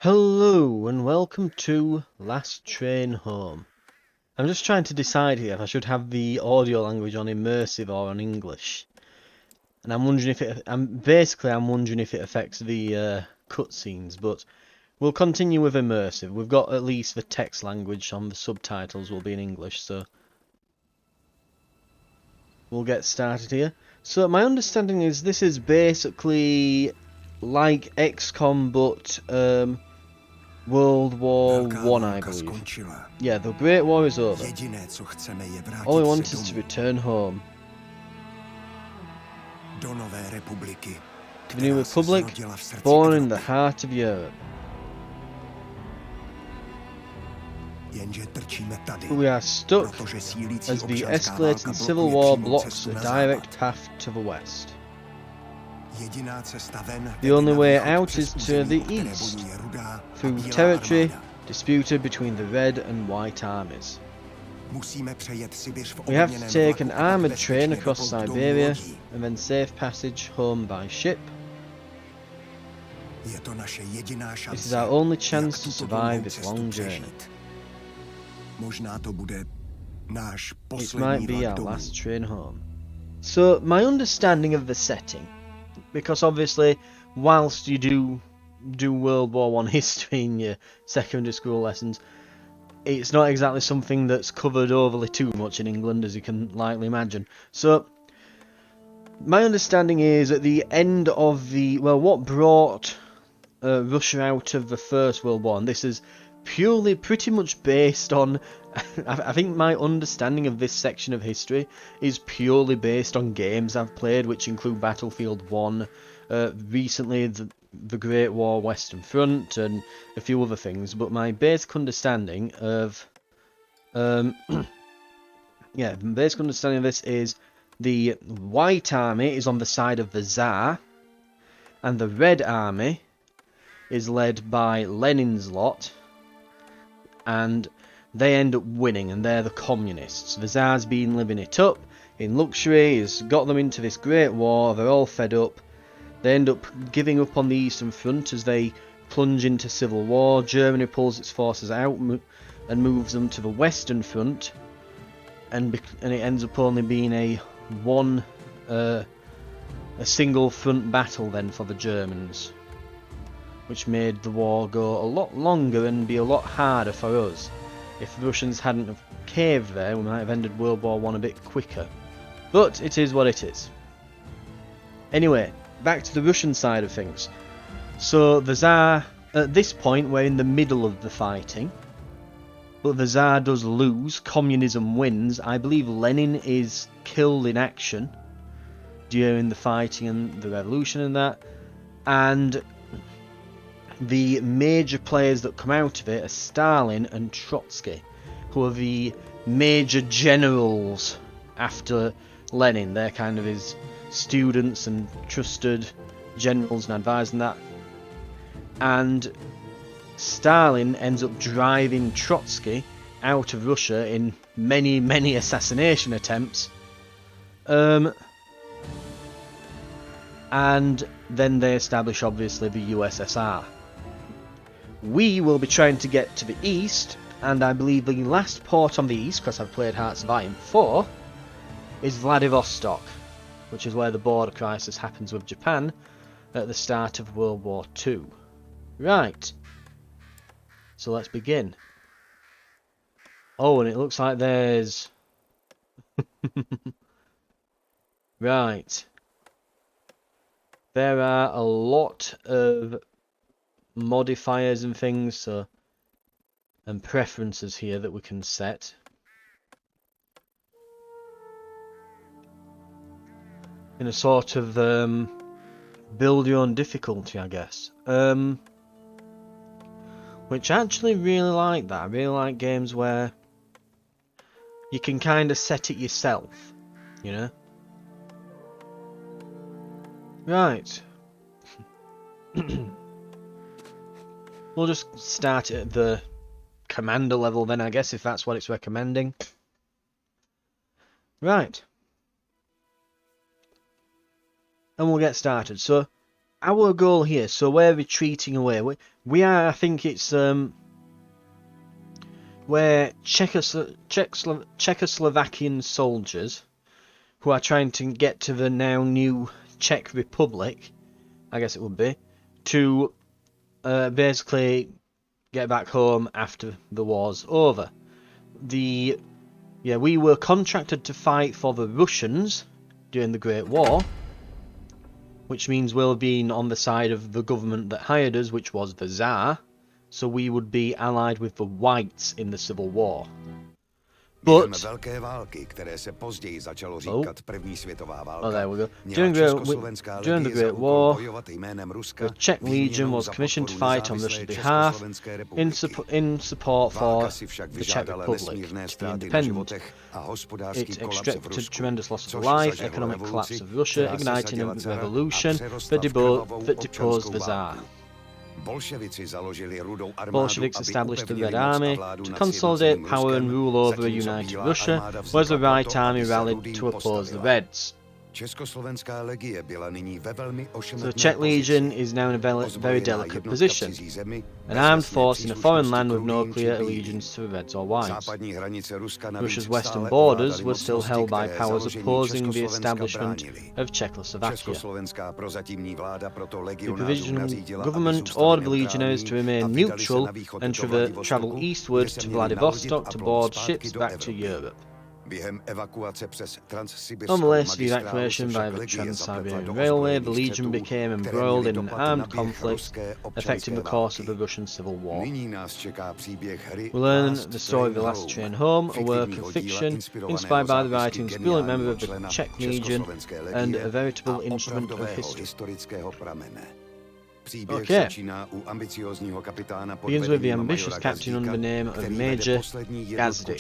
Hello and welcome to Last Train Home. I'm just trying to decide here if I should have the audio language on immersive or on English. And I'm wondering if I'm wondering if it affects the cutscenes, but we'll continue with immersive. We've got at least the text language on the subtitles will be in English, so we'll get started here. So my understanding is this is basically like XCOM but World War One, I believe. Yeah, the Great War is over. All we want is to return home. To the new republic, born in the heart of Europe. We are stuck as the escalating civil war blocks a direct path to the west. The only way out is to the east, through territory disputed between the Red and White armies. We have to take an armoured train across Siberia and then safe passage home by ship. This is our only chance to survive this long journey. It might be our last train home. So, my understanding of the setting, because obviously, whilst you do World War One history in your secondary school lessons, it's not exactly something that's covered overly too much in England, as you can likely imagine. So, my understanding is at the end of what brought Russia out of the First World War, and this is purely pretty much based on, I think my understanding of this section of history is purely based on games I've played, which include Battlefield 1, recently the Great War Western Front, and a few other things, but my basic understanding of basic understanding of this is the White Army is on the side of the Tsar, and the Red Army is led by Lenin's lot, and they end up winning, and they're the communists. The Tsar's been living it up in luxury, he's got them into this great war, they're all fed up. They end up giving up on the Eastern Front as they plunge into civil war. Germany pulls its forces out and moves them to the Western Front, and it ends up only being a single front battle then for the Germans, which made the war go a lot longer and be a lot harder for us. If the Russians hadn't have caved there, we might have ended World War One a bit quicker. But it is what it is. Anyway, back to the Russian side of things. So the Tsar, at this point we're in the middle of the fighting, but the Tsar does lose, communism wins. I believe Lenin is killed in action during the fighting and the revolution and that, and the major players that come out of it are Stalin and Trotsky, who are the major generals after Lenin. They're kind of his students and trusted generals and advisors and that. And Stalin ends up driving Trotsky out of Russia in many, many assassination attempts. And then they establish, obviously, the USSR. We will be trying to get to the east, and I believe the last port on the east, because I've played Hearts of Iron 4, is Vladivostok, which is where the border crisis happens with Japan at the start of World War II. Right, so let's begin. Oh, and it looks like there's... Right. There are a lot of modifiers and things, and preferences here that we can set. In a sort of build your own difficulty, I guess. Which I actually really like that. I really like games where you can kind of set it yourself, you know? Right. We'll just start at the commander level then, I guess, if that's what it's recommending. Right. And we'll get started. So, our goal here, so we're retreating away. We are, I think it's we're Czechoslovakian soldiers who are trying to get to the now new Czech Republic, I guess it would be, to basically get back home after the war's over. We were contracted to fight for the Russians during the Great War, which means we'll have been on the side of the government that hired us, which was the Tsar, so we would be allied with the Whites in the Civil War. But there we go. During the Great War, the Czech Legion was commissioned to fight on Russia's behalf in support for the Czech Republic to be independent. It extracted tremendous loss of life, economic collapse of Russia, igniting a revolution that deposed the Tsar. Bolsheviks established the Red Army to consolidate power and rule over a united Russia, whereas the Right Army rallied to oppose the Reds. So the Czech Legion is now in a very delicate position, an armed force in a foreign land with no clear allegiance to the Reds or Whites. Russia's western borders were still held by powers opposing the establishment of Czechoslovakia. The provisional government ordered the legionaries to remain neutral and travel eastward to Vladivostok to board ships back to Europe. On the list of the evacuation by the Trans-Siberian Railway, the Legion became embroiled in an armed conflict affecting the course of the Russian Civil War. We learn the story of The Last Train Home, a work of fiction inspired by the writings of a brilliant member of the Czech Legion and a veritable instrument of history. Okay. Begins with the ambitious captain under the name of Major Gazdy,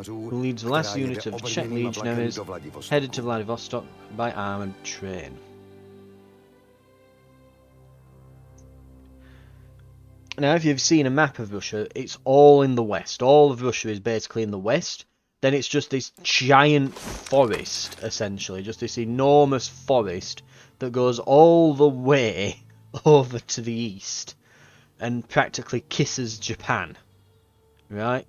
who leads the last unit of Czech legionaries headed to Vladivostok by armoured train. Now, if you've seen a map of Russia, it's all in the west. All of Russia is basically in the west. Then it's just this giant forest, essentially, just this enormous forest that goes all the way over to the east and practically kisses Japan, right?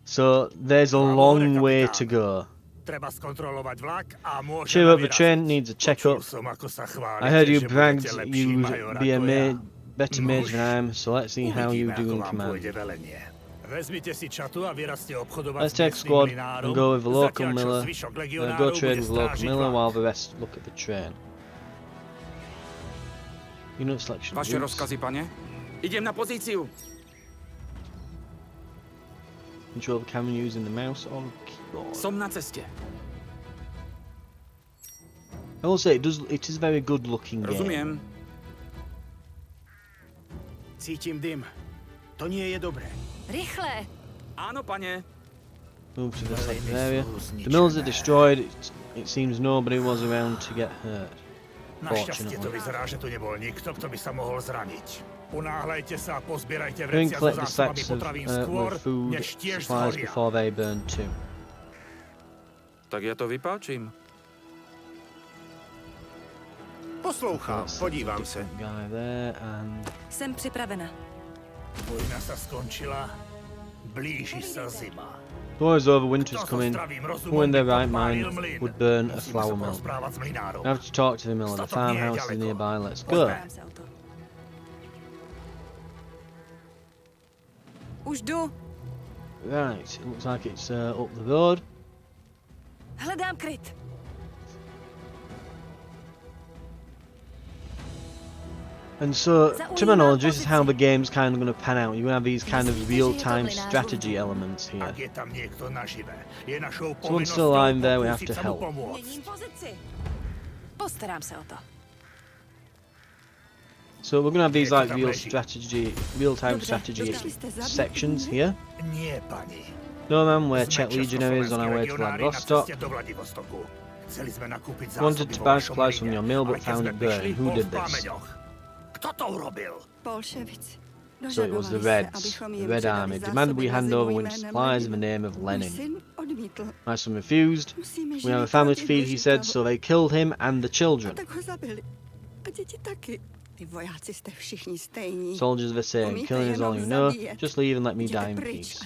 So there's a long way to go. Cheer up, the train needs a checkup. I heard you bragged you'd be a better mage than I am, so let's see how you do in command. Let's take a squad and go with the local miller. Go trade with the local miller while the rest look at the train. Unit selection. Vaše rozkazy, pane? Idem na pozíciu. Control the camera using the mouse or keyboard. Som na ceste. I will say it is a very good looking game. Rozumiem. Cítim dym. To nie je dobré. Rychle! Áno, pane. Move to the selected area. The mills are destroyed. It seems nobody was around to get hurt. Našťastie to vyzerá, že tu nebol nikto, kto by sa mohol zraniť. Unáhľajte sa a pozbierajte Bring vrecia so collect the zásobami stacks of potravín skôr, food než tiež supplies zhoria. before they burn too. Tak ja to vypáčim. Poslouchám, podívám se. Guy there and Jsem připravena. Vojna sa skončila, blíži sa zima. the war is over, winter's coming. Who in their right mind would burn a flour mill? I have to talk to the miller. The farmhouse is nearby. Let's go. Postarám se o to. Už jdu. Right, it looks like it's up the road. Hledám kryt. And so, to my knowledge, this is how the game's kind of going to pan out. You're going to have these kind of real-time strategy elements here. Someone's still alive there, we have to help. Měním pozici. Postarám se o to. So we're going to have these like real-time strategy sections here. No man, we're Czech legionaries on our way to Vladivostok. Wanted to buy supplies from your mill but found it burning. Who did this? Kto to urobil? Bolševici. So it was the Reds, the Red Army, demanded we hand over winter supplies in the name of Lenin. My son refused. We have a family to feed, he said, so they killed him and the children. Soldiers were saying, killing is all you know, just leave and let me die in peace.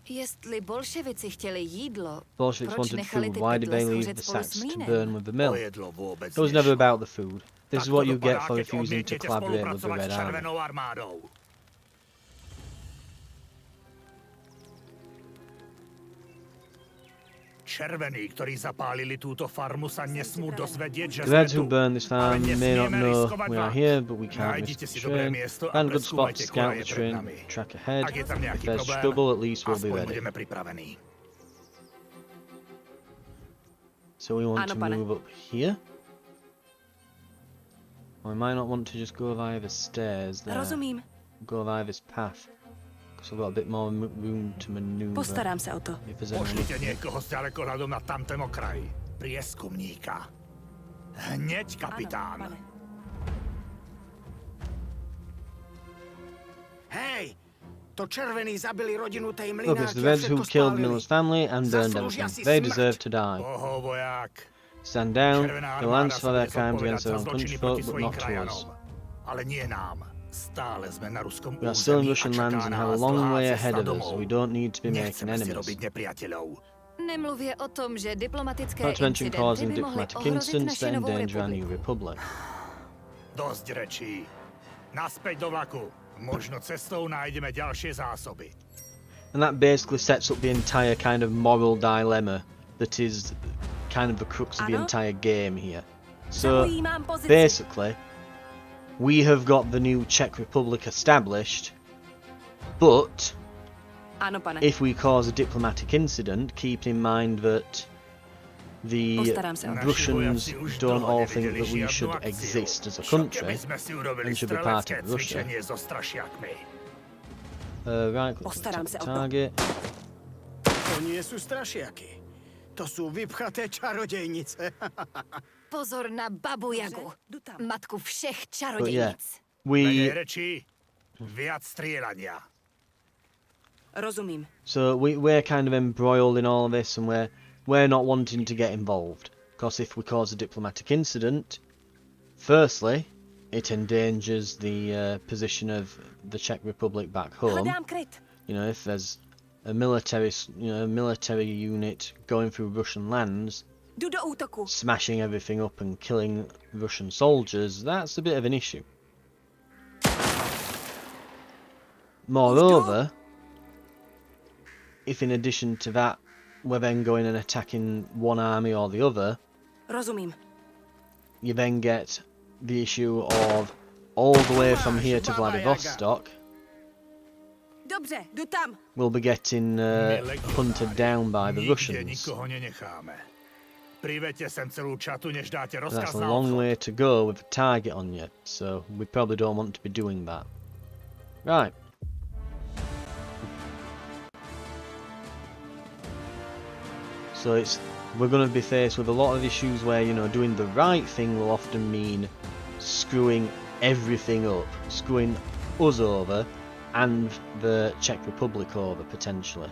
Jestli bolševici chtěli jídlo, Bolsheviks proč wanted nechali food, ty why did pytle they leave schořet the spolu sacks s to mlýnem? burn with the mill? O jedlo vůbec It was never nešlo. about the food. This is Tak what to you get dopadá, for keď refusing to odmítnete collaborate with the spolupracovat Red s Army. Červenou armádou. Červení, ktorí zapálili túto farmu, sa nesmú dozvedieť, že The sme Reds who tu. burned this farm Ale may not nesmieme know riskovať we are vás. here, but we can't Nájdite miss si the dobré train. miesto a Find a good spot to preskúmajte scout the koleje pred train, nami. track ahead. Ak je tam If nejaký there's problém, trouble, at least we'll be aspoň ready. budeme pripravení. So we want Ano, to pane. move up here. Or we might not want to just go via the stairs there. Rozumím. Go via this path. Because we've got a bit more room to maneuver. Postarám se o to. If there's anyone Pošlite up here. niekoho s ďalekohľadom na tamten okraj. Prieskumníka. Hneď, kapitán. Ano, pane. Hej, to červení zabili rodinu tej Look, it's mlynáky the a Reds who všetko killed spálili. Miller's family and burned Zaslužia everything. si They smrť. deserve to die. Oho, vojak. Stand down. Červená They'll armáda answer sa for their bude crimes zodpovedať against za their own zločiny countryfolk, proti but svojim not to us. krajanom. Ale nie nám. Stále sme na ruskom We are still in území a Russian čaká lands and have a nás long dlhá way cesta ahead of us, domov. so we don't need to be making Nechceme si enemies. robiť nepriateľov. Nemluvě o tom, že diplomatické Not to mention incidenty causing by mohly diplomatic ohrozit incidents naši that novou endanger our new republiku. republic. Dosť rečí. Naspäť do vlaku. Možno cestou nájdeme ďalšie zásoby. And that basically sets up the entire kind of moral dilemma that is kind of the crux of the Ano? entire game here. So Zaujímám pozici. basically, we have got the new Czech Republic established, but Ano, pane. if we cause a diplomatic incident, keep in mind that the Postarám se o to. Russians Naši vojaci už don't dlho all think neviedli that we žiadnu should akciu. exist as a Čo country. keby sme si urobili and should be part strelecké of Russia. cvičenie so strašiakmi? Right, click to Postarám se attack o the to. target. To nie sú strašiaky. To sú vypchaté čarodejnice. Pozor na babu Jagu, Jdu tam. matku všech But yeah, čarodějnic. Menej we rečí, viac strieľania. Rozumím. so we're kind of embroiled in all of this, and we're not wanting to get involved. Because if we cause a diplomatic incident, firstly, it endangers the position of the Czech Republic back home. Hledám kryt. You know, if there's a military unit going through Russian lands, Jdu do útoku. smashing everything up and killing Russian soldiers, that's a bit of an issue. Moreover, if in addition to that we're then going and attacking one army or the other, Rozumím. you then get the issue of all the way from here to Vladivostok, Dobře, jdu tam. we'll be getting hunted down by the Nikde Russians. nikoho nenecháme. Privete sem celú čatu, než dáte That's rozkaz a na long odchod. way to go with a target on you, so we probably don't want to be doing that. Right. So we're going to be faced with a lot of issues where, you know, doing the right thing will often mean screwing everything up, screwing us over and the Czech Republic over potentially.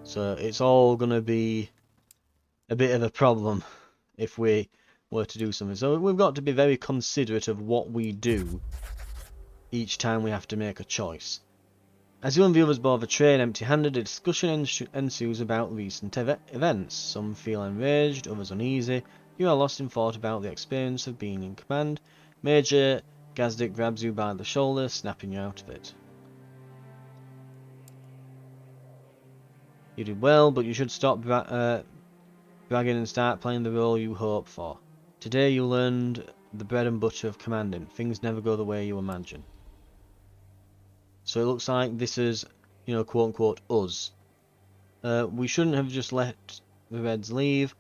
So it's all going to be a bit of a problem if we were to do something. So we've got to be very considerate of what we do each time we have to make a choice. As you and viewers board the train empty-handed, a discussion ensues about recent events. Some feel enraged, others uneasy. You are lost in thought about the experience of being in command. Major Gazdik grabs you by the shoulder, snapping you out of it. You did well, but you should stop bragging and start playing the role you hope for. Today you learned the bread and butter of commanding. Things never go the way you imagine. So it looks like this is, you know, quote unquote us. We shouldn't have just let the Reds leave.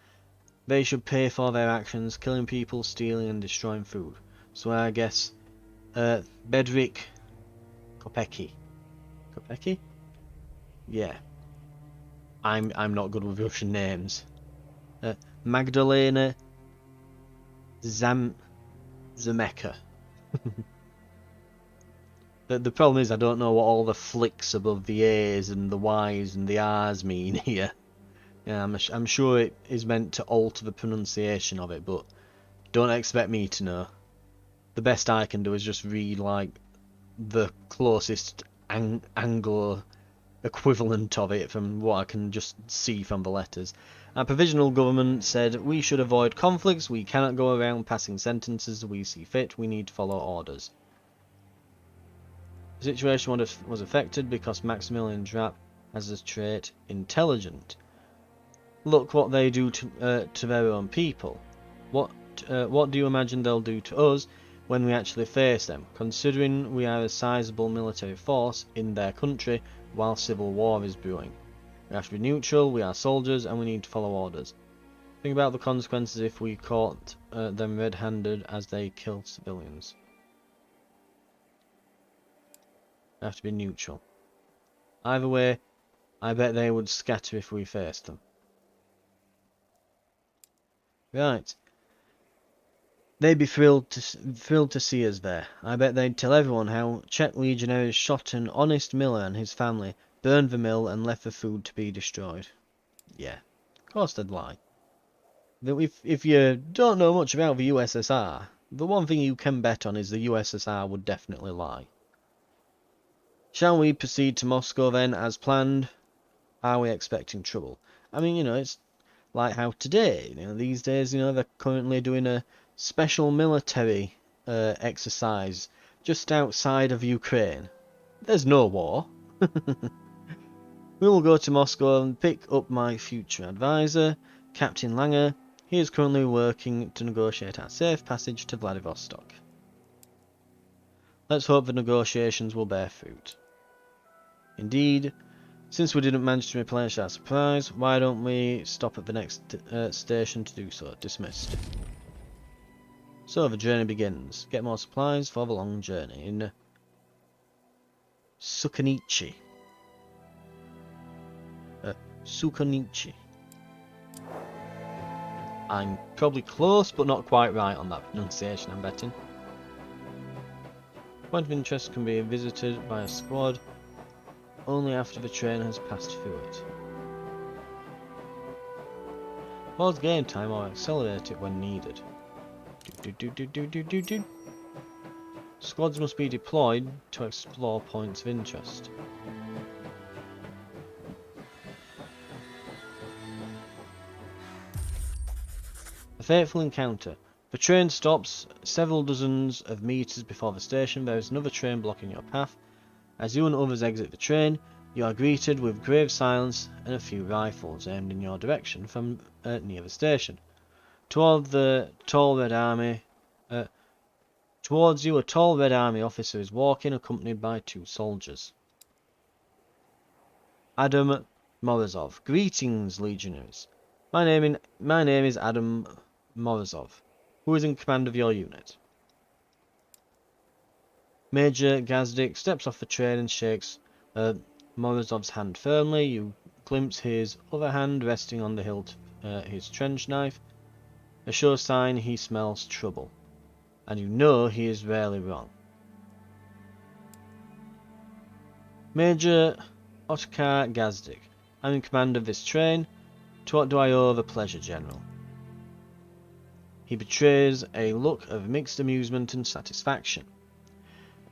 They should pay for their actions, killing people, stealing and destroying food. So I guess Bedřich Kopecky. Kopecky? Yeah. I'm not good with Russian names. Magdalena Zameka. The problem is I don't know what all the flicks above the A's and the Y's and the R's mean here. Yeah, I'm sure it is meant to alter the pronunciation of it, but don't expect me to know. The best I can do is just read like the closest Anglo equivalent of it from what I can just see from the letters. Our provisional government said we should avoid conflicts, we cannot go around passing sentences as we see fit, we need to follow orders. The situation was affected because Maximilian Trapp has this trait, intelligent. Look what they do to their own people. What do you imagine they'll do to us when we actually face them, considering we are a sizable military force in their country while civil war is brewing? We have to be neutral, we are soldiers, and we need to follow orders. Think about the consequences if we caught them red-handed as they kill civilians. We have to be neutral. Either way, I bet they would scatter if we faced them. Right. They'd be thrilled to see us there. I bet they'd tell everyone how Czech legionaries shot an honest miller and his family, burned the mill and left the food to be destroyed. Yeah, of course they'd lie. If you don't know much about the USSR, the one thing you can bet on is the USSR would definitely lie. Shall we proceed to Moscow then, as planned? Are we expecting trouble? I mean, you know, it's like how today, you know, these days, you know, they're currently doing a special military exercise just outside of Ukraine. There's no war. We will go to Moscow and pick up my future advisor, Captain Langer. He is currently working to negotiate our safe passage to Vladivostok. Let's hope the negotiations will bear fruit. Indeed, since we didn't manage to replenish our supplies, why don't we stop at the next station to do so? Dismissed. So the journey begins. Get more supplies for the long journey in Sukhanichi. Sukhanichi. I'm probably close, but not quite right on that pronunciation, I'm betting. Point of interest can be visited by a squad only after the train has passed through it. Pause game time or accelerate it when needed. Squads must be deployed to explore points of interest. A fateful encounter. The train stops several dozens of meters before the station. There is another train blocking your path. As you and others exit the train, you are greeted with grave silence and a few rifles aimed in your direction from near the station. Towards you, a tall Red Army officer is walking, accompanied by two soldiers. Adam Morozov. Greetings, legionaries. My name is Adam Morozov. Who is in command of your unit? Major Gazdik steps off the train and shakes Morozov's hand firmly. You glimpse his other hand resting on the hilt of his trench knife, a sure sign he smells trouble, and you know he is rarely wrong. Major Otkar Gazdik. I'm in command of this train. To what do I owe the pleasure, General? He betrays a look of mixed amusement and satisfaction.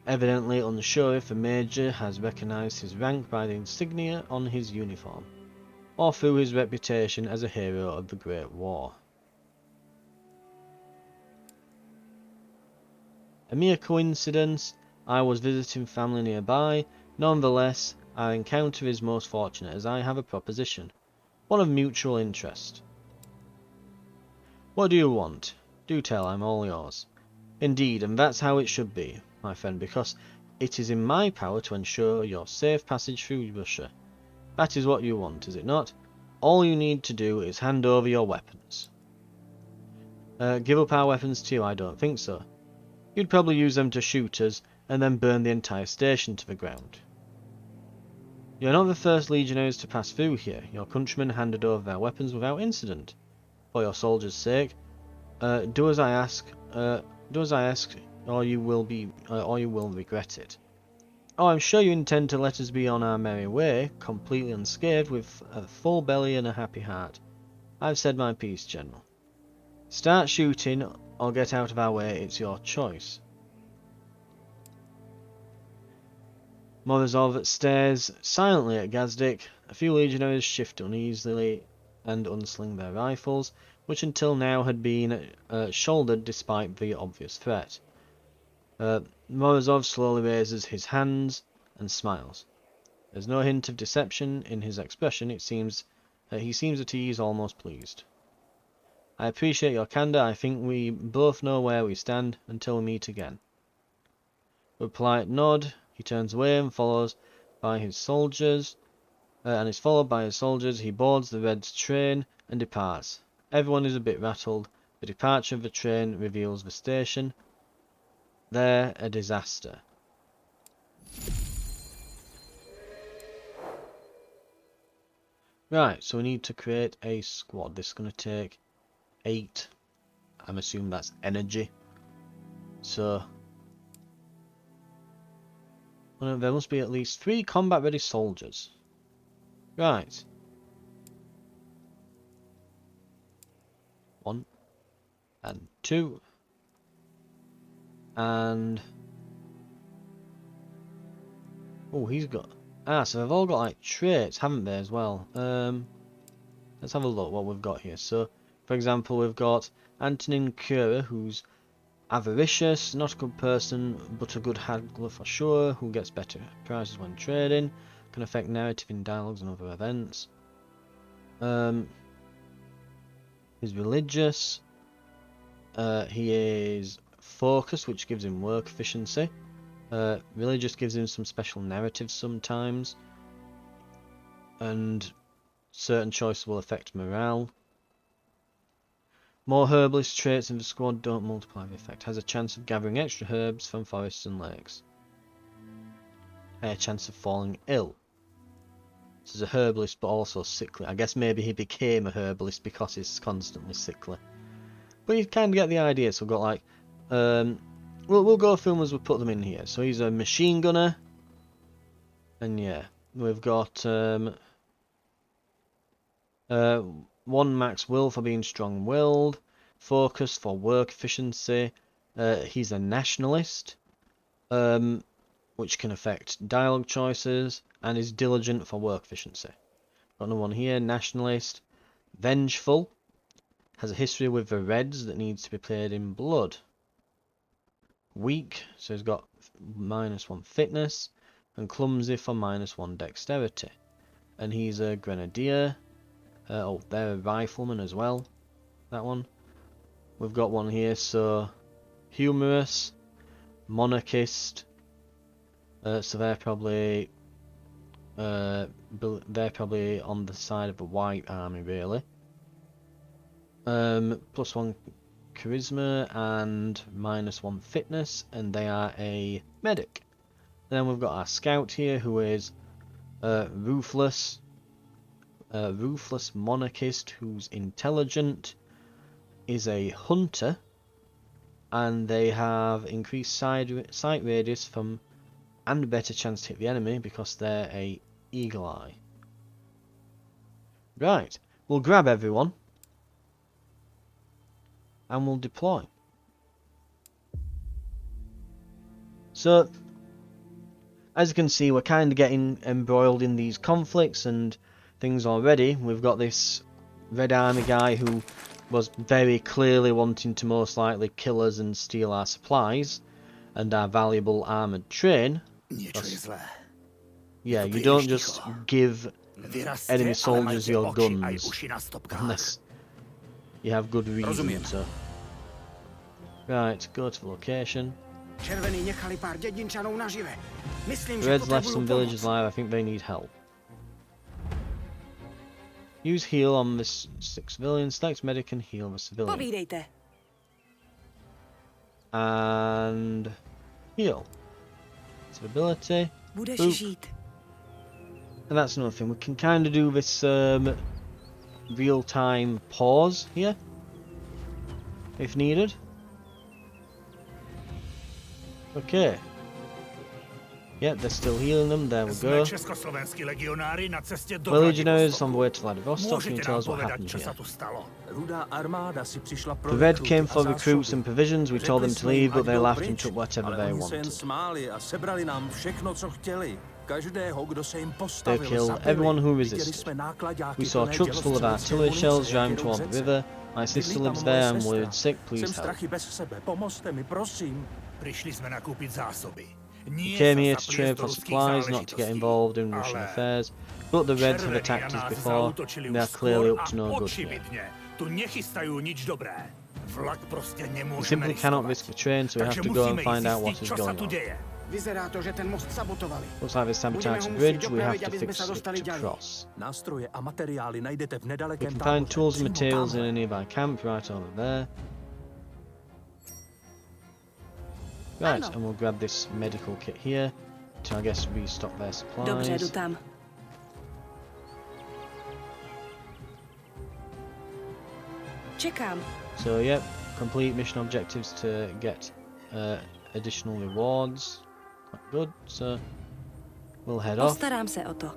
Evidently unsure if the Major has recognized his rank by the insignia on his uniform, or through his reputation as a hero of the Great War. A mere coincidence, I was visiting family nearby. Nonetheless, our encounter is most fortunate as I have a proposition, one of mutual interest. What do you want? Do tell, I'm all yours. Indeed, and that's how it should be, my friend, because it is in my power to ensure your safe passage through Russia. That is what you want, is it not? All you need to do is hand over your weapons. Give up our weapons to you? I don't think so. You'd probably use them to shoot us, and then burn the entire station to the ground. You're not the first legionaries to pass through here. Your countrymen handed over their weapons without incident. For your soldiers' sake, do as I ask, or you will regret it. Oh, I'm sure you intend to let us be on our merry way, completely unscathed, with a full belly and a happy heart. I've said my piece, General. Start shooting, or get out of our way, it's your choice. Morozov stares silently at Gazdik. A few legionaries shift uneasily and unsling their rifles, which until now had been shouldered despite the obvious threat. Morozov slowly raises his hands and smiles. There's no hint of deception in his expression. It seems he seems at ease, almost pleased. I appreciate your candor. I think we both know where we stand until we meet again. With a polite nod, he turns away and follows by his soldiers, and is followed by his soldiers. He boards the Red's train and departs. Everyone is a bit rattled. The departure of the train reveals the station. There, a disaster. Right, so we need to create a squad. This is going to take 8. I'm assuming that's energy. So well, there must be at least 3 combat-ready soldiers. Right. 1 and 2 and oh, he's got so they've all got like traits, haven't they, as well? Let's have a look what we've got here. So, for example, we've got Antonin Kura, who's avaricious, not a good person, but a good haggler for sure, who gets better prices when trading, can affect narrative in dialogues and other events. He's religious. He is focused, which gives him work efficiency. Religious gives him some special narratives sometimes, and certain choices will affect morale. More herbalist traits in the squad don't multiply the effect. Has a chance of gathering extra herbs from forests and lakes. Higher chance of falling ill. This is a herbalist but also sickly. I guess maybe he became a herbalist because he's constantly sickly. But you kind of get the idea. So we've got like... we'll go through them as we put them in here. So he's a machine gunner. And yeah, we've got... 1 max will for being strong-willed, focus for work efficiency. He's a nationalist, which can affect dialogue choices, and is diligent for work efficiency. Got another one here, nationalist, vengeful, has a history with the Reds that needs to be played in blood. Weak, so he's got -1 fitness, and clumsy for -1 dexterity. And he's a grenadier. Oh, they're a rifleman as well, that one. We've got one here, so humorous, monarchist, so they're probably on the side of the white army, really. +1 charisma and -1 fitness, and they are a medic. Then we've got our scout here, who is ruthless. Ruthless monarchist who's intelligent, is a hunter, and they have increased sight radius from and a better chance to hit the enemy because they're a eagle eye. Right, we'll grab everyone and we'll deploy. So, as you can see, we're kind of getting embroiled in these conflicts and things already. We've got this Red Army guy who was very clearly wanting to most likely kill us and steal our supplies and our valuable armoured train. Yeah, you don't just give enemy soldiers your guns unless you have good reason to. Right, go to the location. The Reds left some villagers alive. I think they need help. Use heal on this 6 civilians. Select medic and heal the civilian. Povídejte. And heal. Ability. Budeš žít. And that's another thing. We can kind of do this real-time pause here, if needed. Okay. Yep, they're still healing them. There we Jsme go. československí legionáři na cestě do Well, legionaries on Vladivostoku. the way to Vladivostok. Can you Můžete tell nám us what povedat, happened co se here? tu stalo? Rudá armáda si přišla pro The Red rekruty came a for recruits zásoby. and provisions. We told them to Řekli jsme leave, jim, but ať they jdou laughed and pryč, took whatever ale they oni se jen wanted. smáli a sebrali nám všechno, co chtěli. Každého, kdo se jim They postavil, killed zabili. everyone who Viděli resisted. jsme nákladáky We saw plné trucks full of dělostřelecké artillery shells munice, jak driving jedou toward the řece. river. My Bydlí sister tam lives moje there. I'm sestra. worried sick. Jsem Please help. strachy bez sebe, pomozte mi, prosím. Přišli jsme nakoupit zásoby. We came here to trade for supplies, not to get involved in Russian affairs. But the Reds have attacked us before, and they are clearly up to no good here. Očividně tu nechystají nič dobré. Vlak prostě We nemůžeme simply cannot riskovat. risk the train, so we have Takže to go and musíme find out what zjistit, is co se going tu on. děje. Vyzerá to, že ten most sabotovali. Looks like they sabotaged the Budeme ho bridge. muset We have dopravit, to aby jsme fix se it dostali to dál. cross. Nástroje a materiály najdete v We nedalekém can find tools and přímo materials in tamhle. a nearby camp right over there. Right, Ano. and we'll grab this medical kit here to, I guess, restock their Dobře, jdu supplies. tam. Čekám. So, yep, complete mission objectives to get additional rewards. Quite good, so we'll head off. Postarám se o to.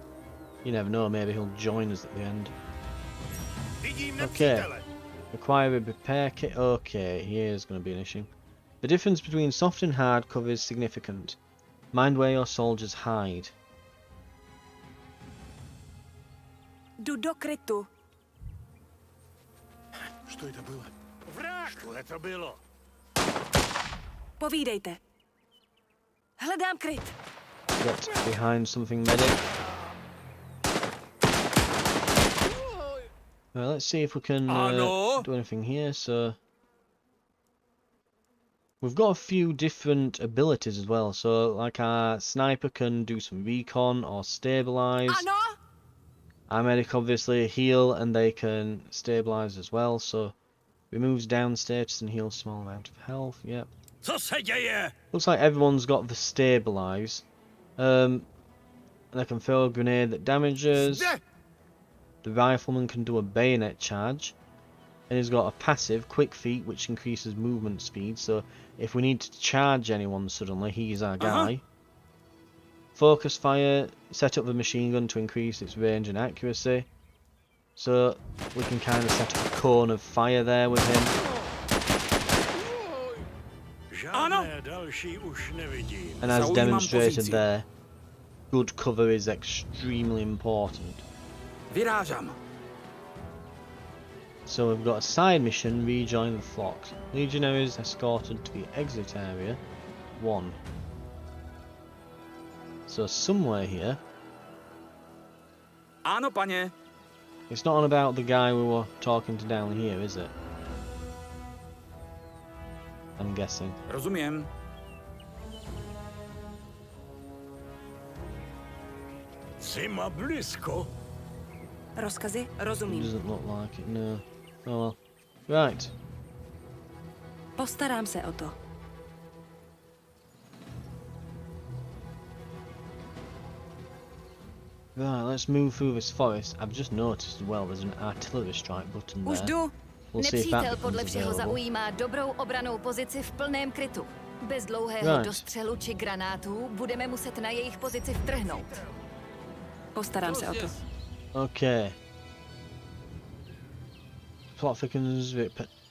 You never know, maybe he'll join us at the end. Vidím Okay. nepřítele. Acquire a repair kit. Okay, here's going to be an issue. The difference between soft and hard cover is significant. Mind where your soldiers hide. Jdu do krytu. Что это было? Vrah! Tohle to bylo. Povídejte. Hledám kryt. Get behind something medic. Well, let's see if we can Ano? do anything here. So we've got a few different abilities as well. So like our sniper can do some recon or stabilize. Ano? Our medic obviously heal and they can stabilize as well. So removes down status and heals small amount of health. Yep. Co se děje? Looks like everyone's got the stabilize. And they can throw a grenade that damages. Zde! The rifleman can do a bayonet charge. And he's got a passive, quick feet, which increases movement speed. So if we need to charge anyone suddenly, he's our guy. Focus fire, set up the machine gun to increase its range and accuracy. So we can kind of set up a cone of fire there with him. Žádné další už nevidím. And as Zaujímám demonstrated pozici. there, good cover is extremely important. Vyrážám. So we've got a side mission, rejoin the flock. Legionaries escorted to the exit area. 1. So somewhere here. Ano, paně. It's not on about the guy we were talking to down here, is it? I'm guessing. Rozumím. Zima blízko. Rozkazy? It Rozumím. doesn't look like it, no. Oh well. Right. Postarám se o to. Right, let's move through this forest. I've just noticed as well there's an artillery strike button Už there. jdu. We'll see if that Nepřítel podle becomes všeho available. zaujímá dobrou obranou pozici v plném krytu. Bez dlouhého Right. dostřelu či granátů budeme muset na jejich pozici vtrhnout. Postarám se o to. Okay. Plot thickens,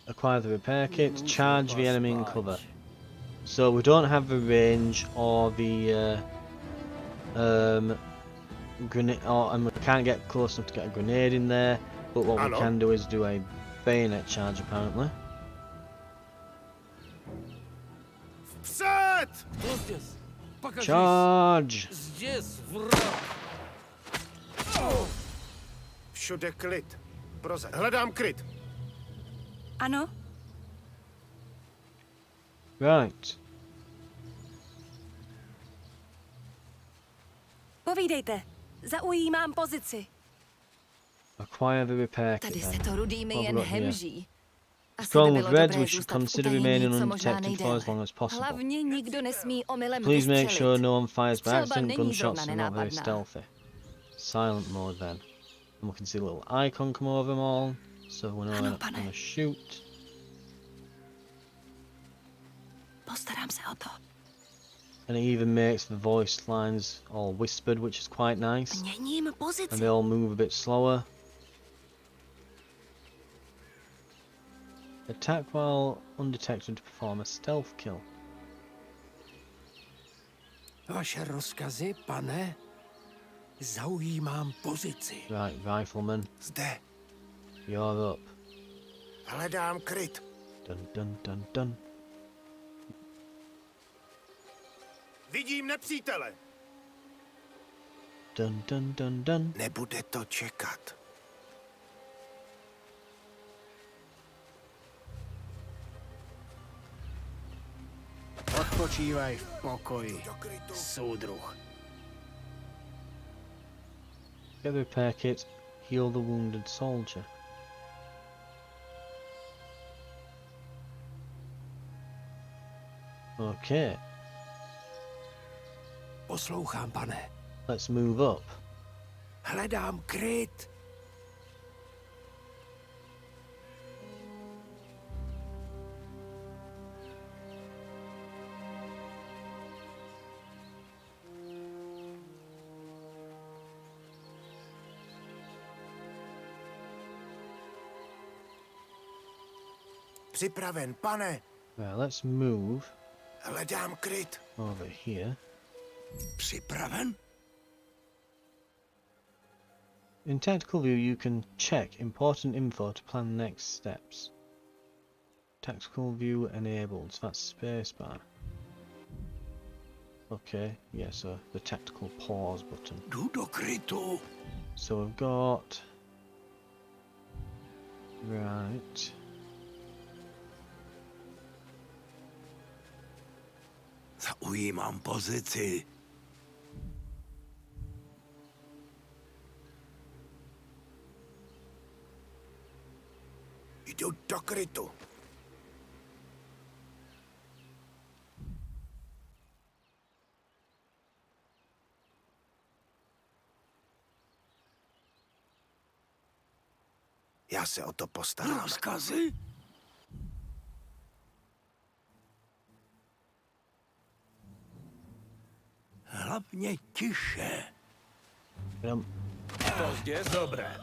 acquire the repair kit, charge the enemy in cover. So we don't have the range or the grenade, and we can't get close enough to get a grenade in there. But what we Hello? can do is do a bayonet charge, apparently. Vpřed! Charge! Všude klid. Prozad. Hledám kryt. Ano? Right. Povídejte. Zaujímám pozici. Acquire the repair Tady kit se then. to rudými What jen have we got here? hemží. Asi by Strong with bylo reds, dobré we should zůstat v consider utajení remaining co možná undetected for as nejdéle. long as possible. Hlavně nikdo nesmí omylem Please make vystřelit. sure no one fires by Střelba accident. není Gunshots zrovna are not very nenápadná. stealthy. Silent mode then. And we can see a little icon come over them all, so we know Ano, we're not pane. going to shoot. Postarám se o to. And it even makes the voice lines all whispered, which is quite nice. Měním And pozici. they all move a bit slower. Attack while undetected to perform a stealth kill. Vaše rozkazy, pane? Zaujímám pozici. Right, rifleman, Zde. you're up. Hledám kryt. Dun dun dun dun. Vidím nepřítele. Dun dun dun dun. Nebude to čekat. Odpočívaj v pokoji, soudruh. Get the repair kit, heal the wounded soldier. Okay, Poslouchám, pane. let's move up. Hledám kryt. Připraven, pane. Right, let's move Hledám kryt. over here. Připraven? In tactical view, you can check important info to plan next steps. Tactical view enabled, so that's spacebar. Okay, yeah, so the tactical pause button. Jdu do krytu. So we've got... Right. Zaujímám pozici. Jdu do krytu. Já se o to postarám. Rozkazy? Hlavně tiše. Jenom Pozdě. Dobré.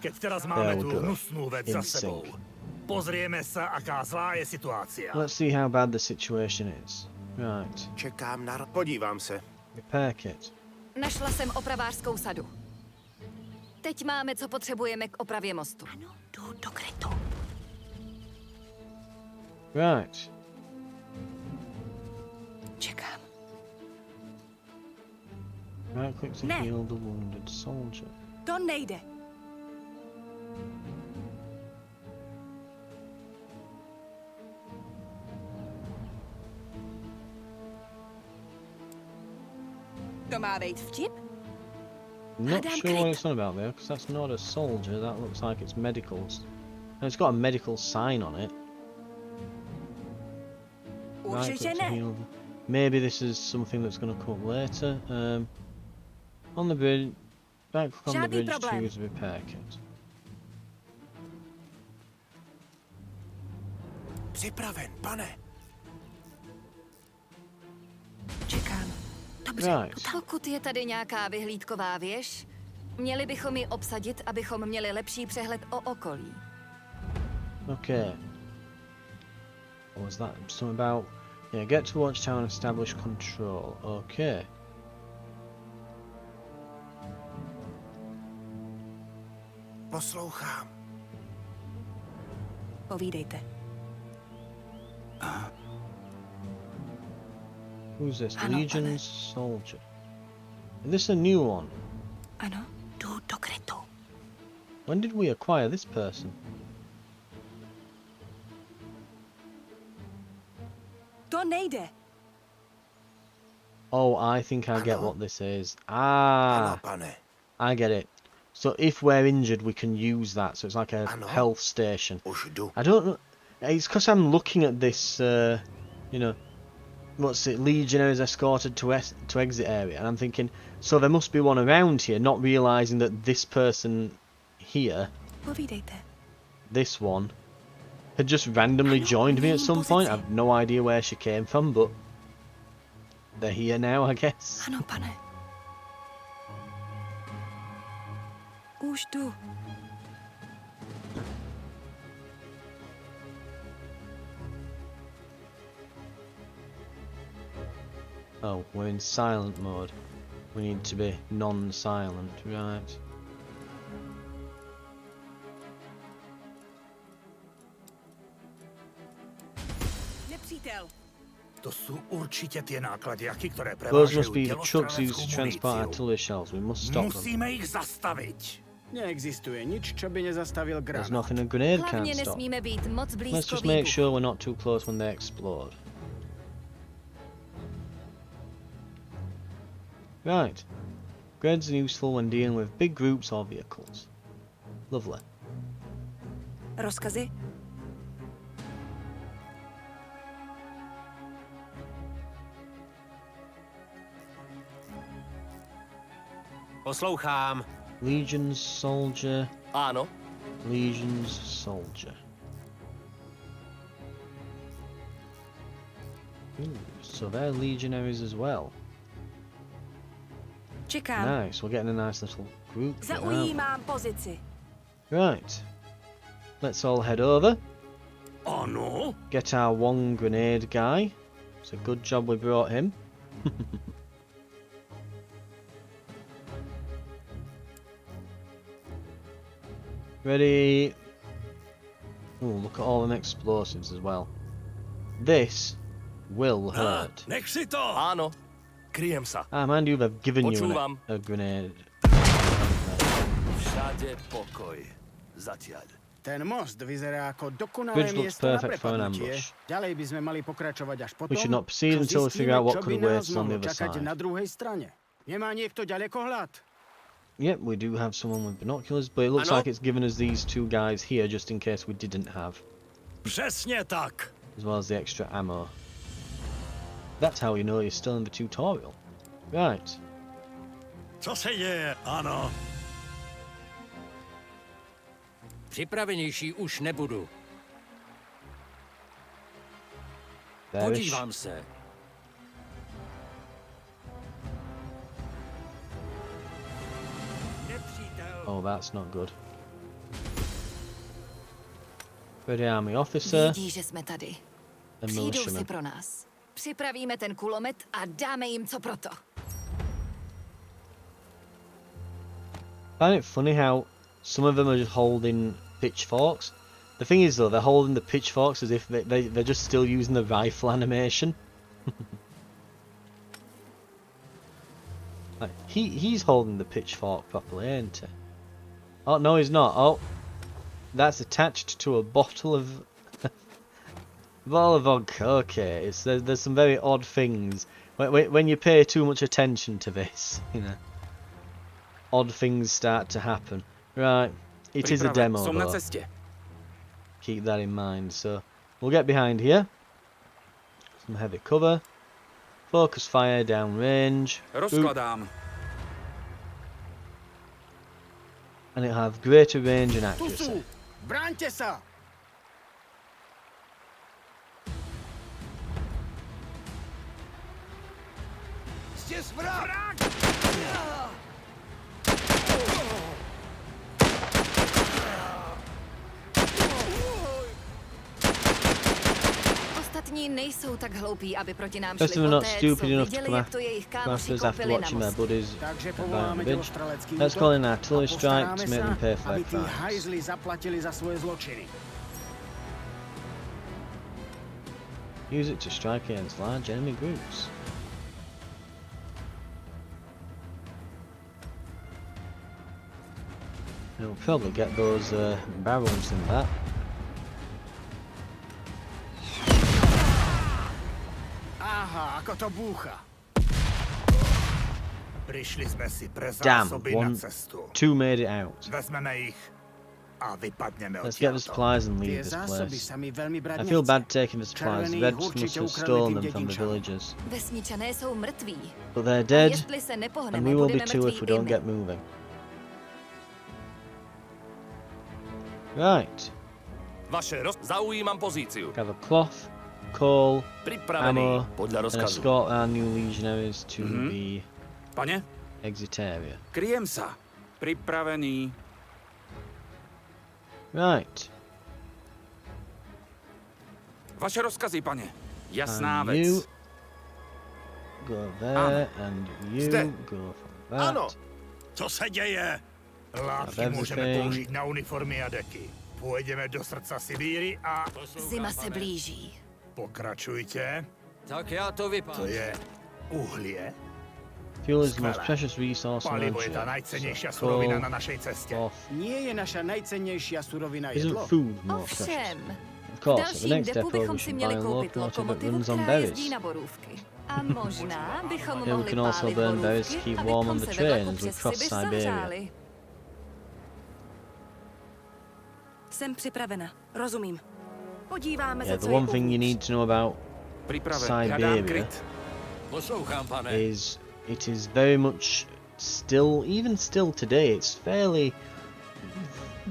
Keď teraz máme There we tu go. hnusnú vec za In sebou. sync. Pozrieme sa, aká zlá je situácia. let's see how bad the situation is. Right, Čekám na... Podívám se. repair kit. Našla jsem opravářskou sadu. Teď máme, co potřebujeme k opravě mostu. Ano, jdu do krytu. Right, Čekám. right click to Ne. heal the wounded soldier. To nejde. To má být vtip? Not Madame sure what Crick. it's on about there, because that's not a soldier, that looks like it's medicals. And it's got a medical sign on it. Right, Určitě click to ne. heal. Maybe this is something that's going to come up later. On the bridge, right click on the Žádný bridge, problém. choose repair kit. Připraven, pane. Čekám. Dobře, Right. Pokud je tady nějaká vyhlídková věž, měli bychom ji obsadit, abychom měli lepší přehled o okolí. Okay. What was that? Something about... Yeah, get to Watchtower and establish control. Okay. Poslouchám. povídejte. Who's this? Ano, Legion's soldier. Is this a new one? Ano, jdu do krytu. When did we acquire this person? To nejde. Oh, I think I get Ano. what this is. Ano, Ah, pane. I get it. So if we're injured, we can use that. So it's like a Ano. health station. Už jdu. I don't know. It's because I'm looking at this, you know, what's it? Legionaries escorted to exit area, and I'm thinking, so there must be one around here. Not realizing that this person here, Povídejte. this one, had just randomly Ano, joined me at měním some point. pozici. I've no idea where she came from, but they're here now, I guess. Ano, pane. Už tu. Oh, we're in silent mode. We need to be non-silent, right? Nepřítel. To jsou určitě ty nákladiaky, které Those must prevážejí be the trucks used to dělostřeleckou transport muníciu. artillery shells. We must stop them. Musíme ich zastavit. Neexistuje nič, čo by nezastavil There's granát. nothing a grenade Hlavně can't stop. nesmíme být moc Let's blízko just make výbuchu. sure we're not too close when they explode. Right. Grenades are useful when dealing with big groups or vehicles. Lovely. Rozkazy? Poslouchám. Legion's soldier. Ano. Legion's soldier. Ooh, so they're legionaries as well. Čekám. Nice, we're getting a nice little group here, aren't we? Zaujímám pozici. Right. Let's all head over. Ano? Get our one grenade guy. It's a good job we brought him. Ready? Ooh, look at all them explosives as well. This will hurt. Nech si to! Ano. Kryjem sa. Ah, mind you, they've given you Počúvam. a grenade. Všade pokoj. Zatiaľ. Ten most vyzerá ako dokonalé Bridge looks miesto na perfect for an prepadnutie. ambush. Ďalej by sme mali pokračovať až potom, We should not proceed čo until we figure out what zistíme, čo could by nás await on the mohlo other čakať side. na druhej strane. Nemá niekto ďalekohľad? Yep, we do have someone with binoculars, but it looks Ano. like it's given us these two guys here just in case we didn't have, Přesně tak. as well as the extra ammo. That's how you know you're still in the tutorial. Right. Co se děje? Ano. Připravenější už nebudu. There is. Podívám se. Oh, that's not good. Ready army officer Vědí, že jsme tady. and Přijdou si militiaman. pro nás. Připravíme ten kulomet a dáme jim co proto. Find it funny how some of them are just holding pitchforks. The thing is though, they're holding the pitchforks as if they're just still using the rifle animation. Like, he's holding the pitchfork properly, ain't he? Oh no, he's not. Oh, that's attached to a bottle of bottle of vodka. Okay, there's some very odd things when you pay too much attention to this, you know. Odd things start to happen. Right, it is a Příprava. demo Jsou na though. cestě. Keep that in mind. So we'll get behind here. Some heavy cover. Focus fire down range. Rozkladám. And it'll have greater range and Tu accuracy. sú! Bráňte sa! Stěz vrah! Ostatní nejsou tak hloupí, aby proti nám Rest šli of them are not poté, stupid co enough to viděli, come jak to jejich kámoši after us after koupili na watching their most. buddies Takže down the povoláme bridge. dělostřelecký Let's útok call in a artillery strike to postaráme make them pay sa, for aby their tí crimes. hajzli zaplatili za svoje zločiny. Use it to strike against large enemy groups. We'll probably get those barrels in that. Aha, ako to búcha. Přišli jsme si pre Damn, zásoby na one, cestu. two made it out. Vezmeme ich a vypadneme Let's get the odtiaľto. supplies and Tie leave this zásoby place. sa mi veľmi brať I feel nechce. bad taking the supplies. Červený Reds určite must have ukradli stolen tým them from the dedinčanom. villagers. Vesničané jsou mrtví. But they're A dead, jestli se and nepohneme, we will be budeme too if mrtví we i don't my. get moving. Right, Vaše zaujímam pozíciu. gather cloth. coal, Pripravený, ammo, podľa and rozkazu. escort our new legionaries to the Pane, exit area. kryjem sa. Pripravený. Right. Vaše rozkazy, pane. Jasná And you vec. go there, and you Zde. go from that. Áno. Co se děje? Látky A můžeme everything. použít na uniformy a deky. Půjdeme do srdca Sibíry a Zima se blíží. pokračujte. Tak já to To vypálím. je uhlie. Fuel is the most Skvěle. precious resource on Palivo je Earth. ta nejcennější So surovina na coal, našej cestě. cloth. Nie je naša najcennejšia surovina Isn't jedlo? food more precious? Ovšem, Of v course, at the dalším next depu depot we bychom si should měli buy a koupit locomotive that lokomotivu, runs on která jezdí berries. na borůvky. A možná bychom Yeah, we mohli can also pálit burn berries to borůvky, keep warm on abychom the se ve train vlaku as we přes cross Sibiř Siberia. zahřáli. Jsem připravena. Rozumím. Podíváme Yeah, se, the co je one thing you uvnitř. need to know about Pripraven. Siberia. Hľadám kryt. Poslouchám, pane. is it is very much still, even still today, it's fairly,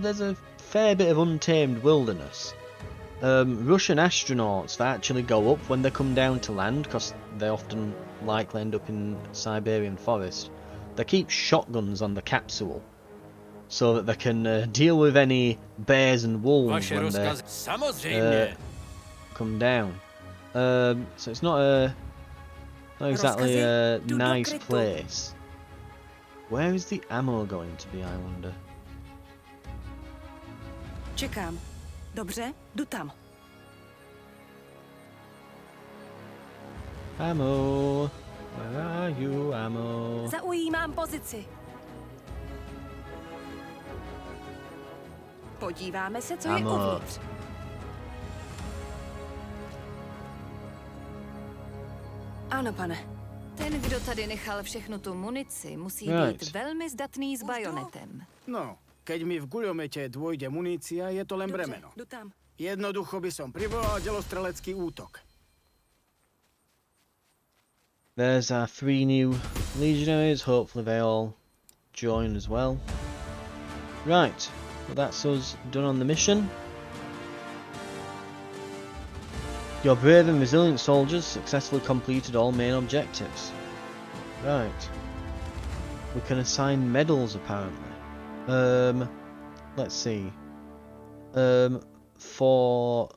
there's a fair bit of untamed wilderness. Russian astronauts that actually go up when they come down to land, because they often likely end up in Siberian forest, they keep shotguns on the capsule so that they can deal with any bears and wolves Vaše when they rozkazy. Samozřejmě. come down. So it's not exactly a Rozkazy, jdu do nice krytu. place. Where is the ammo going to be, I wonder? Čekám. Dobře, jdu tam. Ammo! Where are you, ammo? Zaujímám pozici. Podíváme se, co je Ano. uvnitř. Ano, pane. Ten, kdo tady nechal všechnu tu munici, musí Right. být velmi zdatný s bajonetem. No, keď mi v guľomete dôjde munícia, je to len Dobře, bremeno. jdu tam. Jednoducho by som privolal delostrelecký útok. There's our 3 new legionaries, hopefully they all join as well. Right, well that's us done on the mission. Your brave and resilient soldiers successfully completed all main objectives. Right. We can assign medals apparently. Let's see. For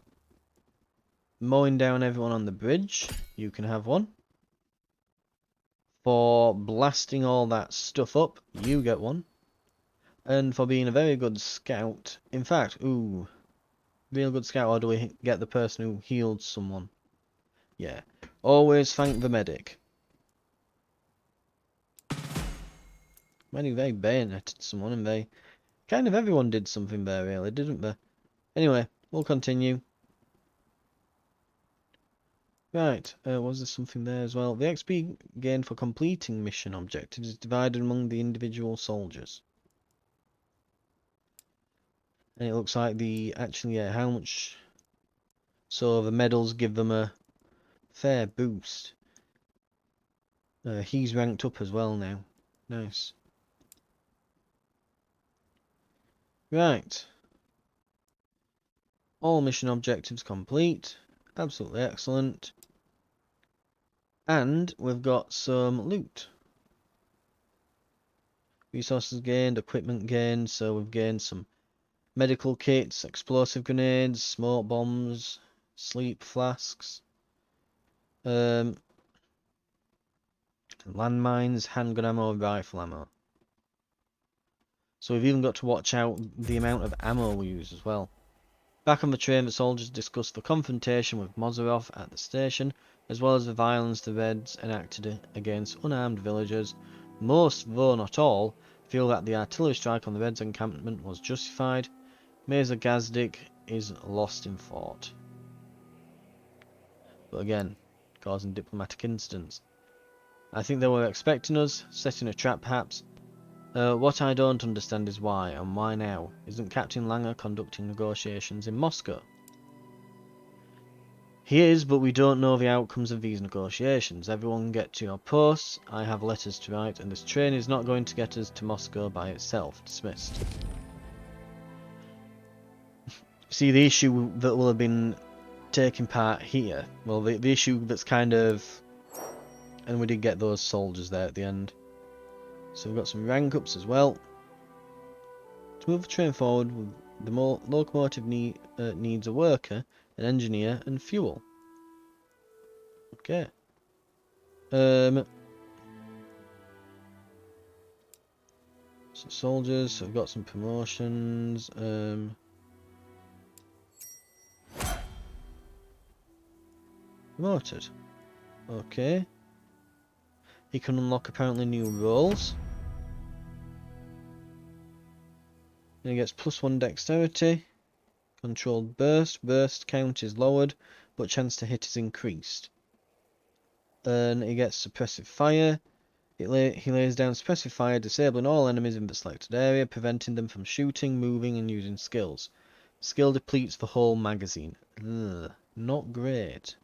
mowing down everyone on the bridge, you can have one. For blasting all that stuff up, you get one. And for being a very good scout, in fact, ooh, real good scout, or do we get the person who healed someone? Yeah, always thank the medic. Many they bayoneted someone, and they kind of everyone did something there, really, didn't they? Anyway, we'll continue. Right, was there something there as well? The XP gained for completing mission objectives is divided among the individual soldiers. And it looks like how much... So the medals give them a fair boost. He's ranked up as well now. Nice. Right. All mission objectives complete. Absolutely excellent. And we've got some loot. Resources gained, equipment gained, so we've gained some medical kits, explosive grenades, smoke bombs, sleep flasks, landmines, handgun ammo, rifle ammo. So we've even got to watch out the amount of ammo we use as well. Back on the train, the soldiers discussed the confrontation with Mozarov at the station, as well as the violence the Reds enacted against unarmed villagers. Most, though not all, feel that the artillery strike on the Reds' encampment was justified. Mesa Gazdik is lost in fort. But again, causing diplomatic incidents. I think they were expecting us, setting a trap perhaps. What I don't understand is why, and why now? Isn't Captain Langer conducting negotiations in Moscow? He is, but we don't know the outcomes of these negotiations. Everyone get to your posts, I have letters to write, and this train is not going to get us to Moscow by itself. Dismissed. See, the issue that will have been taking part here. Well, the issue that's kind of... And we did get those soldiers there at the end. So we've got some rank ups as well. To move the train forward, the locomotive needs a worker, an engineer, and fuel. Okay. So soldiers, so we've got some promotions. Promoted. Okay. He can unlock apparently new roles. And he gets +1 dexterity. Controlled burst. Burst count is lowered, but chance to hit is increased. And he gets suppressive fire. He lays down suppressive fire, disabling all enemies in the selected area, preventing them from shooting, moving, and using skills. Skill depletes the whole magazine. Ugh, not great.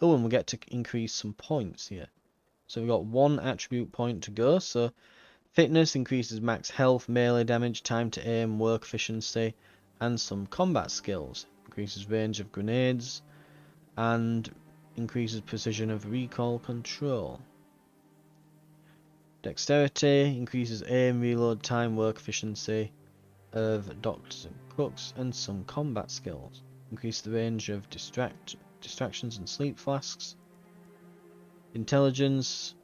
Oh, and we get to increase some points here. So we've got 1 attribute point to go. So fitness increases max health, melee damage, time to aim, work efficiency, and some combat skills. Increases range of grenades, and increases precision of recoil control. Dexterity increases aim, reload time, work efficiency of doctors and cooks, and some combat skills. Increase the range of distractions and sleep flasks. Intelligence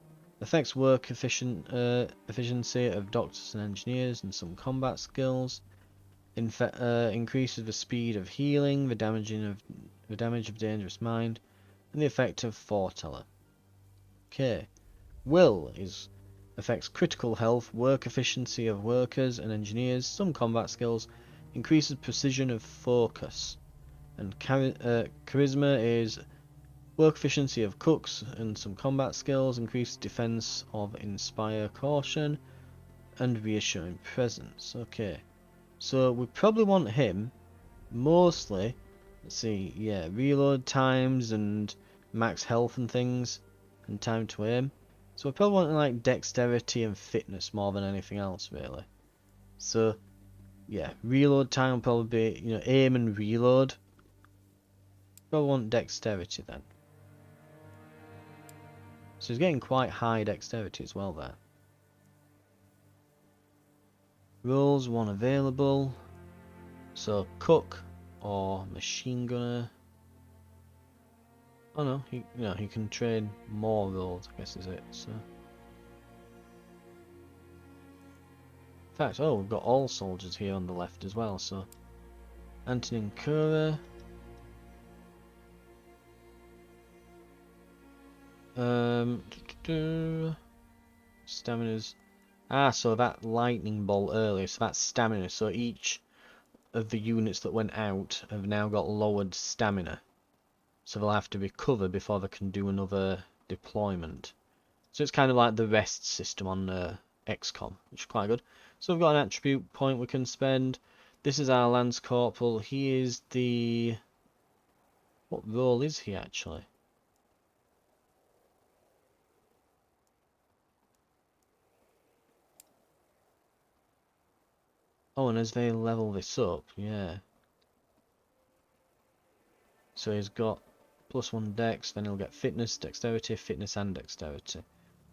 affects work efficiency of doctors and engineers, and some combat skills. Increases the speed of healing, the damage of dangerous mind, and the effect of foreteller. Okay. Will affects critical health, work efficiency of workers and engineers, some combat skills, increases precision of focus, and charisma is work efficiency of cooks and some combat skills, increased defense of inspire caution, and reassuring presence. Okay, so we probably want him mostly. Let's see, yeah, reload times and max health and things, and time to aim. So we're probably wanting like dexterity and fitness more than anything else, really. So yeah, reload time will probably be, aim and reload. Probably want dexterity then. So he's getting quite high dexterity as well there. Roles 1 available. So cook or machine gunner. Oh no, he can train more roles, I guess is it. So in fact, we've got all soldiers here on the left as well, so Antonin Kura. Stamina's so that lightning bolt earlier, so that's stamina, so each of the units that went out have now got lowered stamina. So they'll have to recover before they can do another deployment. So it's kind of like the rest system on XCOM, which is quite good. So we've got an attribute point we can spend. This is our Lance Corporal. He is the... What role is he actually? Oh, and as they level this up, yeah. So he's got +1 dex, then he'll get fitness, dexterity, fitness and dexterity.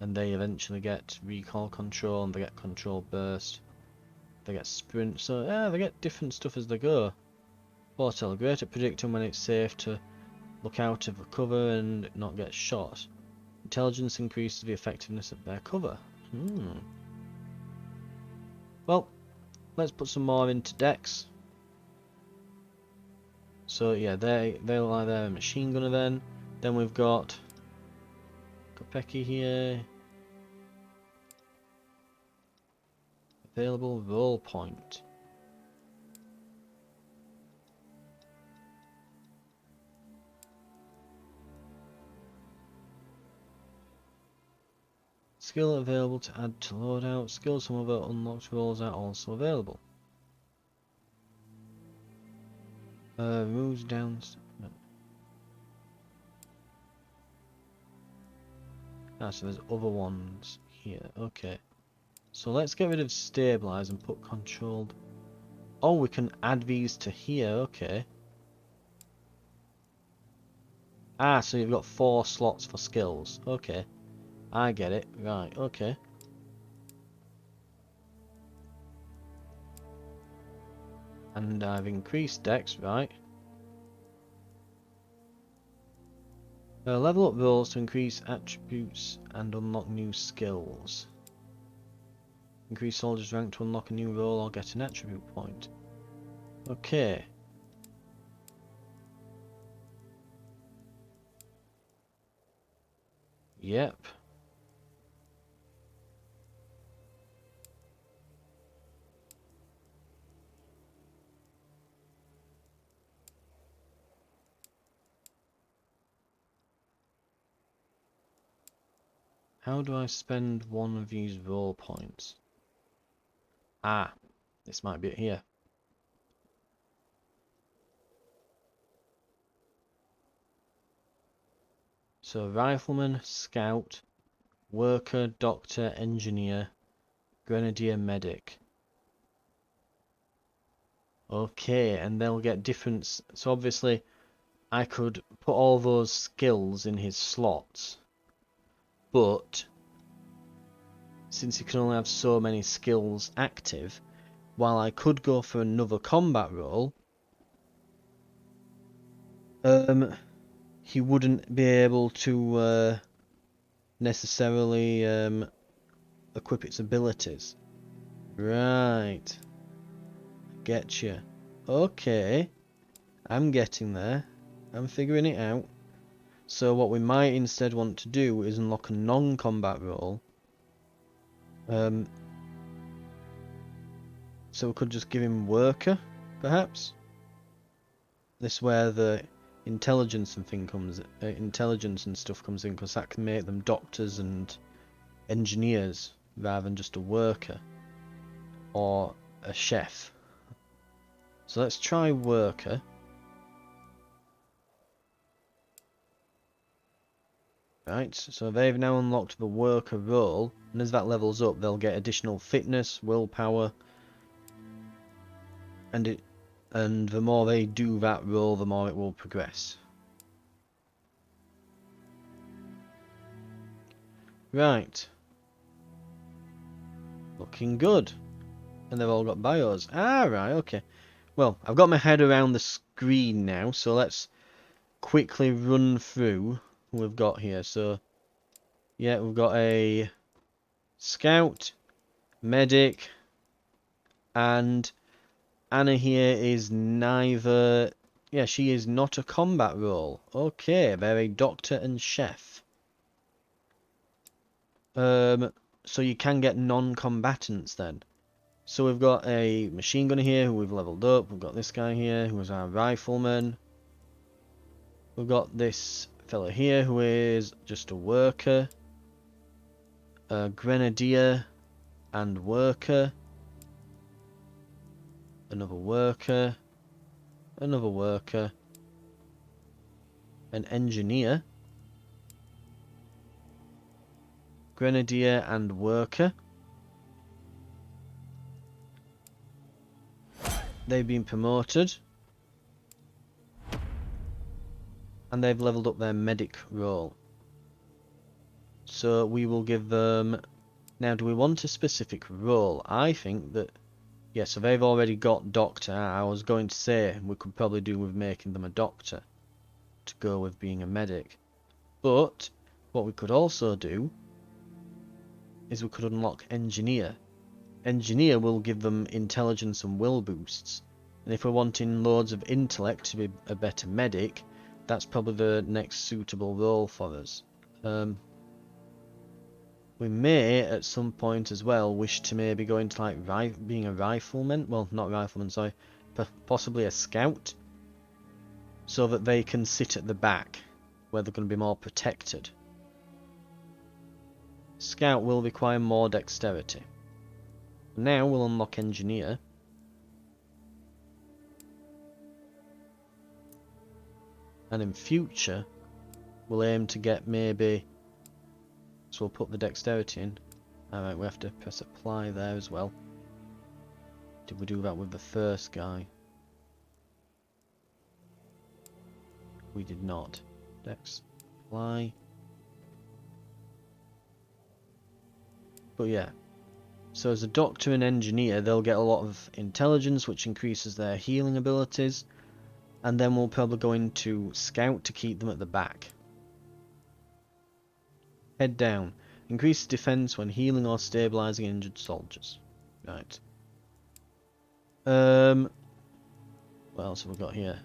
And they eventually get recall control, and they get control burst. They get sprint, so yeah, they get different stuff as they go. Foretell, great at predicting when it's safe to look out of the cover and not get shot. Intelligence increases the effectiveness of their cover. Well, let's put some more into dex. So yeah, they'll lie there, a machine gunner then. Then we've got Kopecki here. Available roll point. Skill available to add to loadout. Skills from other unlocked roles are also available. Moves down. So there's other ones here. Okay. So let's get rid of stabilize and put controlled. Oh, we can add these to here. Okay. Ah, so you've got 4 slots for skills. Okay. I get it. Right, okay. And I've increased dex, right? Level up roles to increase attributes and unlock new skills. Increase soldier's rank to unlock a new role or get an attribute point. Okay. Yep. How do I spend one of these role points? Ah, this might be it here. So rifleman, scout, worker, doctor, engineer, grenadier, medic. Okay, and they'll get different. So obviously, I could put all those skills in his slots, but since he can only have so many skills active, while I could go for another combat role, he wouldn't be able to necessarily equip its abilities. Right, get you. Okay, I'm getting there. I'm figuring it out. So what we might instead want to do is unlock a non-combat role. So we could just give him worker, perhaps. This where the intelligence and intelligence and stuff comes in, because that can make them doctors and engineers rather than just a worker or a chef. So let's try worker. Right, so they've now unlocked the worker role, and as that levels up, they'll get additional fitness, willpower, and the more they do that role, the more it will progress. Right. Looking good. And they've all got bios. Ah, right, okay. Well, I've got my head around the screen now, so let's quickly run through who we've got here. So, yeah, we've got a scout, medic, and Anna here is neither... Yeah, she is not a combat role. Okay, they're a doctor and chef. So you can get non-combatants then. So we've got a machine gunner here who we've leveled up. We've got this guy here who is our rifleman. We've got this fella here who is just a worker. A grenadier and worker. Another worker. Another worker. An engineer. Grenadier and worker. They've been promoted. And they've leveled up their medic role. So we will give them... Now, do we want a specific role? I think that... Yeah, so they've already got doctor. I was going to say we could probably do with making them a doctor to go with being a medic. But what we could also do is we could unlock engineer. Engineer will give them intelligence and will boosts. And if we're wanting loads of intellect to be a better medic, that's probably the next suitable role for us. We may, at some point as well, wish to maybe go into like being a rifleman. Well, not rifleman, sorry. Possibly a scout. So that they can sit at the back, where they're going to be more protected. Scout will require more dexterity. Now we'll unlock engineer. And in future, we'll aim to get maybe... So we'll put the dexterity in. Alright, we have to press apply there as well. Did we do that with the first guy? We did not. Dex. Fly. But yeah. So as a doctor and engineer, they'll get a lot of intelligence, which increases their healing abilities. And then we'll probably go into scout to keep them at the back. Head down. Increases defense when healing or stabilizing injured soldiers. Right. What else have we got here?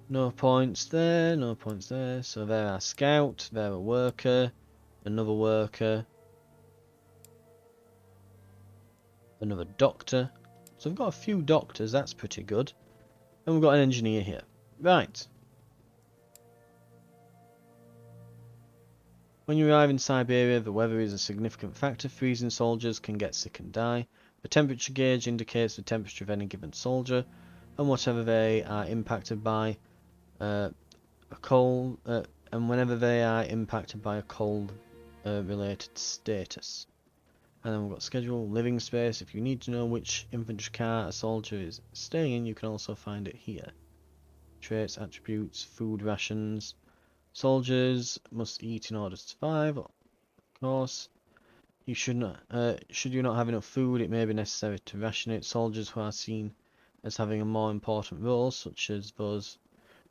No points there, no points there. So they're our scout, they're a worker, another worker, another doctor. So we've got a few doctors, that's pretty good. And we've got an engineer here. Right. When you arrive in Siberia, the weather is a significant factor. Freezing soldiers can get sick and die. The temperature gauge indicates the temperature of any given soldier, and whatever they are impacted by, and whenever they are impacted by a cold related status. And then we've got schedule, living space. If you need to know which infantry car a soldier is staying in, you can also find it here. Traits, attributes, food rations. Soldiers must eat in order to survive. Of course, you should you not have enough food, it may be necessary to ration it. Soldiers who are seen as having a more important role, such as those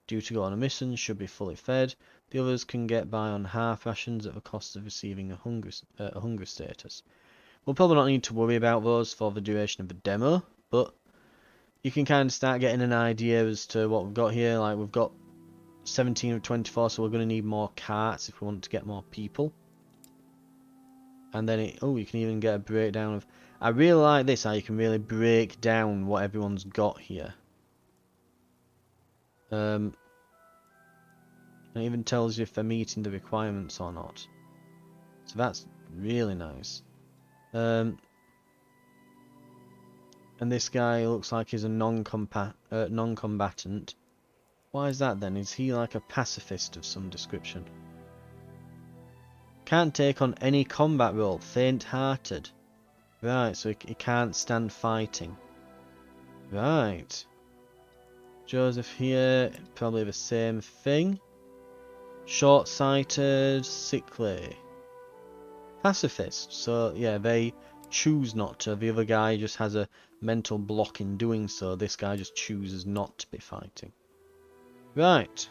due to go on a mission, should be fully fed. The others can get by on half rations at the cost of receiving a hunger status. We'll probably not need to worry about those for the duration of the demo, but you can kind of start getting an idea as to what we've got here. Like, we've got 17 of 24, so we're going to need more carts if we want to get more people. And then you can even get a breakdown of... I really like this, how you can really break down what everyone's got here. It even tells you if they're meeting the requirements or not. So that's really nice. And this guy looks like he's a non-combatant. Why is that then? Is he like a pacifist of some description? Can't take on any combat role. Faint-hearted. Right, so he can't stand fighting. Right. Joseph here, probably the same thing. Short-sighted, sickly. Pacifist. So, yeah, they choose not to. The other guy just has a mental block in doing so. This guy just chooses not to be fighting. Right.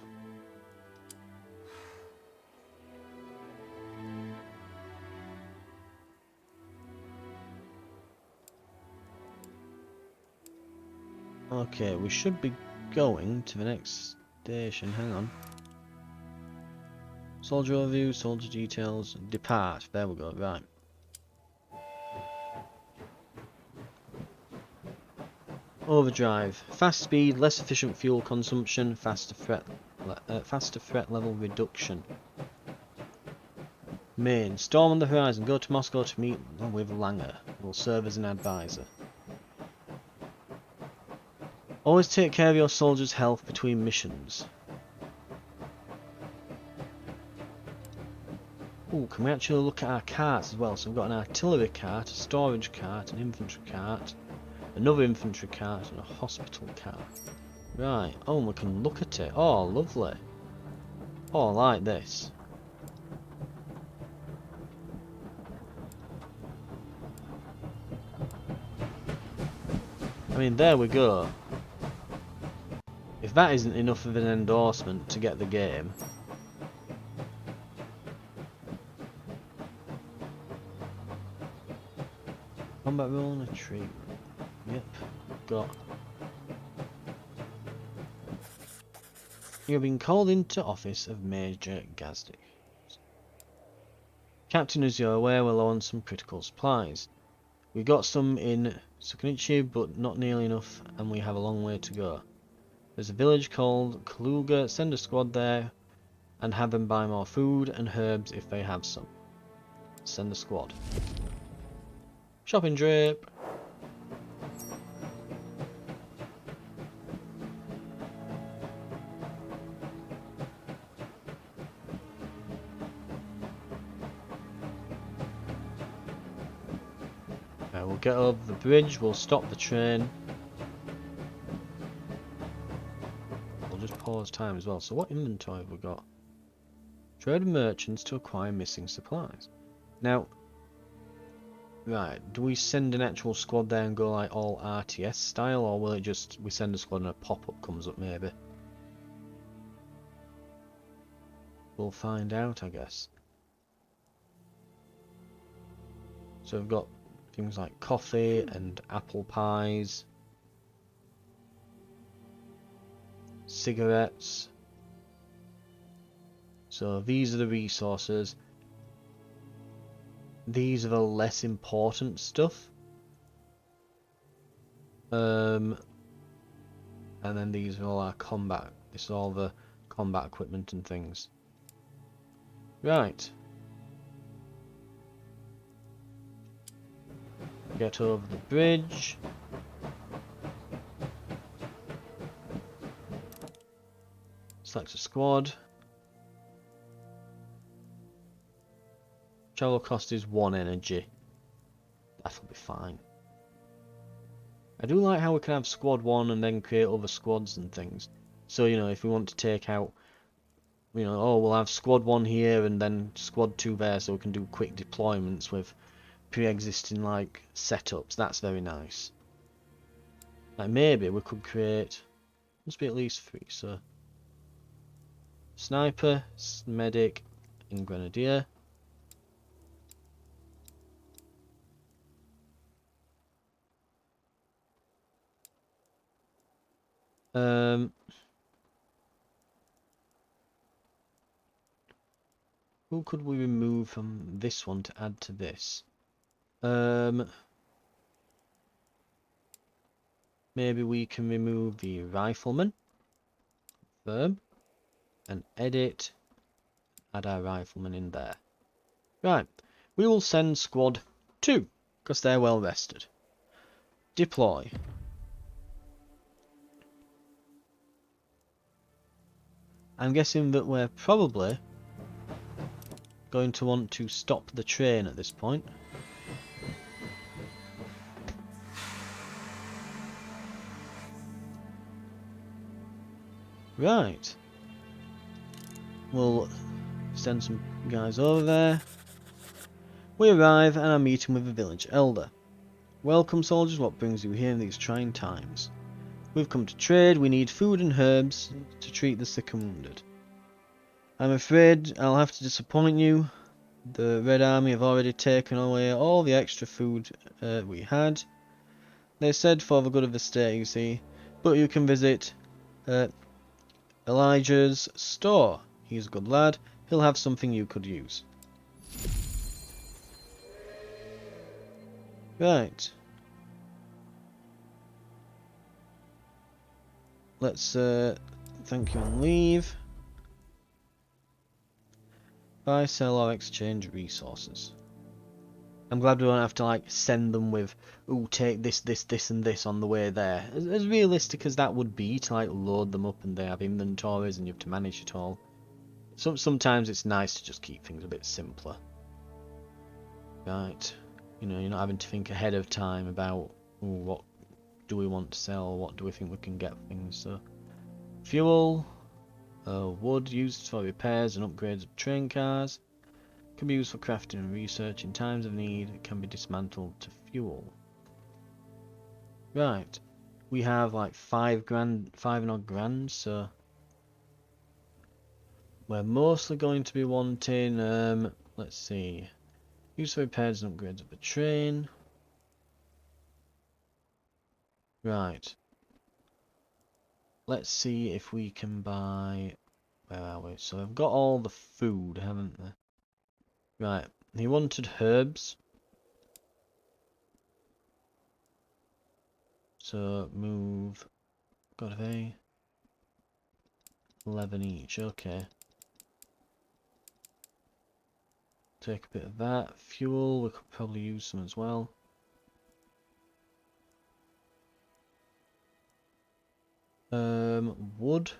Okay, we should be going to the next station. Hang on. Soldier overview, soldier details, depart. There we go, right. Overdrive. Fast speed, less efficient fuel consumption, faster threat level reduction. Main. Storm on the horizon. Go to Moscow to meet with Langer. Will serve as an advisor. Always take care of your soldiers' health between missions. Ooh, can we actually look at our carts as well? So we've got an artillery cart, a storage cart, an infantry cart, another infantry cart, and a hospital cart. Right. Oh, we can look at it. Oh, lovely. Oh, I like this. I mean, there we go. If that isn't enough of an endorsement to get the game. Combat role and a treat. Yep, got. You have been called into office of Major Gazdi. Captain, as you're aware, we're low on some critical supplies. We got some in Sukunichi, but not nearly enough, and we have a long way to go. There's a village called Kaluga. Send a squad there and have them buy more food and herbs if they have some. Send the squad. Shopping trip. We'll get over the bridge, we'll stop the train. We'll just pause pause time as well. So what inventory have we got? Trade with merchants to acquire missing supplies. Now, right, do we send an actual squad there and go like all RTS style, or will it just, we send a squad and a pop-up comes up maybe? We'll find out, I guess. So we've got things like coffee and apple pies, cigarettes. So these are the resources. These are the less important stuff. And then these are all our combat. This is all the combat equipment and things. Right. Get over the bridge. Select a squad. Travel cost is 1 energy. That'll be fine. I do like how we can have squad 1 and then create other squads and things. So, you know, if we want to take out, you know, oh, we'll have squad 1 here and then squad 2 there, so we can do quick deployments with pre-existing, like, setups. That's very nice. Like, maybe we could create, must be at least 3, so sniper, medic, and grenadier. Who could we remove from this one to add to this? Maybe we can remove the rifleman. Confirm. And edit. Add our rifleman in there. Right. We will send squad 2, because they're well rested. Deploy. I'm guessing that we're probably going to want to stop the train at this point. Right. We'll send some guys over there. We arrive and are meeting with the village elder. Welcome, soldiers. What brings you here in these trying times? We've come to trade. We need food and herbs to treat the sick and wounded. I'm afraid I'll have to disappoint you. The Red Army have already taken away all the extra food we had. They said for the good of the state, you see. But you can visit Elijah's store. He's a good lad. He'll have something you could use. Right. Let's thank you and leave. Buy, sell, or exchange resources. I'm glad we don't have to like send them with, ooh, take this, this, this, and this on the way there. As realistic as that would be to like load them up and they have inventories and you have to manage it all. Sometimes it's nice to just keep things a bit simpler. Right. You know, you're not having to think ahead of time about, ooh, what do we want to sell, what do we think we can get things. So, fuel, wood used for repairs and upgrades of train cars. Can be used for crafting and research. In times of need, it can be dismantled to fuel. Right. We have like 5 and odd grand, so we're mostly going to be wanting, let's see, use for repairs and upgrades of the train. Right. Let's see if we can buy, where are we? So I've got all the food, haven't they? Right, he wanted herbs. So move, got a 11 each, okay. Take a bit of that. Fuel, we could probably use some as well. Wood.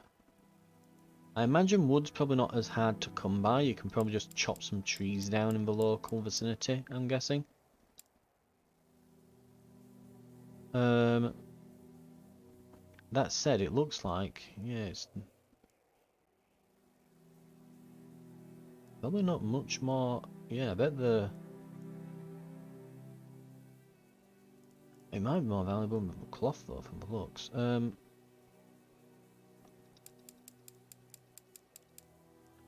I imagine wood's probably not as hard to come by. You can probably just chop some trees down in the local vicinity, I'm guessing. That said, it looks like, yeah, Probably not much more. Yeah, I bet the... It might be more valuable than the cloth though, from the looks.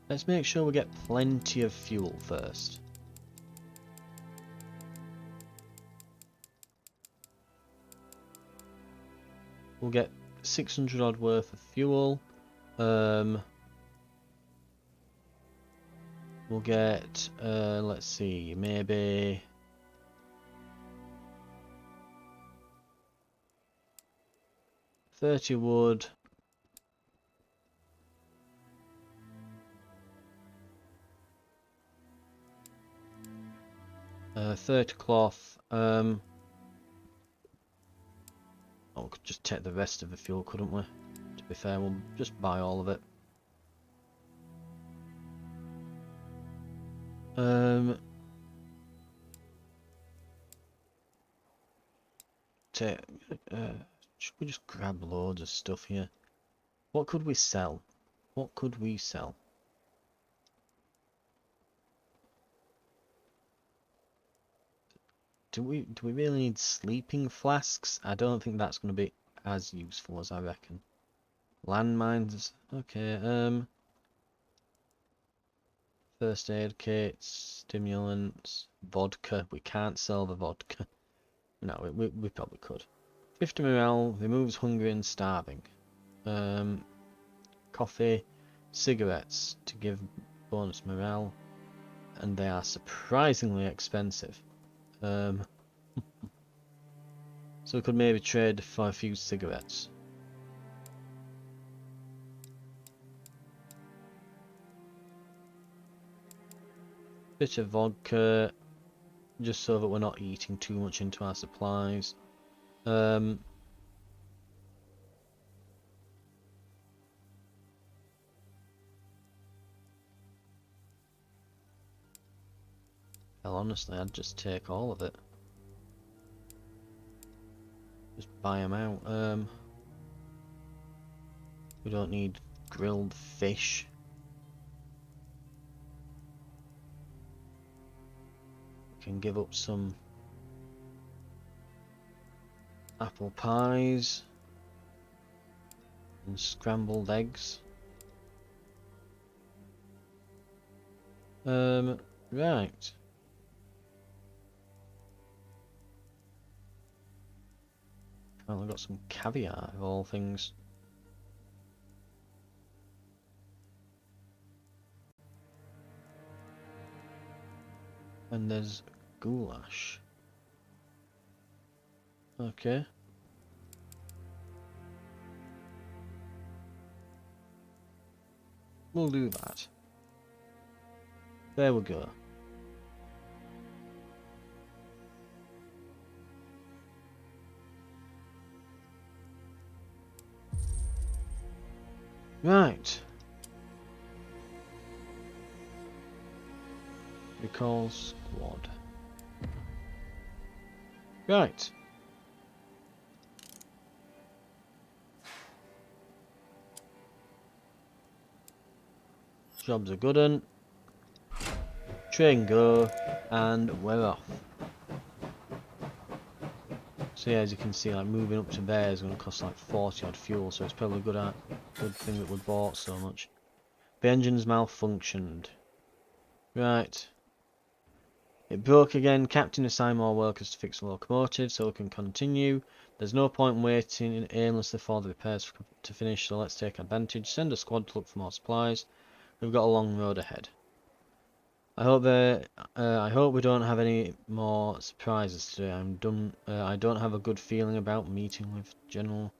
Let's make sure we get plenty of fuel first. We'll get 600 odd worth of fuel. We'll get, let's see, maybe 30 wood. 30 cloth. Oh, we could just take the rest of the fuel, couldn't we? To be fair, we'll just buy all of it. Should we just grab loads of stuff here? What could we sell? What could we sell? Do we really need sleeping flasks? I don't think that's going to be as useful as I reckon. Landmines, okay. First aid kits, stimulants, vodka. We can't sell the vodka. No, we probably could. 50 morale removes hunger and starving. Coffee, cigarettes to give bonus morale, and they are surprisingly expensive. So we could maybe trade for a few cigarettes. Bit of vodka, just so that we're not eating too much into our supplies. Hell, honestly, I'd just take all of it. Just buy them out. We don't need grilled fish. We can give up some apple pies and scrambled eggs. Right. Well, I've got some caviar of all things. And there's goulash. Okay. We'll do that. There we go. Right. Recall squad. Right. Job's a good un. Train go, and we're off. So yeah, as you can see, like moving up to there is going to cost like 40 odd fuel, so it's probably a good thing that we bought so much. The engine's malfunctioned. Right. It broke again. Captain assigned more workers to fix the locomotive so we can continue. There's no point in waiting aimlessly for the repairs to finish, so let's take advantage. Send a squad to look for more supplies. We've got a long road ahead. I hope we don't have any more surprises today. I don't have a good feeling about meeting with General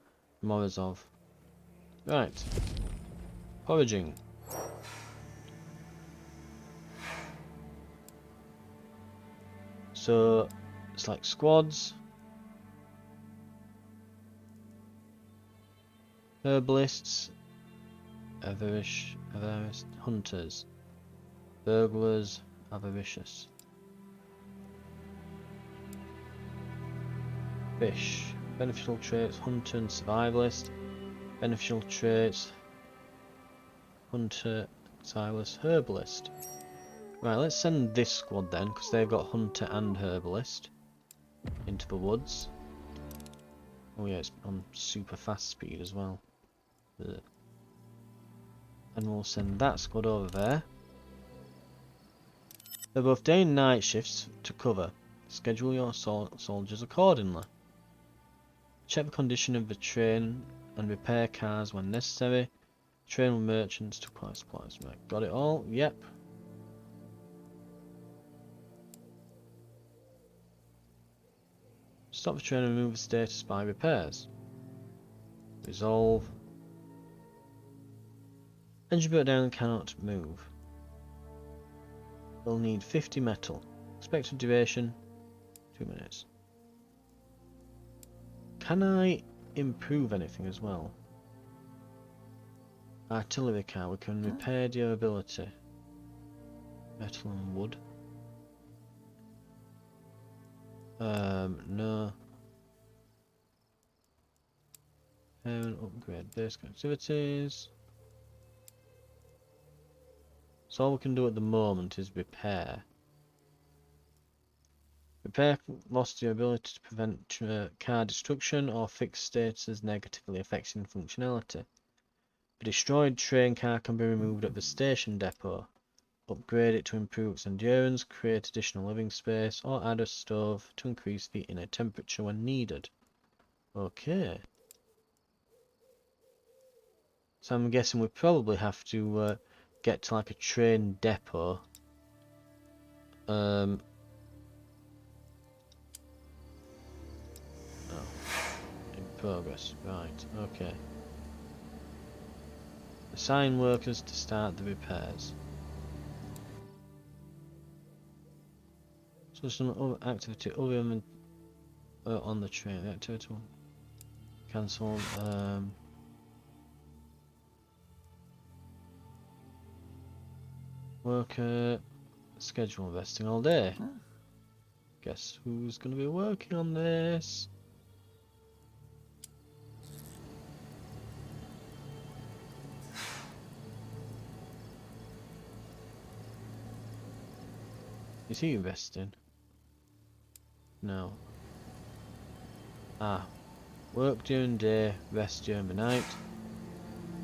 Morozov. Right. Foraging. So it's like squads, herbalists, avaricious, hunters, burglars, avaricious, fish, beneficial traits, hunter and survivalist, beneficial traits, hunter, survivalist, herbalist. Right, let's send this squad then, because they've got hunter and herbalist into the woods. Oh yeah, it's on super fast speed as well. Ugh. And we'll send that squad over there. They're both day and night shifts to cover. Schedule your soldiers accordingly. Check the condition of the train and repair cars when necessary. Train with merchants to acquire supplies. Right, got it all? Yep. Stop the train and remove the status by repairs. Resolve. Engine breakdown cannot move. We'll need 50 metal. Expected duration 2 minutes. Can I improve anything as well? Artillery car, we can repair durability. Metal and wood. No. Upgrade basic activities. So all we can do at the moment is repair. Repair lost the ability to prevent car destruction or fix statuses negatively affecting functionality. A destroyed train car can be removed at the station depot. Upgrade it to improve its endurance, create additional living space, or add a stove to increase the inner temperature when needed. Okay. So I'm guessing we probably have to get to like a train depot. Oh. In progress. Right, okay. Assign workers to start the repairs. So there's an activity other than on the train. The activity one. Cancel. Worker schedule investing all day. Guess who's going to be working on this? Is he investing? No. Ah. Work during the day, rest during the night.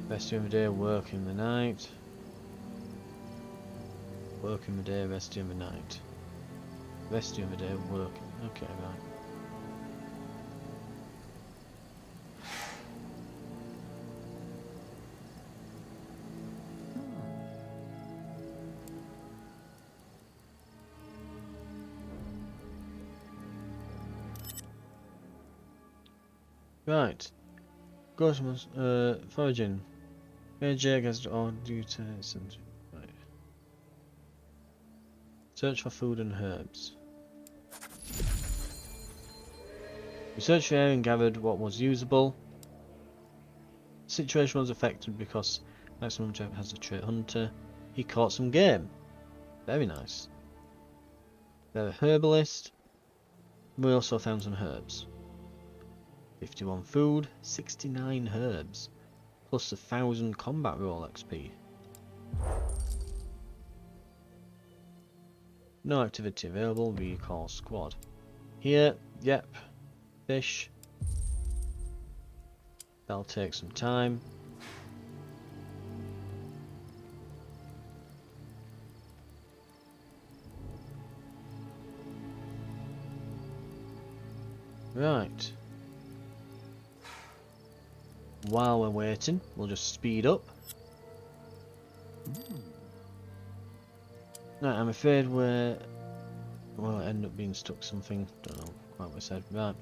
Rest during the day, work in the night. Work in the day, rest during the night. Rest during the day, work. Okay, right. Right. Go foraging. Major against all duties and right. Search for food and herbs. We searched the area and gathered what was usable. The situation was affected because Maximum Jack has a trait hunter. He caught some game. Very nice. They're a herbalist. We also found some herbs. 51 food, 69 herbs, plus 1,000 combat roll XP. No activity available, recall squad. Here, yep, fish. That'll take some time. Right. While we're waiting, we'll just speed up. Right, I'm afraid we'll end up being stuck something. Don't know quite what I said. Right.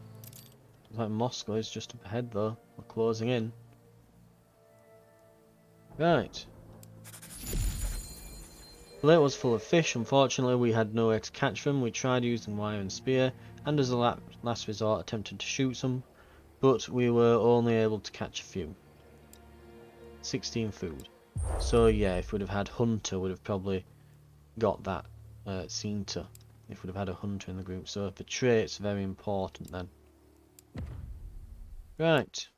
Looks like Moscow is just up ahead though. We're closing in. Right. The lake was full of fish. Unfortunately, we had no way to catch them. We tried using wire and spear, and as a last resort attempted to shoot some, but we were only able to catch a few. 16 food. So yeah, if we'd have had hunter, would have probably got that seen to. If we'd have had a hunter in the group. So the trait's very important then. Right.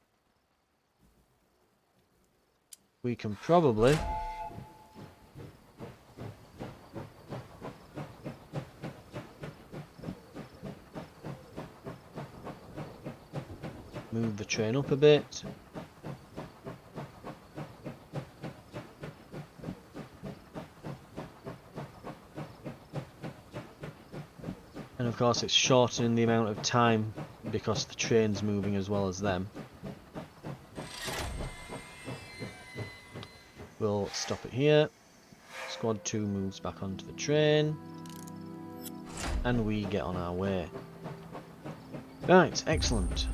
We can probably move the train up a bit. And of course it's shortening the amount of time because the train's moving as well as them. We'll stop it here. Squad 2 moves back onto the train. And we get on our way. Right, excellent.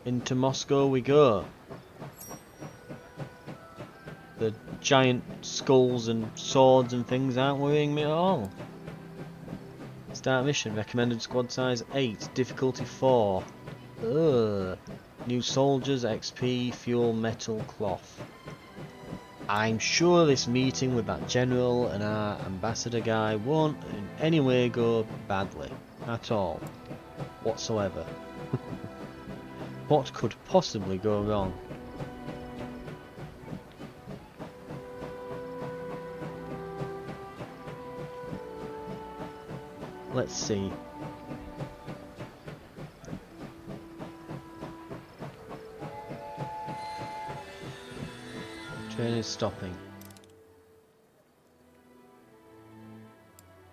Into Moscow we go. The giant skulls and swords and things aren't worrying me at all. Start mission. Recommended squad size 8. Difficulty 4. Ugh. New soldiers, XP, fuel, metal, cloth. I'm sure this meeting with that general and our ambassador guy won't in any way go badly. At all. Whatsoever. What could possibly go wrong? Let's see. Train is stopping.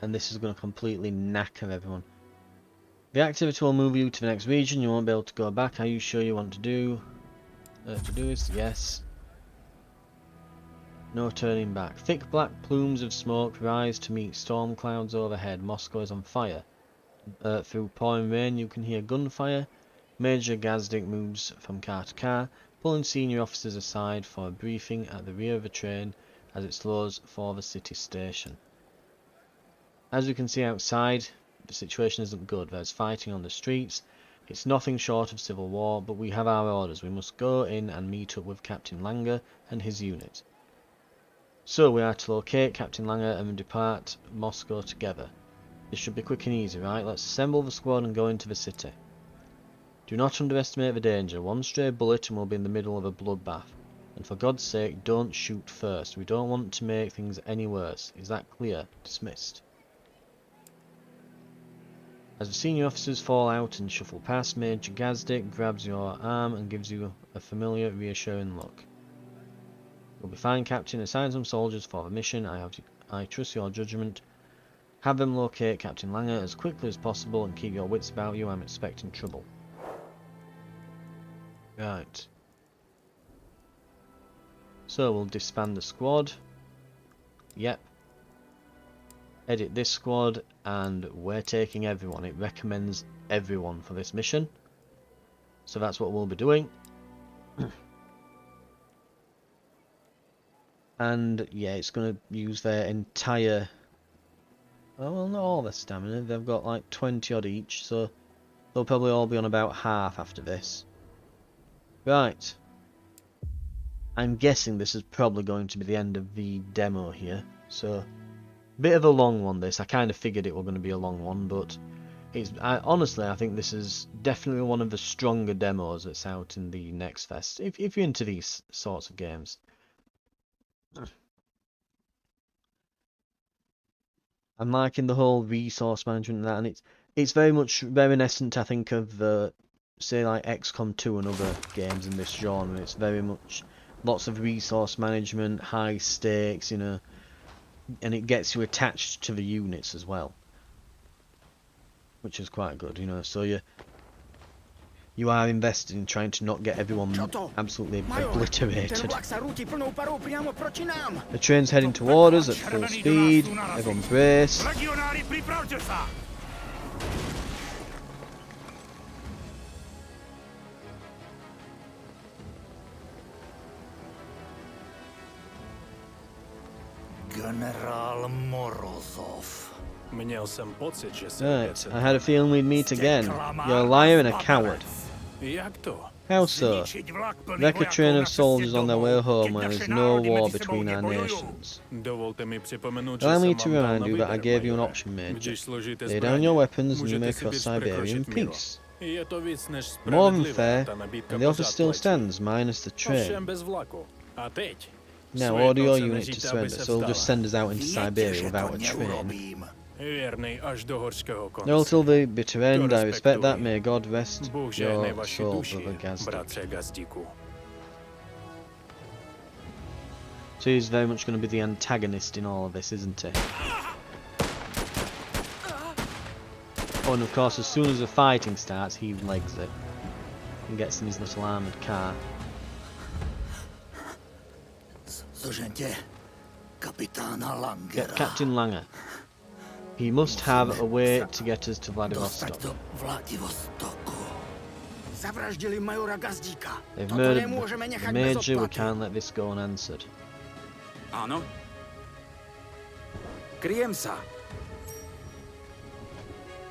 And this is going to completely knacker everyone. The activity will move you to the next region. You won't be able to go back. Are you sure you want to do this? Yes. No turning back. Thick black plumes of smoke rise to meet storm clouds overhead. Moscow is on fire. Through pouring rain you can hear gunfire. Major Gazdik moves from car to car, pulling senior officers aside for a briefing at the rear of the train as it slows for the city station. As you can see outside, the situation isn't good. There's fighting on the streets. It's nothing short of civil war, but we have our orders. We must go in and meet up with Captain Langer and his unit. So we are to locate Captain Langer and depart Moscow together. This should be quick and easy, right? Let's assemble the squad and go into the city. Do not underestimate the danger. One stray bullet and we'll be in the middle of a bloodbath. And for God's sake, don't shoot first. We don't want to make things any worse. Is that clear? Dismissed. As the senior officers fall out and shuffle past, Major Gazdik grabs your arm and gives you a familiar, reassuring look. You'll be fine, Captain. Assign some soldiers for the mission. I trust your judgment. Have them locate Captain Langer as quickly as possible and keep your wits about you. I'm expecting trouble. Right. So we'll disband the squad. Yep. Edit this squad and we're taking everyone. It recommends everyone for this mission. So that's what we'll be doing. And yeah, it's going to use their entire... Oh, well, not all their stamina. They've got like 20 odd each, so they'll probably all be on about half after this. Right. I'm guessing this is probably going to be the end of the demo here. So, bit of a long one this. I kind of figured it was going to be a long one, but honestly, I think this is definitely one of the stronger demos that's out in the Next Fest. If you're into these sorts of games. I'm liking the whole resource management and that, and it's very much reminiscent, I think, of the, say, like XCOM 2 and other games in this genre. It's very much lots of resource management, high stakes, you know, and it gets you attached to the units as well, which is quite good, you know. So you are invested in trying to not get everyone absolutely obliterated. The train's heading toward us at full speed. Everyone brace. Generál Morozov. Měl jsem pocit, že si Right, I had a feeling we'd meet again. You're a liar and a coward. Jak to? How so? Wreck a train of soldiers on their way home when there's no war between our nations. Dovolte mi připomenout, Allow že me jsem to vám dal remind you that I výběr, gave you an majore. option, Major. Když složíte Lay down zbraně, your weapons and you můžete may si cross vysprchošit Siberian mílo. peace. Je to víc než More than spravedlivé, fair, ta nabídka and the offer pořád still platí. stands, minus the train. Ovšem bez vlaku. A teď? Now Svoje order your noce unit to neříte, aby surrender, se so they'll just vzdala. send us out into Víte, Siberia že without to a train. neurobím. Věrnej až do horského konce. No, till the bitter end, I respect that. respektuji. May God rest Bůh žehnej your vaši soul, duši, brother Gazdi. bratře Gazdíku. So he's very much going to be the antagonist in all of this, isn't he? Oh, and of course, as soon as the fighting starts, he legs it and gets in his little armoured car. Zožentě kapitána Get Langera. Captain Langer. He must have a way to get us to Dostať Vladivostok. do Vladivostoku. Zavraždili majora Gazdíka. They've Toto murdered nemůžeme the nechat bez Major, we odplaty. can't let this go unanswered. Áno. Kryjem sa.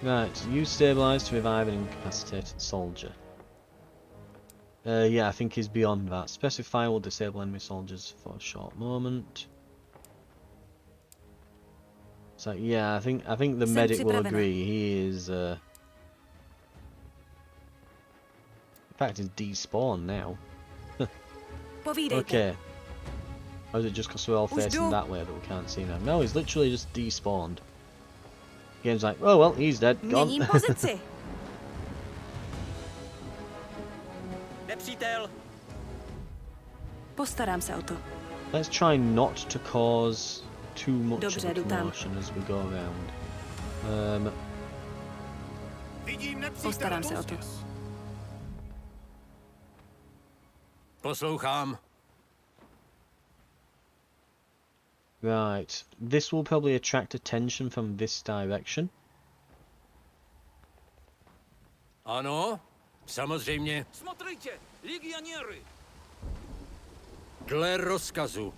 Right, use stabilize to revive an incapacitated soldier. Yeah, I think he's beyond that. Specify will disable enemy soldiers for a short moment. So yeah, I think the Jsem medic will připravena. agree. He is. In fact, he's despawned now. Povídejte. Okay. Or is it just because we're all Už facing jdu. that way that we can't see now? No, he's literally just despawned. Game's like, oh well, he's dead. Gone. Měním pozici. Nepřítel! Postarám se o to. Let's try not to cause too much Dobře, of a jdu tam. commotion as we go around. Vidím nepřítele. Postarám se o to. Poslouchám. Right, this will probably attract attention from this direction. Ano, samozřejmě. Смотрите, легионеры. Dle rozkazu.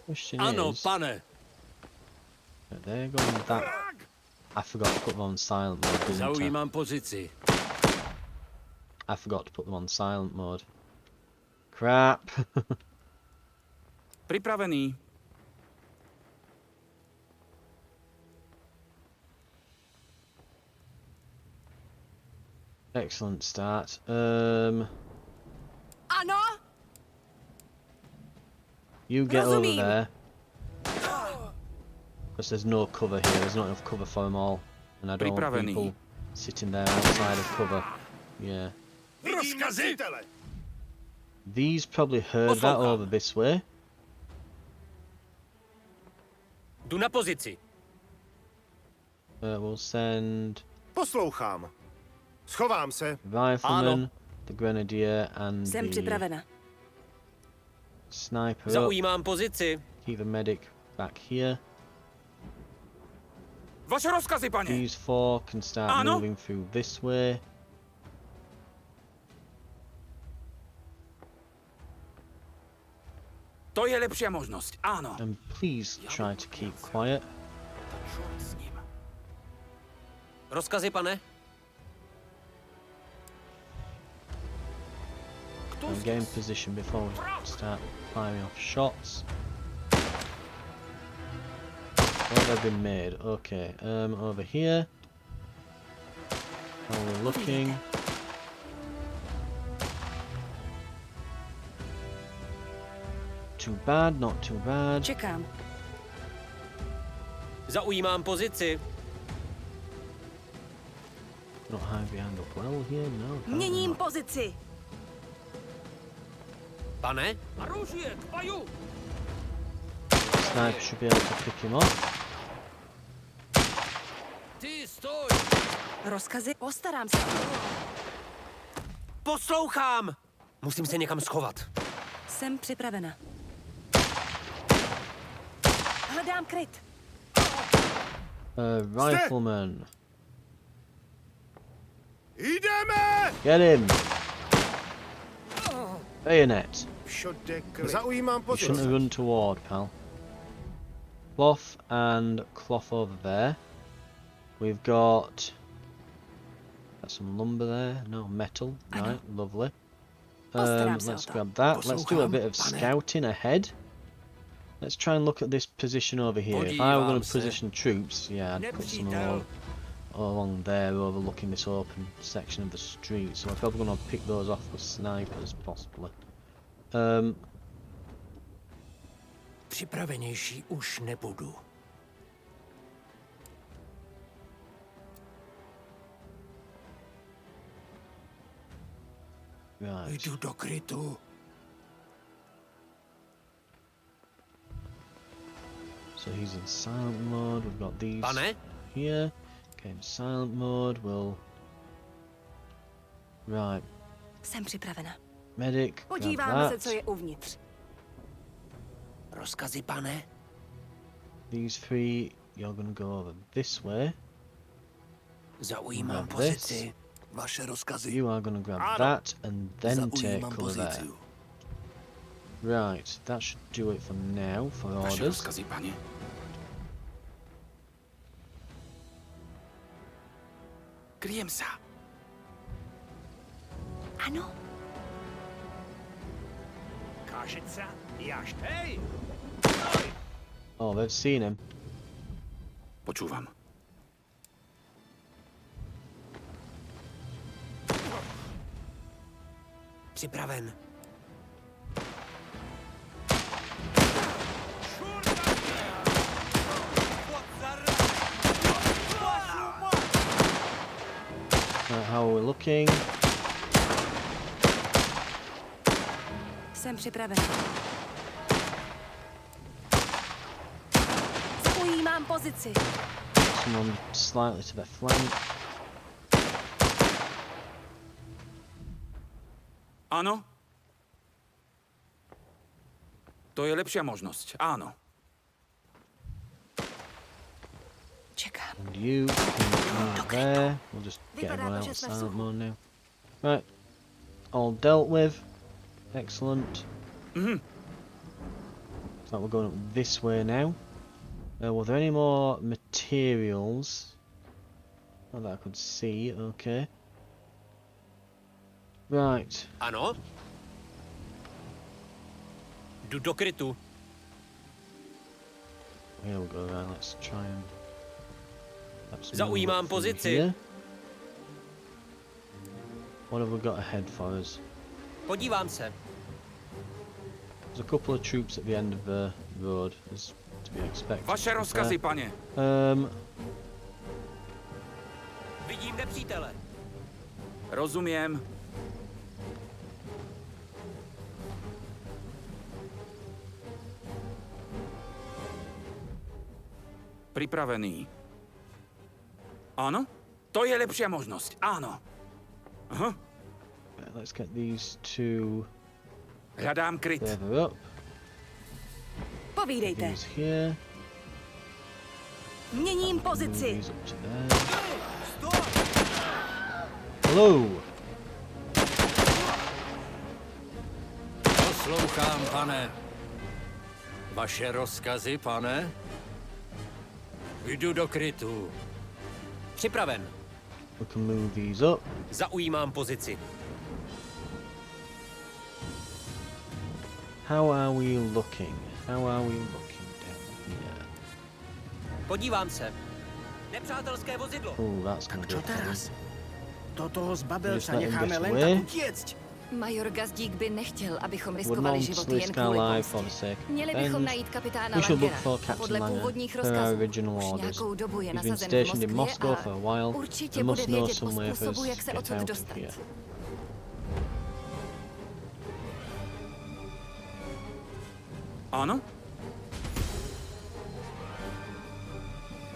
Question Ano, is, pane. they're going that. I forgot to put them on silent mode, didn't I? Zaujímám pozici. I forgot to put them on silent mode. Crap. Pripravený. Excellent start. Ano! You get over Rozumím. there. Because there's no cover here. There's not enough cover for them all, and I don't want Pripravený. people sitting there outside of cover. Yeah. Vidím nepřítele. These probably heard that Poslouchám. over this way. Jdu na pozici. We'll send Poslouchám. Schovám se. rifleman, the grenadier, and Jsem the připravena. sniper up. Zaujímám pozici. Keep the medic back here. Vaše rozkazy, pane. These four can start Ano. moving through this way. To je lepšia možnosť. Áno. And please try to keep quiet. Čort s ním. Rozkazy, pane? And get in position before we start firing off shots. Where have they been made? Okay, over here. While we're looking. Too bad, not too bad. Čekám. Zaujímám pozici. Not hide behind the well here, no. apparently Měním not. pozici. Pane? Оружие, к бою! Sniper should be able to pick him up. Ty stoj! Rozkazy? Postarám se o to. Poslouchám! Musím se někam schovat. Jsem připravena. Hledám kryt. Rifleman. Jdeme! Get him! Bayonet. Všude klid. Zaujímám You shouldn't have pozici. run toward, pal. Cloth and cloth over there. We've got some lumber there. No, metal. Right, lovely. Postarám se Let's o to. grab that. Let's do a bit of Poslouchám, pane. scouting ahead. Let's try and look at this position over here. If I were going Podívám to se. position troops, yeah, I'd put some Nepřítel. along there, overlooking this open section of the street. So I'm probably going to pick those off with snipers, possibly. Připravenější už nebudu. Right. Jdu do krytu. So he's in silent mode. We've got these Pane? here. Okay, in silent mode. We'll. Right. Jsem připravena. Medic. grab Podíváme se, that. co je uvnitř. Rozkazy, pane? These three, you're gonna go over this way. Zaujímám Grab this. pozici. Vaše rozkazy. You are gonna grab Ano. that and then take Zaujímám cover there. pozici. Right, that should do it for now, for Vaše orders. rozkazy, pane. Kryjem se. Ano, Kážeca, jáš. Hej! Oh, they've seen him. Počúvam. Připraven. Right, how are we looking? jsem připravena. Zaujímám pozici. Someone slightly to the flank. Áno? To je lepšia možnosť. Áno. Čekám. And you can move there. We'll just get Vypadá everyone to, že out of jsme v silent suchu. mode now. Right. All dealt with. Excellent. So we're going up this way now. Were there any more materials? Not that I could see. Okay. Right. Ano? Jdu do krytu. Here we go. Right. Let's try and. perhaps move Zaujímám up through pozici. here. What have we got ahead for us? Podívám se. There's a couple of troops at the end of the road, as to be expected. Vaše rozkazy, pane. Vidím nepřítele. Rozumiem. Pripravený. Áno? To je lepšia možnosť. Áno. Aha. Right, let's get these two Hľadám kryt. further up. Povídejte. These here. Měním Move pozici. these up to there. Hello. Poslouchám, pane. Vaše rozkazy, pane? Jdu do krytu. Připraven. We can move these up. Zaujímám pozici. How are we looking? How are we looking down here? Podívám se. Nepřátelské vozidlo. Oh, that's gonna Tak čo be fun. teraz? Do toho Just zbabelca let him necháme get len away. tak utiecť. Major Gazdík by nechtěl, abychom Would riskovali not životy risk jen our kvůli life for the pomstě. sake of Měli bychom revenge. najít kapitána We should look Langera for a Captain podle Langer původních per our rozkazů original už orders. nějakou dobu je We've been nasazen v stationed in Moskvě Moscow a for a while. určitě They bude must know vědět o some way for us způsobu, jak to se get odsud out of dostat. here. Áno?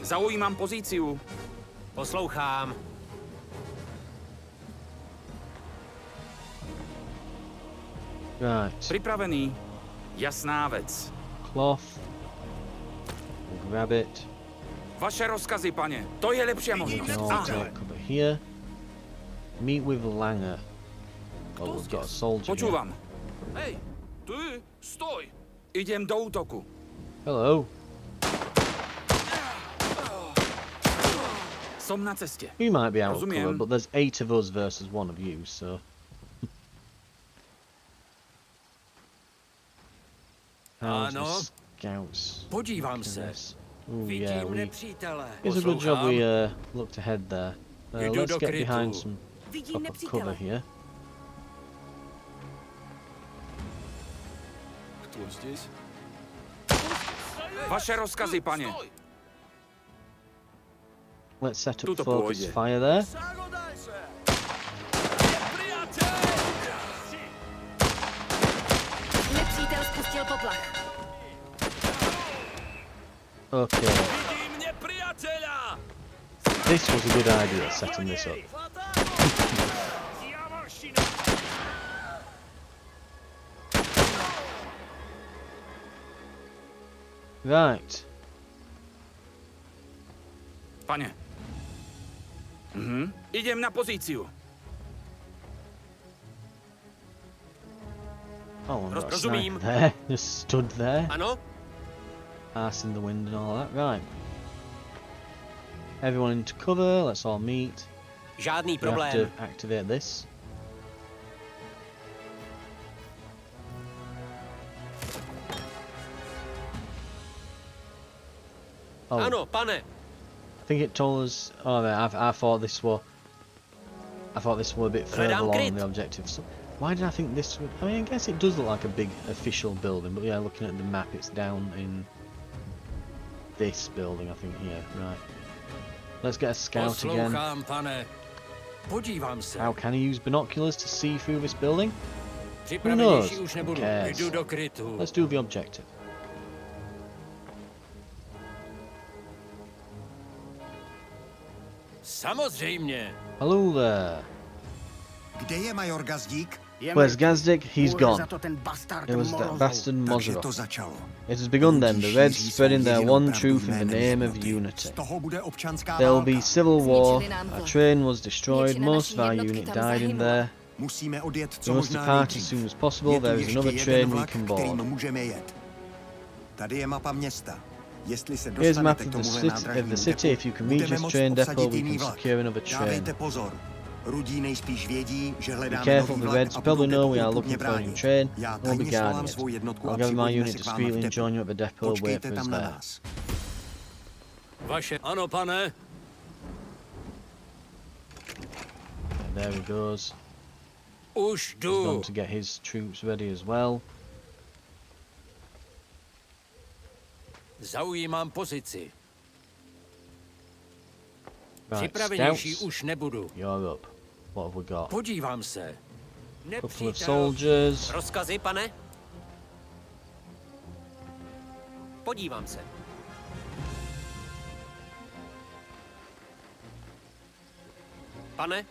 Zaujímam pozíciu. Poslouchám. Right. Pripravený. Jasná vec. Cloth. We'll grab it. Vaše rozkazy, pane. To je lepšia We možnosť. can all Áno. take cover here. Meet with Langer. Oh, we've got a soldier here. Počúvam. Hej, ty, stoj. Idem do útoku. Hello. Som na ceste. We might be out of cover, Rozumiem. but there's 8 of us versus 1 of you, so... How's the Ano? scouts? Podívám looking se. at this? Ooh, yeah, Vidím we... nepřítele. It's a good job we Poslouchám. looked ahead there. Jdu Let's do get krytu. behind some Vidím proper cover nepřítele. here. Кто здесь? Vaše rozkazy, pane. Let's set up Tuto focus pohodě. fire there. Nepřítel spustil poplach. Okay. This was a good idea, setting this up. Right. Pane. Idem na pozíciu. Oh, I've got a Rozumím. sniper there. Just stood there, Ano? ass in the wind and all that. Right. Everyone into cover. Let's all meet. Žádný We have problém. to activate this. Oh, Ano, pane. I think it told us. Oh, no, I thought this were. I thought this were a bit further Hledám along kryt. in the objective. So, why did I think this would? I mean, I guess it does look like a big official building, but yeah, looking at the map, it's down in this building. I think. Yeah, right. Let's get a scout again. Poslouchám, pane. Podívám se. How can he use binoculars to see through this building? Připravenější knows? už nebudu. Who cares? Jdu do krytu. Let's do the objective. Samozřejmě. Hello there. Kde je major Gazdík? Where's Gazdik? He's gone. Za to ten bastard It was that Morozov. bastard Takže Mozarov. to začalo. It has begun then, the Reds Šíří spreading svou their jedinou one pravdu truth in the jménem name of jednoty. unity. Z toho bude občanská There will válka. be civil war, Zničili nám our to. train was destroyed, Většina most of naší our jednotky unit tam died in zahynula. there. Musíme odjet co We must možná depart as nejdřív. soon as possible, Je tu there is ještě another jeden train we vlak, can kterým board. můžeme jet. Tady je mapa města. Jestli se Here's a map dostanete k of the tomuhle city, nádražnímu if you can reach budeme this moct train depot, obsadit we jiný can vlak. secure another train. Dávejte pozor. Rudí nejspíš vědí, že Be hledáme careful, nový the vlak Reds a probably budou know we tepou are urputně looking for a new bránit. train, Já we'll be tajně svolám guarding svou it. jednotku a I'll gather my připojíme unit se to k vám speedily v and depu. join you at the depot, wait Počkejte for us tam na there. nás. Vaše... Ano, pane. And there he goes. Už He's gone jdu. to get his troops ready as well. Zaujímám pozici. Right, Připravenější scouts, už nebudu. you're up. What have we got? Podívám se. Couple of Nepřítel. soldiers. Rozkazy, pane? Podívám se. Pane?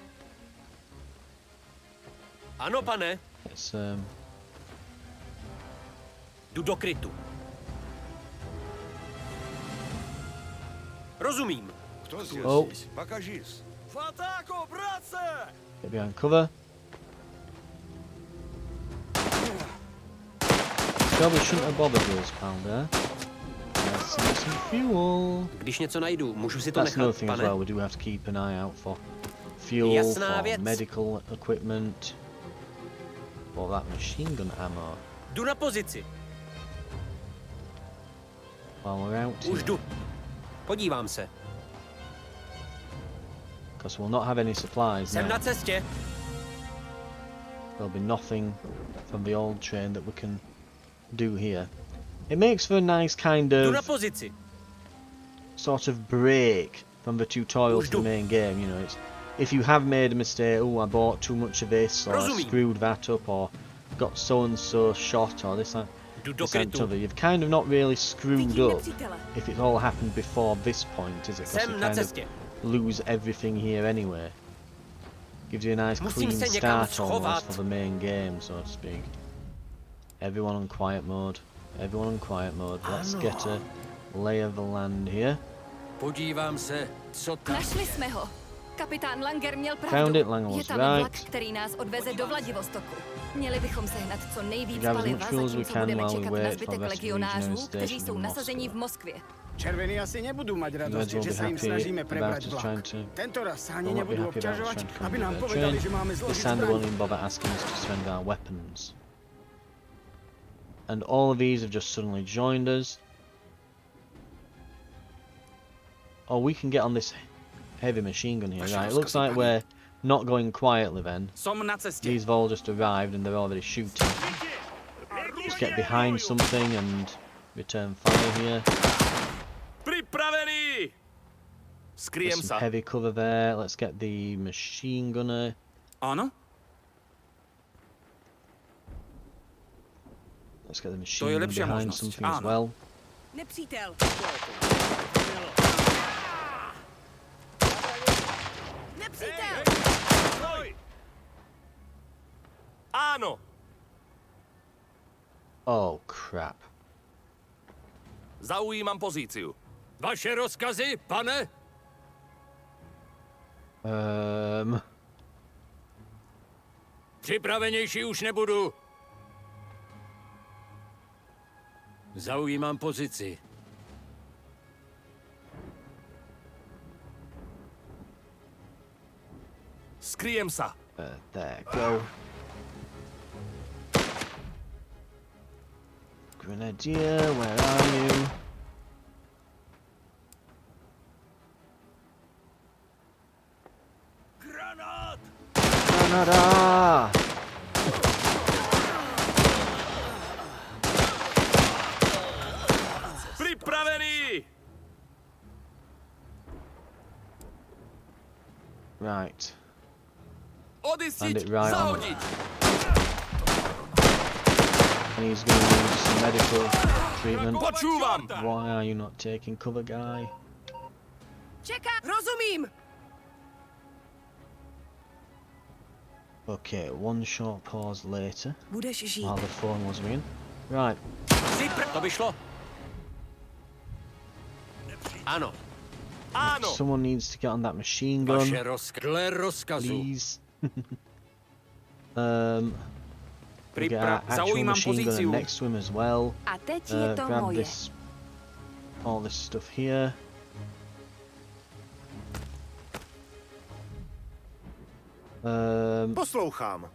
Ano, pane. It's Jdu do krytu. Rozumím. oh, Fatáko, bratře! get behind cover. Probably shouldn't have bothered with this pound there. Let's see some fuel. Když něco najdu, můžu si to That's another nechat, thing as pane? well. We do have to keep an eye out for fuel, Jasná for věc. medical equipment, for that machine gun ammo. Jdu na pozici. While we're out Už here, jdu. Podívám se. because we'll not have any supplies Jsem now. na cestě. There'll be nothing from the old train that we can do here. It makes for a nice kind Jdu na of pozici. sort of break from the tutorial Už to the jdu. main game. You know, it's if you have made a mistake. Oh, I bought too much of this, or I Rozumím. screwed that up, or got so and so shot, or this, Jdu do this and krytu. t'other. You've kind of not really screwed Vidím up nepřítele. if it all happened before this point, is it? 'Cause you Jsem na kind of cestě. lose everything here anyway. Gives you a nice Musím clean se někam start almost schovat. for the main game, so to speak. Everyone on quiet mode. Everyone on quiet mode. Let's get a lay of the land here. Podívám se, co tam Našli je. jsme ho. Kapitán Langer měl Found pravdu. it, Langer Je was tam right. vlak, který nás odveze do Vladivostoku. Měli bychom sehnat co nejvíc Grab as much paliva, fuel as we zatímco can budeme while we čekat wait na for zbytek the rest of the legionary legionářů, kteří station jsou in nasazeni Moscow. v Moskvě. Červený asi nebudou mať The radost, Reds will že be se jim happy snažíme about prebrať us vlak. trying to. Tento raz se ani Will not be nebudu happy about us obťažovač, trying to aby nám convert povedali, train. že máme This zložit time they won't zbraň. even bother asking us to spend our weapons. And all of these have just suddenly joined us. Oh, we can get on this heavy machine gun here. Right, it looks like we're not going quietly then. Som na cestě. These have all just arrived and they're already shooting. Just get behind something and return fire here. Připravený! There's Skryjem some se. heavy cover there. Let's get the machine gunner. Ano? Let's get the To machine je gun lepší behind možnost, something as ano. well. Nepřítel. Nepřítel. Stoj! Ano! Oh crap. Zaujímám pozíciu. Vaše rozkazy, pane? Připravenější už nebudu. Zaujímám pozici. Skryjem se. There, go. Grenadier, where are you? Granát! Granada! Připravený! Right. Odistit, Land it right on. zahodit! And he's going to need some medical treatment. Počúvam! Why are you not taking cover, guy? Čeká. Rozumím. Okay, one short pause later Budeš žít. while the phone was ringing. Right, To by šlo. Ano. Ano! someone needs to get on that machine gun, Vaše dle rozkazu. please. We get our actual Zaujímám machine gunner pozíciu. next to him as well. A teď je to Grab moje. this, all this stuff here. Poslouchám.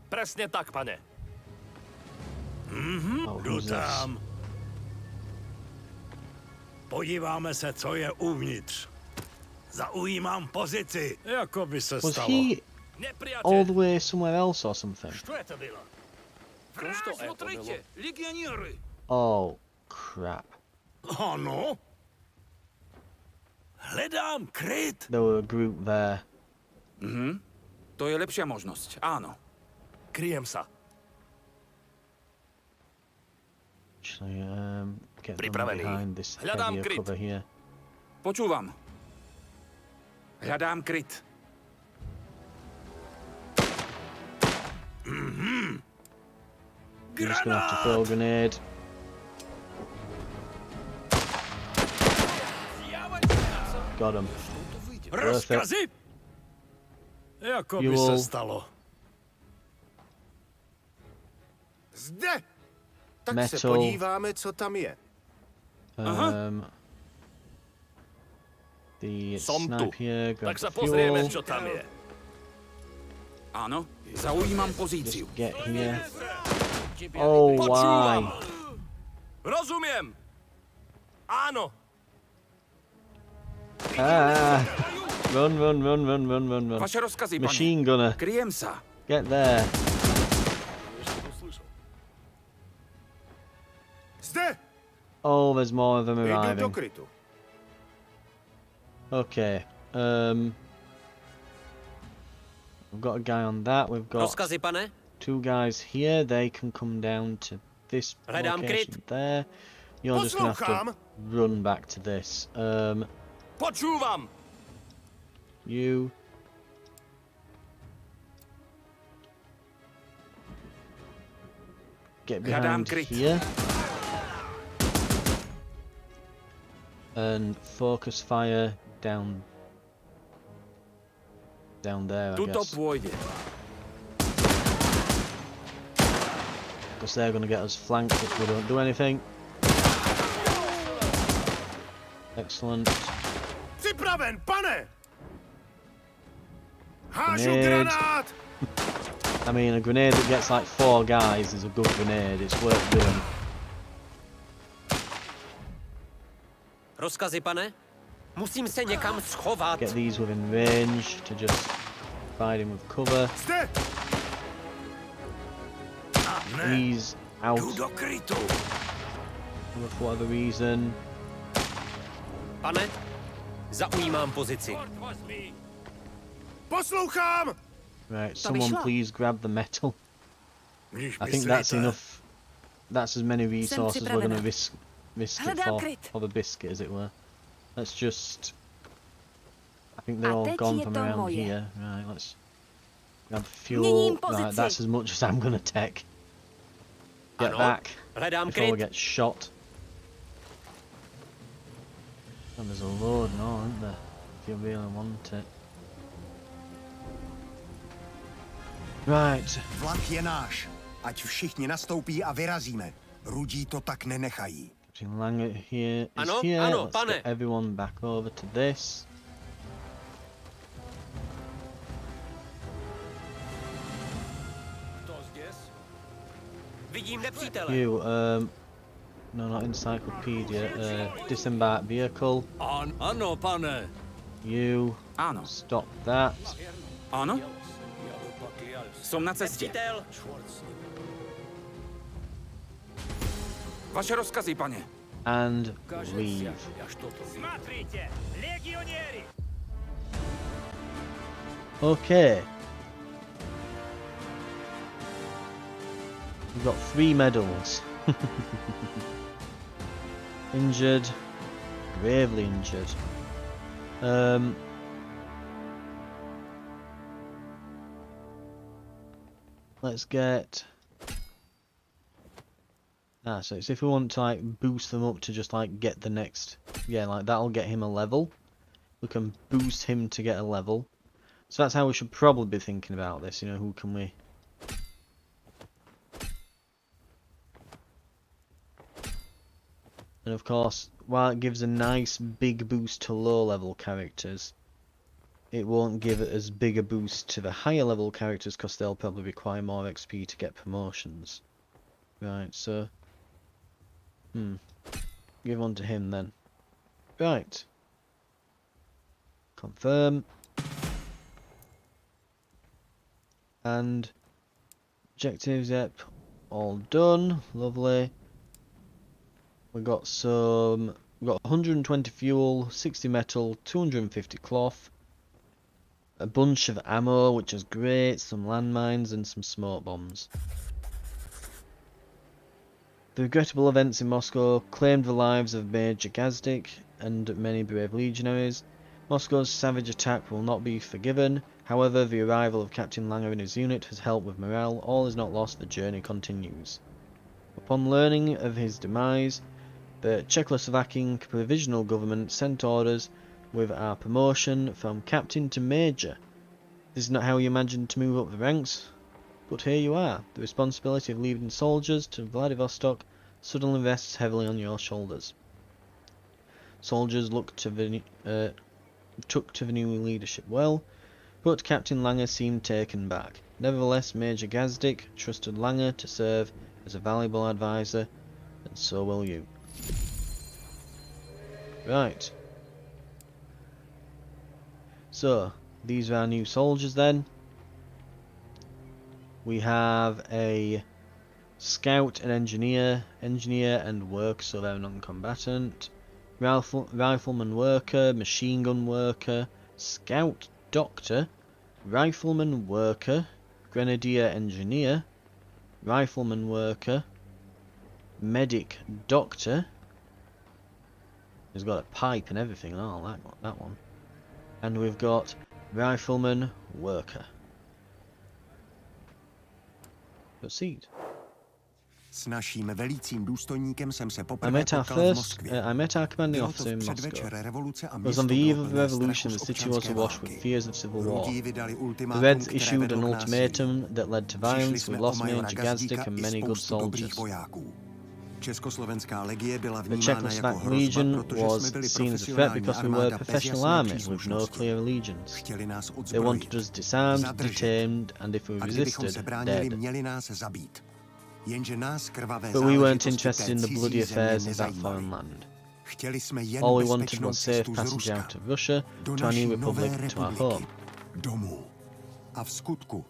Presne tak, pane. Oh, who's this? Podíváme se, co je uvnitř. Zaujímám pozici. Jako by se Was stalo. he Nepriateľ. all the way somewhere else or something? Co je to bylo? Vrát, смотрите! Legioniery! Oh, crap. Ano? Hledám kryt. There were a group there. To je lepšia možnosť, áno. Kryjem sa. Actually, get them Pripravený. behind this Hľadám heavier kryt. cover here. Počúvam. Hľadám kryt. You're just gonna have to throw a grenade. Got him. Worth it. Rozkazy? Jako by Fuel. se stalo. Zde! Tak se Metal. podíváme, co tam je. The Som tu. snipe here, grab Tak sa the pozrieme, fuel. čo tam je. Áno, zaujímam pozíciu. Just get here. Oh, why? Počúvam. Rozumiem. Áno. Ah! Run, run, run, run, run, run, run. Vaše rozkazy, pane. Machine gunner, Kryjem sa. get there. Zde! Oh, there's more of them Jdu do arriving. krytu. Okay. We've got a guy on that. We've got Rozkazy, pane? two guys here. They can come down to this Hledám location kryt. there. You're just gonna have to Poslouchám. run back to this. Počúvam. You. Get Hľadám behind kryt. here. And focus fire down there, I Tuto guess. pôjde. Because they're going to get us flanked if we don't do anything. Excellent. Připraven, pane! Hážu Grenade. granát! I mean, a grenade that gets like 4 guys is a good grenade. It's worth doing. Rozkazy, pane? Musím se někam schovat. Get these within range to just fight him with cover. Zde! These out Jdu do krytu. for whatever reason. Pane, zaujímám pozici. Poslouchám! Right, someone vyšlo. please grab the metal. Když I think that's myslíte, enough. That's as many resources we're going to připravena. risk it Hledám kryt. for the biscuit, as it were. Let's just... I think they're A all teď gone je from to around moje. here. Right, let's grab Měním fuel. Right, pozici. that's as much as I'm going to take. Get Ano, back hledám before we kryt. get shot. And there's a load now, isn't there? If you really want it. Right. Vlak je náš. Ať všichni nastoupí a vyrazíme. Rudí to tak nenechají. Captain Langer here is Ano, here. ano, Let's pane. get everyone back over to this. Vidím nepřítele. You, no, not encyclopedia. Disembark vehicle. Ano, pane. You, Ano. stop that. Ano? Som na cestě. Nepřítel. Vaše rozkazy, pane. And leave. Смотрите, легионеры! Okay. We've got 3 medals. Injured. Gravely injured. Let's get... so it's if we want to like boost them up to just like get the next... Yeah, like that'll get him a level. We can boost him to get a level. So that's how we should probably be thinking about this, you know, who can we... And of course, while it gives a nice big boost to low level characters, it won't give it as big a boost to the higher level characters because they'll probably require more XP to get promotions. Right, so... Give one to him then. Right. Confirm. And objectives, yep, all done. Lovely. We got 120 fuel, 60 metal, 250 cloth, a bunch of ammo, which is great, some landmines and some smoke bombs. The regrettable events in Moscow claimed the lives of Major Gazdik and many brave legionaries. Moscow's savage attack will not be forgiven. However, the arrival of Captain Langer and his unit has helped with morale. All is not lost, the journey continues. Upon learning of his demise, the Czechoslovakian Provisional Government sent orders with our promotion from Captain to Major. This is not how you imagined to move up the ranks, but here you are. The responsibility of leading soldiers to Vladivostok suddenly rests heavily on your shoulders. Soldiers took to the new leadership well, but Captain Langer seemed taken back. Nevertheless, Major Gazdik trusted Langer to serve as a valuable advisor, and so will you. Right. So, these are our new soldiers then. We have a scout and engineer and work, so they're non-combatant. Rifleman worker, machine gun worker, scout doctor, rifleman worker, grenadier engineer, rifleman worker, medic doctor. He's got a pipe and everything and all that one. And we've got rifleman worker. Proceed. S naším velícím důstojníkem jsem se I poprvé met our potkal v Moskvě. I met our commanding Bylo officer to in v Moscow. předvečer revoluce a It was město on the bylo eve of the plné revolution, the strachu z city was občanské awash with války. fears of civil war. Rudí vydali The ultimátum, Reds které issued an vedlo k násilí. ultimatum that led to Přišli violence. We jsme o lost majora Major Gazdíka Gazdik and i many good spoustu dobrých soldiers. vojáků. Československá legie byla The vnímána jako Czechoslovak hrozba, Legion protože jsme was byli seen as a threat profesionální because we were a armáda bez professional jasné army with no příslušnosti. clear allegiance. Chtěli nás They odzbrojit, wanted us disarmed, zadržet. detained, and if we A kdybychom resisted, se bránili, dead. měli nás zabít. Jenže nás krvavé But we weren't záležitosti interested in té the bloody cizí země affairs of that nezajímaly. foreign land. Chtěli jsme jen All we wanted bezpečnou was safe cestu z passage Ruska out of Russia do to our naší new nové republic, to our republiky, home. domů. A v skutku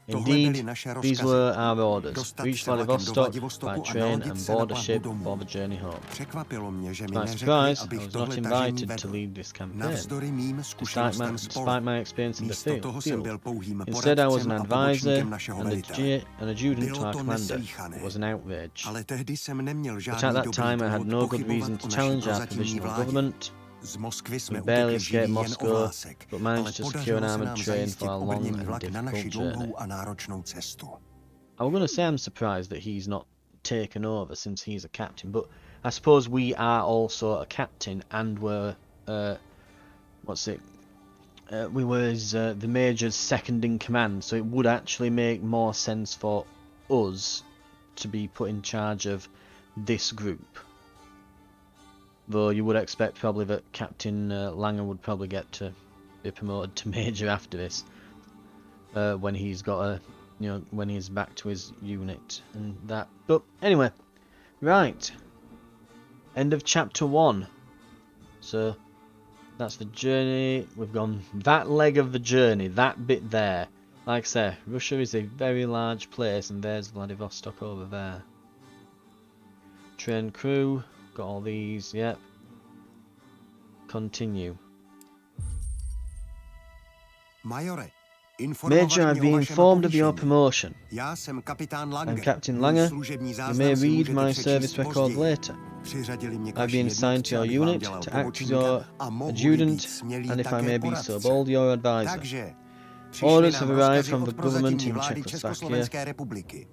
Indeed, naše these rozkazy. were our orders. Dostat Reach se vlakem do Vladivostok by Vladivostoku a train nalodit and se na board a plavbu ship domů. for the journey home. Překvapilo mě, že To mi my neřekli, surprise, I abych was tohle not tažení invited to vedl. lead this campaign, Navzdory mým zkušenostem z pole. despite my experience in the Místo field. toho jsem byl pouhým Instead, I was an poradcem a advisor pobočníkem našeho velitele. an adjutant to Bylo our to commander. neslýchané. It was an outrage. Ale tehdy jsem neměl But žádný at that dobrý time, I had důvod no good reason pochybovat to o naší challenge our prozatímní provisional vládě. government. Z Moskvy jsme We barely utekli escaped živí jen o Moscow, vlásek, but ale managed to secure an podařilo se armored nám train zajistit for our long obrněný and vlak na naši difficult journey. dlouhou a náročnou cestu. I'm going to say I'm surprised that he's not taken over since he's a captain, but I suppose we are also a captain and we're, we were the major's second in command, so it would actually make more sense for us to be put in charge of this group. Though you would expect probably that Captain Langer would probably get to be promoted to major after this, when he's got a, when he's back to his unit and that. But anyway, right. End of chapter 1. So that's the journey. We've gone that leg of the journey, that bit there. Like I say, Russia is a very large place, and there's Vladivostok over there. Train crew, got all these, yep. Continue. Majore, Major, I've been informed of your promotion. Já jsem kapitán Langer. I'm Captain Můj Langer. služební You záznam may si read můžete my přečíst service record později. later. Přiřadili mě k I've vaší been assigned to jednotce, your abych vám unit dělal to act as pobočníka your a mohu-li adjutant, být smělý and if I také may be so poradce. bold, your advisor. Takže Orders přišly have nám arrived rozkazy from od the government prozatímní in vlády Czechoslovakia. Československé republiky.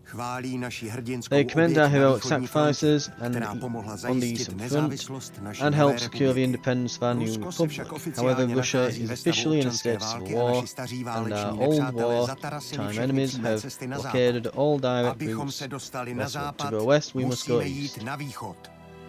Chválí naši hrdinskou They commend our oběť na heroic východní sacrifices frontě, která pomohla on the zajistit eastern front nezávislost naší and nové help secure the republiky. independence of our new Rusko se však republic. oficiálně However, Russia nachází is ve stavu officially in a občanské state of války a war, naši staří and váleční our old nepřátelé zatarasili wartime všechny enemies přímé have cesty na západ. blockaded all direct Abychom routes se dostali na westward. západ, To go west, we must go musíme east. jít na východ.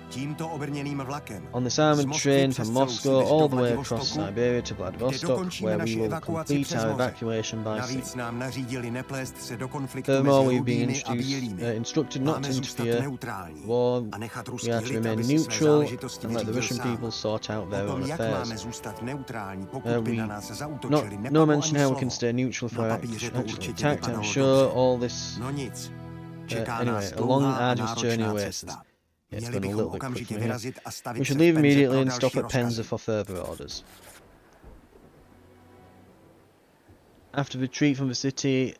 Tímto obrněným vlakem. On this Z armoured Moskvy train přes from celou Moscow Sibiř all do the way across Vladivostoku, Siberia to kde Vladivostok, dokončíme where we naši will evakuaci complete přes our moře. evacuation by sea. Navíc nám nařídili neplést se do konfliktu Furthermore, mezi we've been rudými a bílými. instructed not Máme to zůstat interfere neutrální war. a nechat We ruský are to lid, remain aby si své neutral záležitosti and let the vyřídil Russian sám. people sort out O their tom, own jak máme affairs. zůstat neutrální, pokud by We na nás no zaútočili, no nepadlo mention ani how we can slovo. stay neutral if Na we're papíře to actually určitě attacked. I'm vypadalo sure dobře. all this. No nic. Čeká Anyway, nás a long dlouhá a arduous journey náročná awaits us. cesta. Yeah, it's Měli going a bychom little bit quick okamžitě from here. vyrazit a stavit We se should v leave Penze immediately pro and další stop at Penza rozkazy. for further orders. After the retreat from the city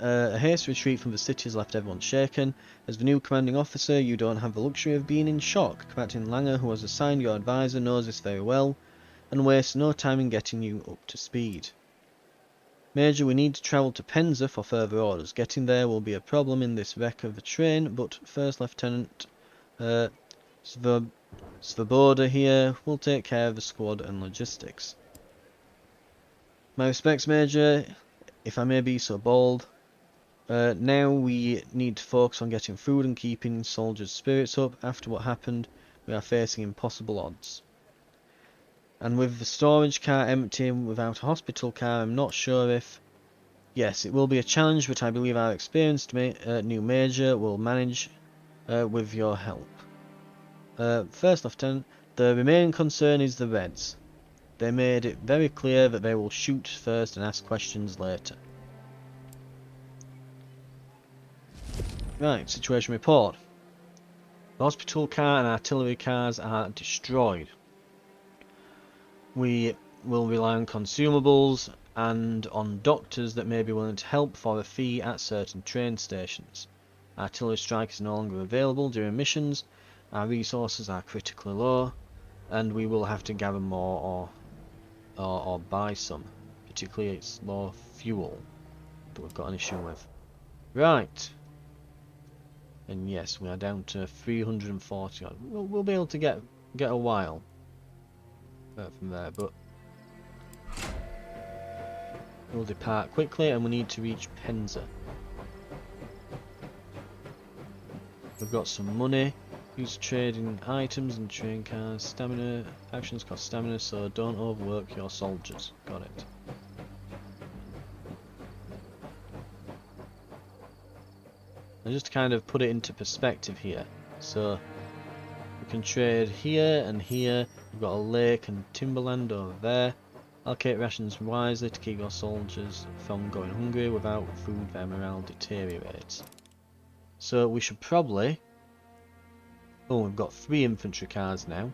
a hasty retreat from the city has left everyone shaken. As the new commanding officer, you don't have the luxury of being in shock. Captain Langer, who has assigned your advisor, knows this very well, and wastes no time in getting you up to speed. Major, we need to travel to Penza for further orders. Getting there will be a problem in this wreck of the train, but First Lieutenant Svoboda here will take care of the squad and logistics. My respects, Major, if I may be so bold. Now we need to focus on getting food and keeping soldiers' spirits up. After what happened, we are facing impossible odds. And with the storage car empty without a hospital car, I'm not sure if... Yes, it will be a challenge, but I believe our experienced new Major will manage with your help. First Lieutenant, the remaining concern is the Reds. They made it very clear that they will shoot first and ask questions later. Right, situation report. The hospital car and artillery cars are destroyed. We will rely on consumables and on doctors that may be willing to help for a fee at certain train stations. Artillery strike is no longer available during missions, our resources are critically low, and we will have to gather more or buy some. Particularly it's low fuel that we've got an issue with. Right. And yes, we are down to 340 odd. We'll be able to get a while from there, but we'll depart quickly, and we need to reach Penza. We've got some money. Use trading items and train cars. Stamina actions cost stamina, so don't overwork your soldiers. Got it. And just to kind of put it into perspective here, so we can trade here and here. We've got a lake and timberland over there. Allocate rations wisely to keep your soldiers from going hungry. Without food, their morale deteriorates. So we should probably... Oh, we've got 3 infantry cars now.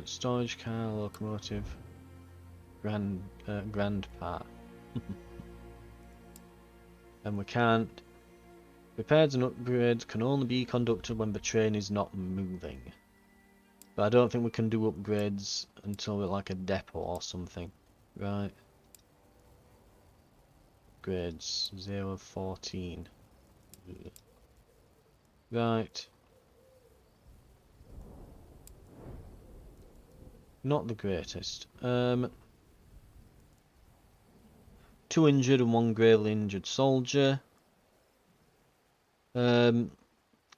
Storage car, locomotive, grand part. And we can't... Repairs and upgrades can only be conducted when the train is not moving. But I don't think we can do upgrades until we're like a depot or something. Right. Upgrades 0 of 14. Right. Not the greatest. 2 injured and 1 gravely injured soldier.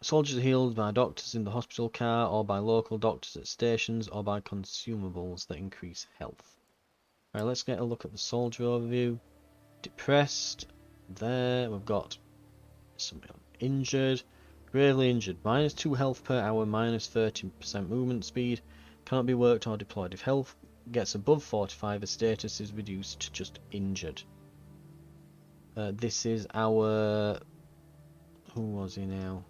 Soldiers are healed by doctors in the hospital car, or by local doctors at stations, or by consumables that increase health. Right, let's get a look at the soldier overview. Depressed. There, we've got some injured. Gravely injured. -2 health per hour, -30% movement speed. Cannot be worked or deployed. If health gets above 45, the status is reduced to just injured. This is our... Who was he now?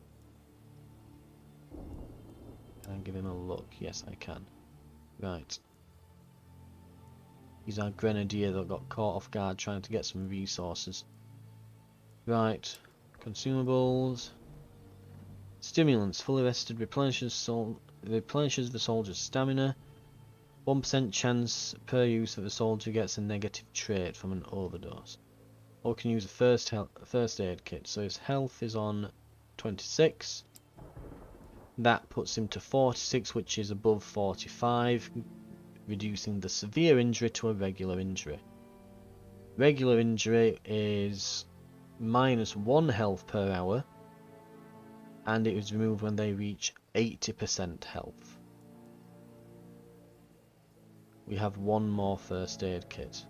Can I give him a look? Yes, I can. Right. He's our grenadier that got caught off guard trying to get some resources. Right. Consumables. Stimulants. Fully rested replenishes the soldier's stamina. 1% chance per use that the soldier gets a negative trait from an overdose. Or can use a first aid kit. So his health is on 26. That puts him to 46, which is above 45, reducing the severe injury to a regular injury. Regular injury is -1 health per hour, and it is removed when they reach 80% health. We have 1 more first aid kit.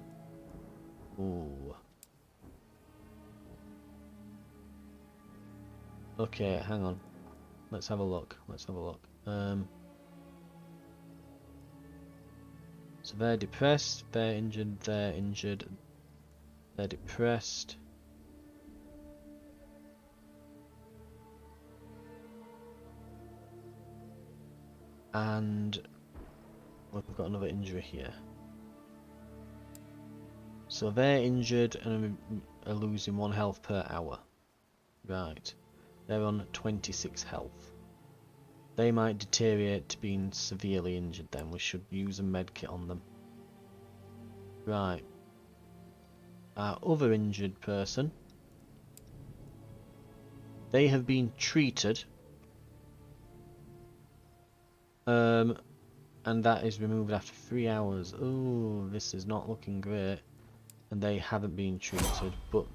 Ooh. Okay, hang on. Let's have a look. So they're depressed, they're injured, they're depressed. And we've got another injury here. So they're injured and are losing 1 health per hour. Right. They're on 26 health. They might deteriorate to being severely injured then. We should use a medkit on them. Right. Our other injured person. They have been treated. And that is removed after 3 hours. Oh, this is not looking great. And they haven't been treated, but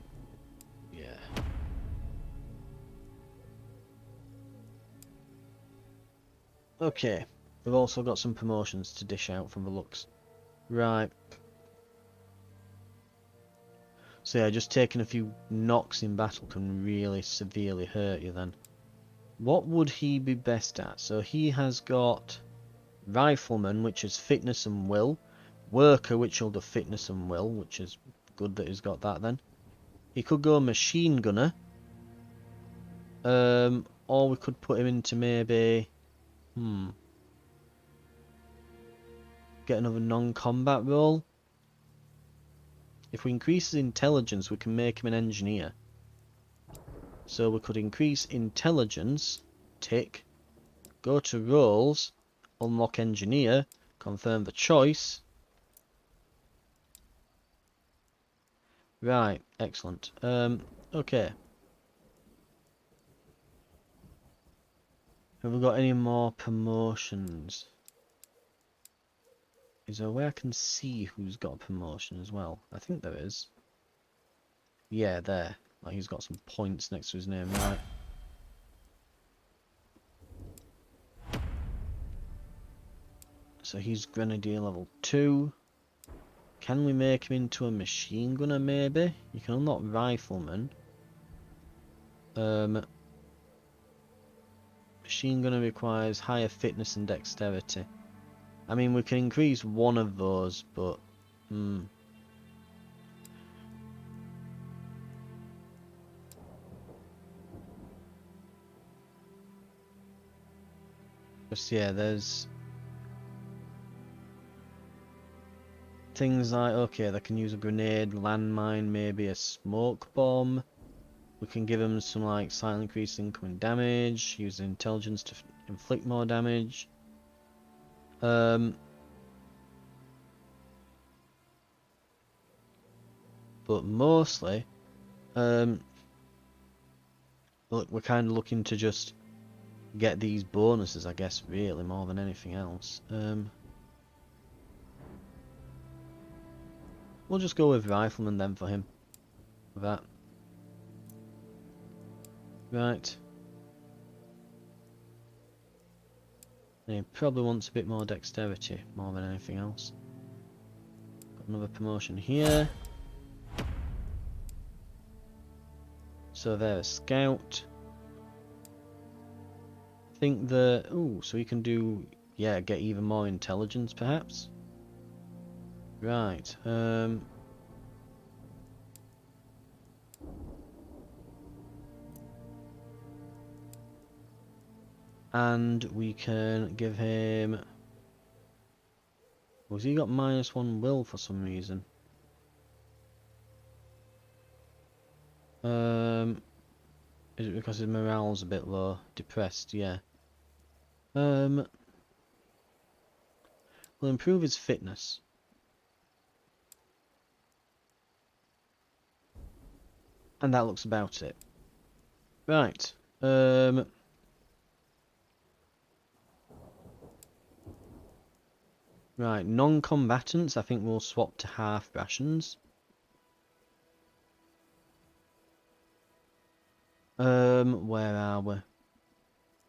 yeah. Okay, we've also got some promotions to dish out from the looks. Right. So yeah, just taking a few knocks in battle can really severely hurt you then. What would he be best at? So he has got Rifleman, which is fitness and will. Worker, which will do fitness and will, which is good that he's got that then. He could go Machine Gunner. Or we could put him into maybe... Get another non-combat role. If we increase his intelligence, we can make him an engineer. So we could increase intelligence, tick, go to roles, unlock engineer, confirm the choice. Right, excellent. Okay. Have we got any more promotions? Is there a way I can see who's got a promotion as well? I think there is. Yeah, there. Like he's got some points next to his name, right? So he's Grenadier level 2. Can we make him into a machine gunner maybe? You can unlock Rifleman. Machine gunner requires higher fitness and dexterity. I mean, we can increase one of those, but... Just, yeah, there's... things like, okay, they can use a grenade, landmine, maybe a smoke bomb. We can give them some, like, slightly increased incoming damage, use intelligence to inflict more damage. But mostly, look, we're kind of looking to just get these bonuses, I guess, really, more than anything else. We'll just go with Rifleman then for him. For that. Right. And he probably wants a bit more dexterity, more than anything else. Got another promotion here. So they're a scout. I think the... ooh, so he can do... yeah, get even more intelligence, perhaps? Right, and we can give him... was he got -1 will for some reason? Is it because his morale's a bit low? Depressed, yeah. We'll improve his fitness. And that looks about it. Right. Right, non-combatants, I think we'll swap to half rations. Where are we?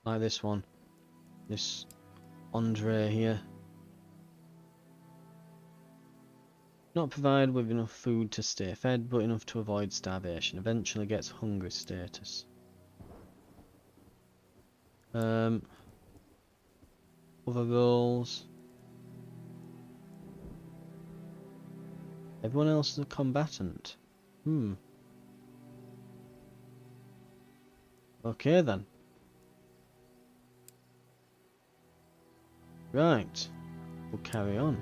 Like this one. This Andre here. Not provided with enough food to stay fed, but enough to avoid starvation. Eventually gets hungry status. Other roles. Everyone else is a combatant. Okay then. Right. We'll carry on.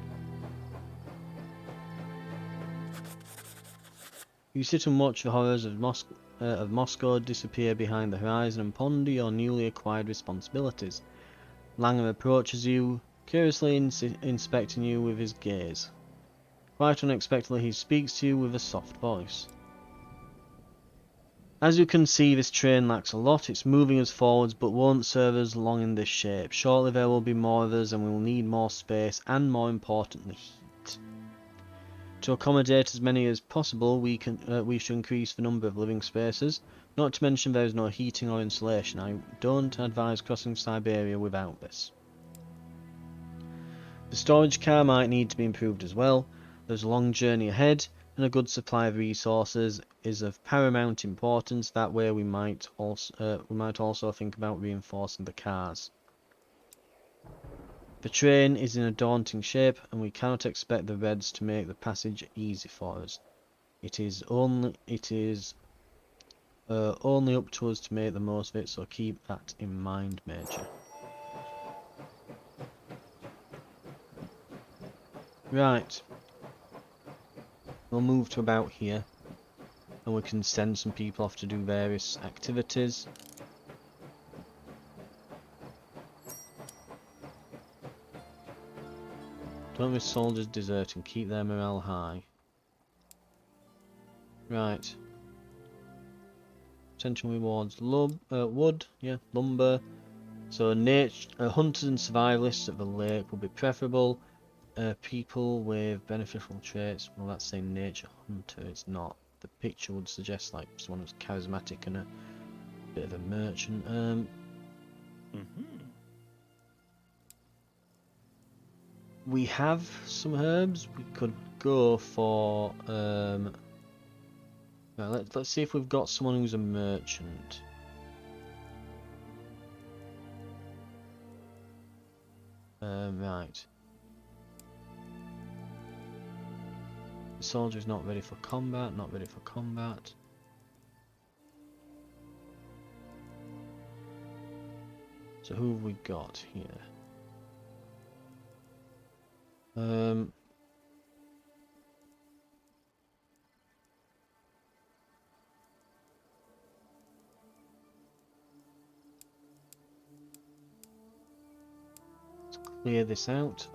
You sit and watch the horrors of Moscow disappear behind the horizon and ponder your newly acquired responsibilities. Langer approaches you, curiously inspecting you with his gaze. Quite unexpectedly, he speaks to you with a soft voice. As you can see, this train lacks a lot. It's moving us forwards, but won't serve us long in this shape. Shortly there will be more of us, and we will need more space, and more importantly, heat. To accommodate as many as possible, we should increase the number of living spaces. Not to mention there is no heating or insulation. I don't advise crossing Siberia without this. The storage car might need to be improved as well. There's a long journey ahead, and a good supply of resources is of paramount importance. That way we might also think about reinforcing the cars. The train is in a daunting shape, and we cannot expect the Reds to make the passage easy for us. It is only up to us to make the most of it, so keep that in mind, Major. Right. We'll move to about here, and we can send some people off to do various activities. Don't let soldiers desert and keep their morale high. Right. Potential rewards: wood, yeah, lumber. So hunters and survivalists at the lake will be preferable. People with beneficial traits, well, that's saying nature hunter, it's not. The picture would suggest like someone who's charismatic and a bit of a merchant. We have some herbs. We could go for right, let's see if we've got someone who's a merchant. Right. soldier is not ready for combat, not ready for combat. So who have we got here? Let's clear this out.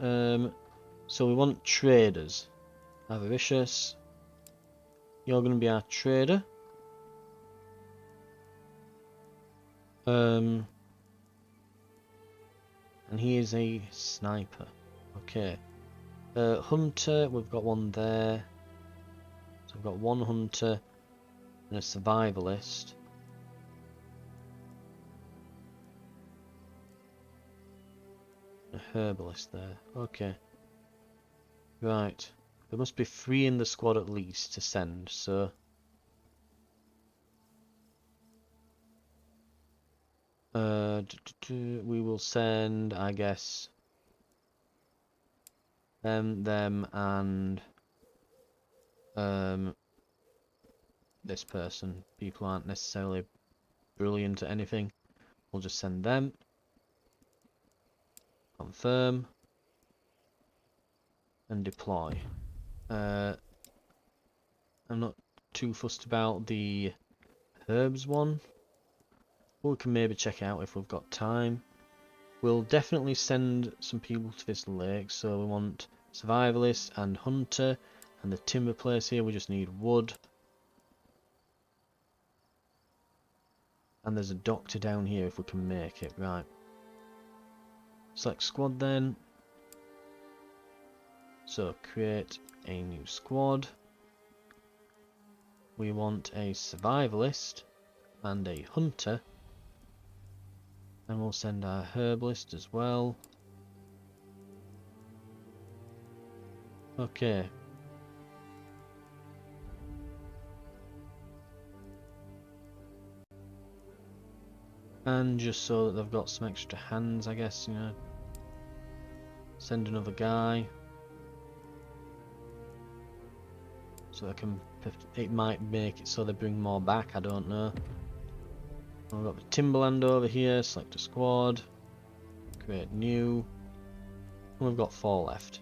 So we want traders. Avaricious. You're going to be our trader. And he is a sniper. Okay. Hunter, we've got one there. So we've got one hunter and a survivalist. A herbalist there. Okay. Right. There must be 3 in the squad at least to send, so... we will send, I guess, them, and this person. People aren't necessarily brilliant at anything. We'll just send them. Confirm. And deploy. I'm not too fussed about the herbs one. We can maybe check out if we've got time. We'll definitely send some people to this lake, so we want survivalist and hunter, and the timber place here we just need wood. And there's a doctor down here if we can make it, right. Select squad then. So create a new squad. We want a survivalist and a hunter. And we'll send our herbalist as well. Okay. And just so that they've got some extra hands, I guess, you know. Send another guy. So I can... it might make it so they bring more back, I don't know. We've got the Timberland over here, select a squad, create new, and we've got 4 left.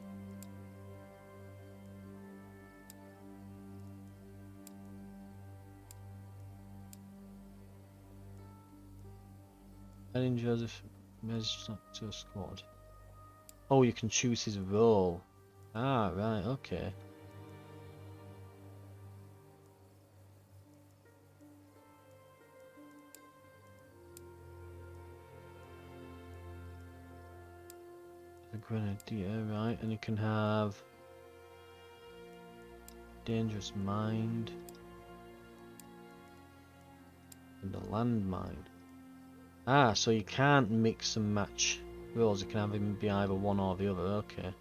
Adding Joseph to a squad. Oh, you can choose his role. Ah, right, okay. The Grenadier, right, and you can have Dangerous Mind and a Landmine. Ah, so you can't mix and match roles, you can have him be either one or the other, okay.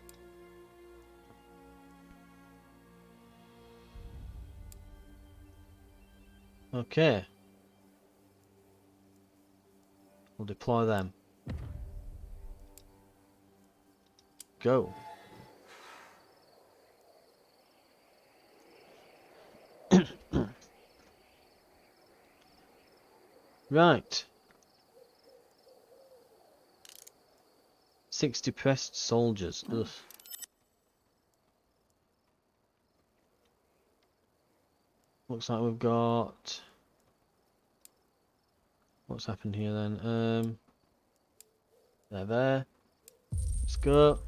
Okay. We'll deploy them. Go. Right. 6 depressed soldiers. Ugh. Looks like we've got... what's happened here then? They're there. Let's go.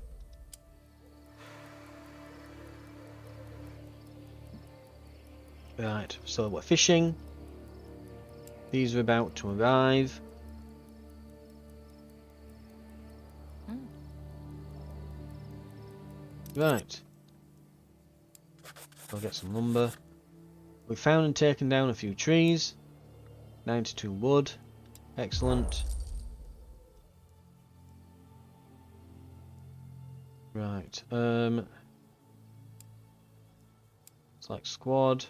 Right, so we're fishing. These are about to arrive. Right. I'll get some lumber. We've found and taken down a few trees. 92 wood. Excellent. Right. Select squad.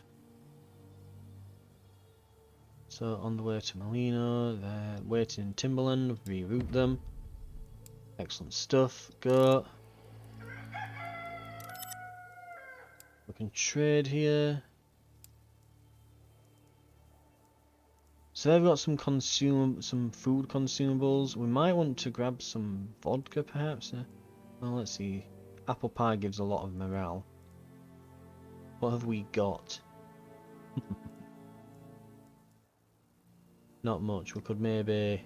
So on the way to Molino, they're waiting in Timberland, reroute them. Excellent stuff, go. We can trade here. So they've got some food consumables. We might want to grab some vodka, perhaps. Well, let's see. Apple pie gives a lot of morale. What have we got? Not much. We could maybe...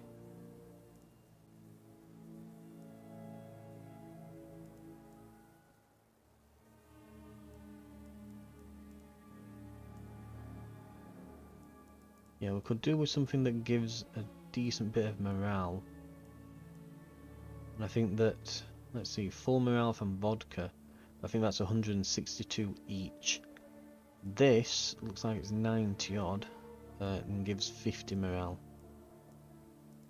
Yeah, we could do with something that gives a decent bit of morale. And I think that... Let's see, full morale from vodka. I think that's 162 each. This looks like it's 90 odd. And gives 50 morale.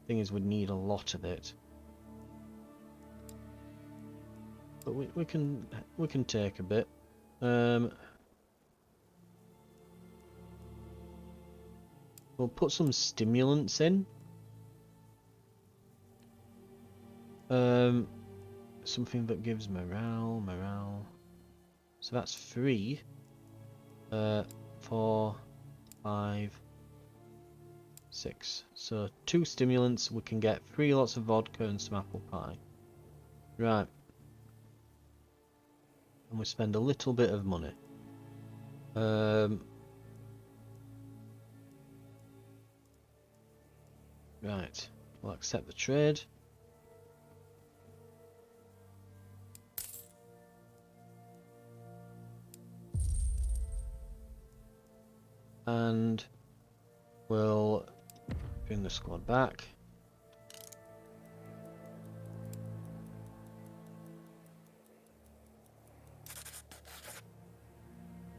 Thing is, we'd need a lot of it. But we can take a bit. We'll put some stimulants in. Something that gives morale. So that's 3. 4, 5, 6. So 2 stimulants. We can get 3 lots of vodka and some apple pie. Right. And we spend a little bit of money. Right. We'll accept the trade. And we'll bring the squad back.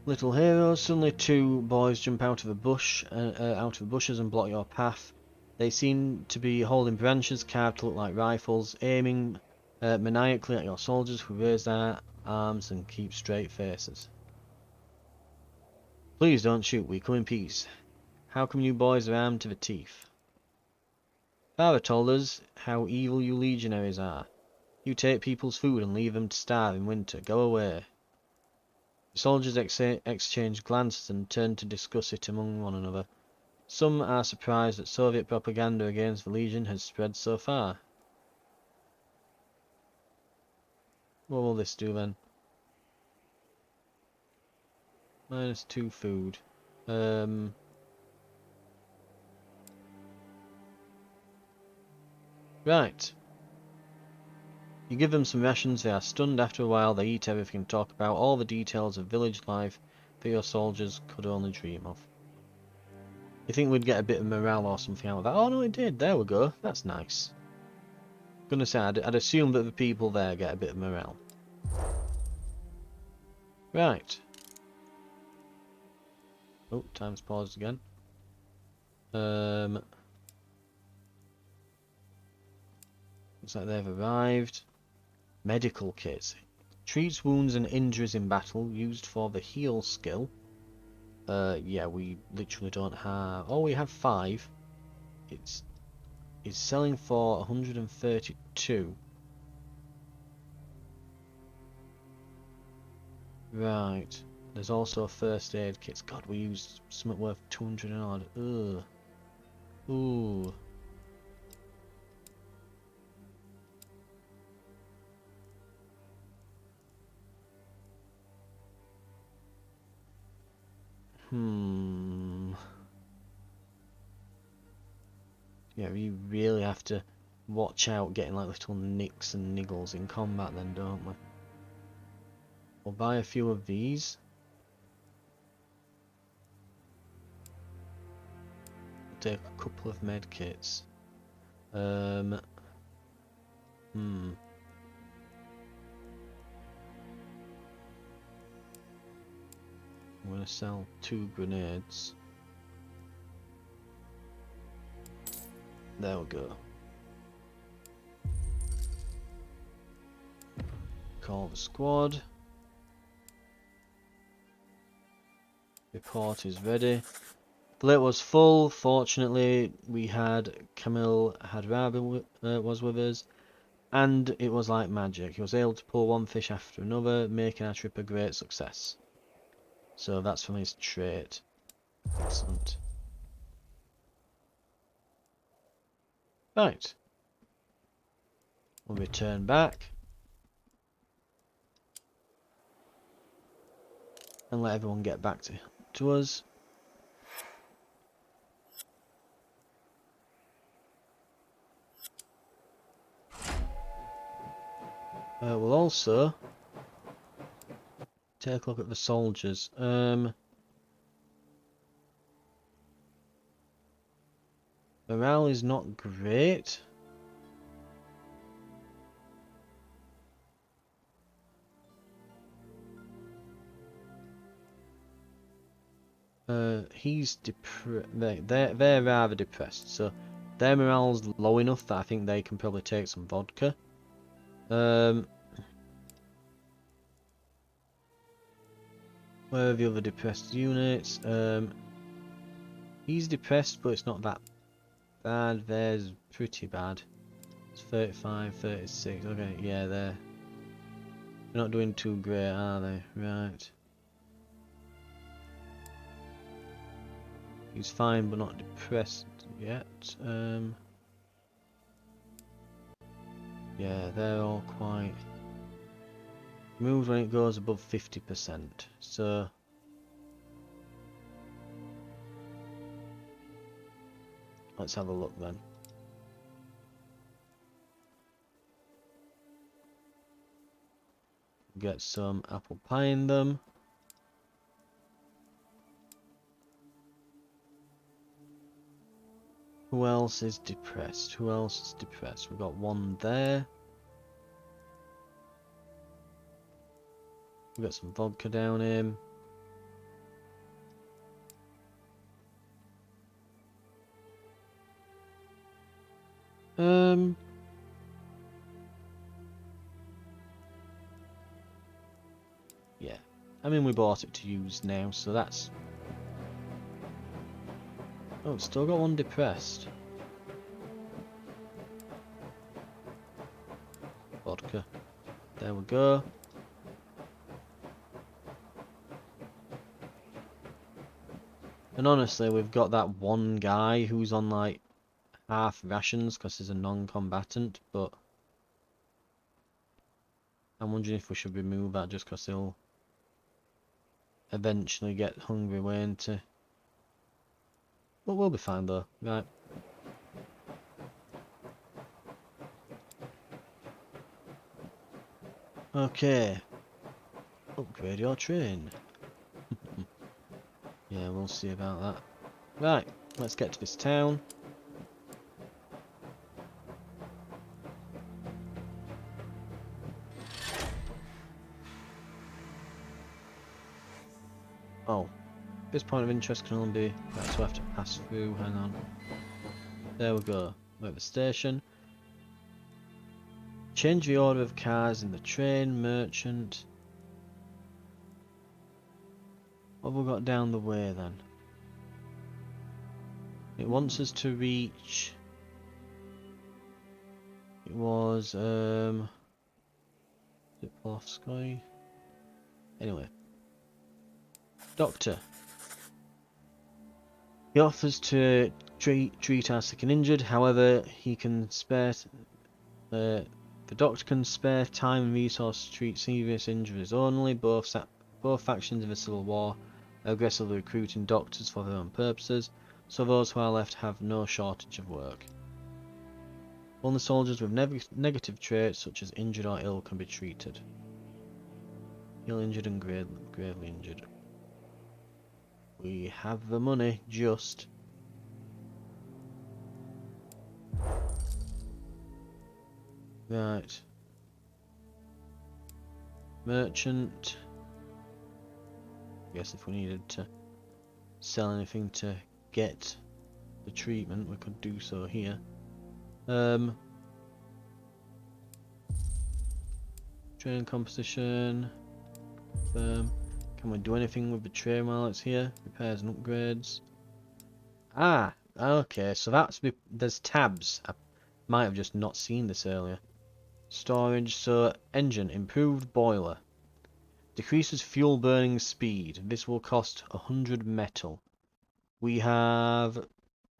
Little heroes. Suddenly 2 boys jump out of a bush, out of the bushes and block your path. They seem to be holding branches carved to look like rifles, aiming maniacally at your soldiers who raise their arms and keep straight faces. Please don't shoot, we come in peace. How come you boys are armed to the teeth? Father told us how evil you legionaries are. You take people's food and leave them to starve in winter. Go away. The soldiers exchange glances and turn to discuss it among one another. Some are surprised that Soviet propaganda against the Legion has spread so far. What will this do then? -2 food. Right. You give them some rations, they are stunned. After a while they eat everything and talk about all the details of village life that your soldiers could only dream of. You think we'd get a bit of morale or something out of that? Oh no, it did. There we go. That's nice. Gonna say, I'd assume that the people there get a bit of morale. Right. Oh, time's paused again. Looks like they've arrived. Medical kits. Treats wounds and injuries in battle, used for the heal skill. Yeah, we literally don't have... Oh, we have 5. It's selling for 132. Right. There's also first aid kits. God, we used something worth 200 and odd. Ugh. Ooh. Yeah, we really have to watch out getting like little nicks and niggles in combat then, don't we? We'll buy a few of these. Take a couple of med kits. I'm gonna sell 2 grenades. There we go. Call the squad. Report is ready. Plate was full. Fortunately, we had Camille Hadrabi was with us, and it was like magic. He was able to pull one fish after another, making our trip a great success. So that's from his trait. Excellent. Right. We'll return back. And let everyone get back to us. We'll also take a look at the soldiers. Morale is not great. He's they're rather depressed, so their morale's low enough that I think they can probably take some vodka. Where are the other depressed units? He's depressed, but it's not that bad. Theirs pretty bad. It's 35, 36. Okay, yeah, they're not doing too great, are they? Right. He's fine, but not depressed yet. Yeah, they're all quite moved when it goes above 50%. So let's have a look then. Get some apple pie in them. Who else is depressed? Who else is depressed? We've got one there. We've got some vodka down him. Yeah. I mean, we bought it to use now, so that's... Oh, it's still got one depressed. Vodka. There we go. And honestly, we've got that one guy who's on like half rations because he's a non-combatant, but I'm wondering if we should remove that just because he'll eventually get hungry, won't he? But we'll be fine though, right? Okay. Upgrade your train. Yeah, we'll see about that. Right, let's get to this town. Oh, this point of interest can only be... Right, so I have to pass through, hang on. There we go, we're at the station. Change the order of cars in the train, merchant. What have we got down the way then? It wants us to reach... It was, is it Polovskoy? Anyway. Doctor. He offers to treat our sick and injured, however, he can spare... the doctor can spare time and resources to treat serious injuries only. Both factions of the Civil War are aggressively recruiting doctors for their own purposes, so those who are left have no shortage of work. Only soldiers with negative traits such as injured or ill can be treated. Ill injured and gravely injured. We have the money, just. Right. Merchant. I guess if we needed to sell anything to get the treatment, we could do so here. Train composition. Can we do anything with the train while it's here? Repairs and upgrades. Ah, okay. So there's tabs. I might have just not seen this earlier. Storage. So engine improved boiler. Decreases fuel burning speed. This will cost 100 metal. We have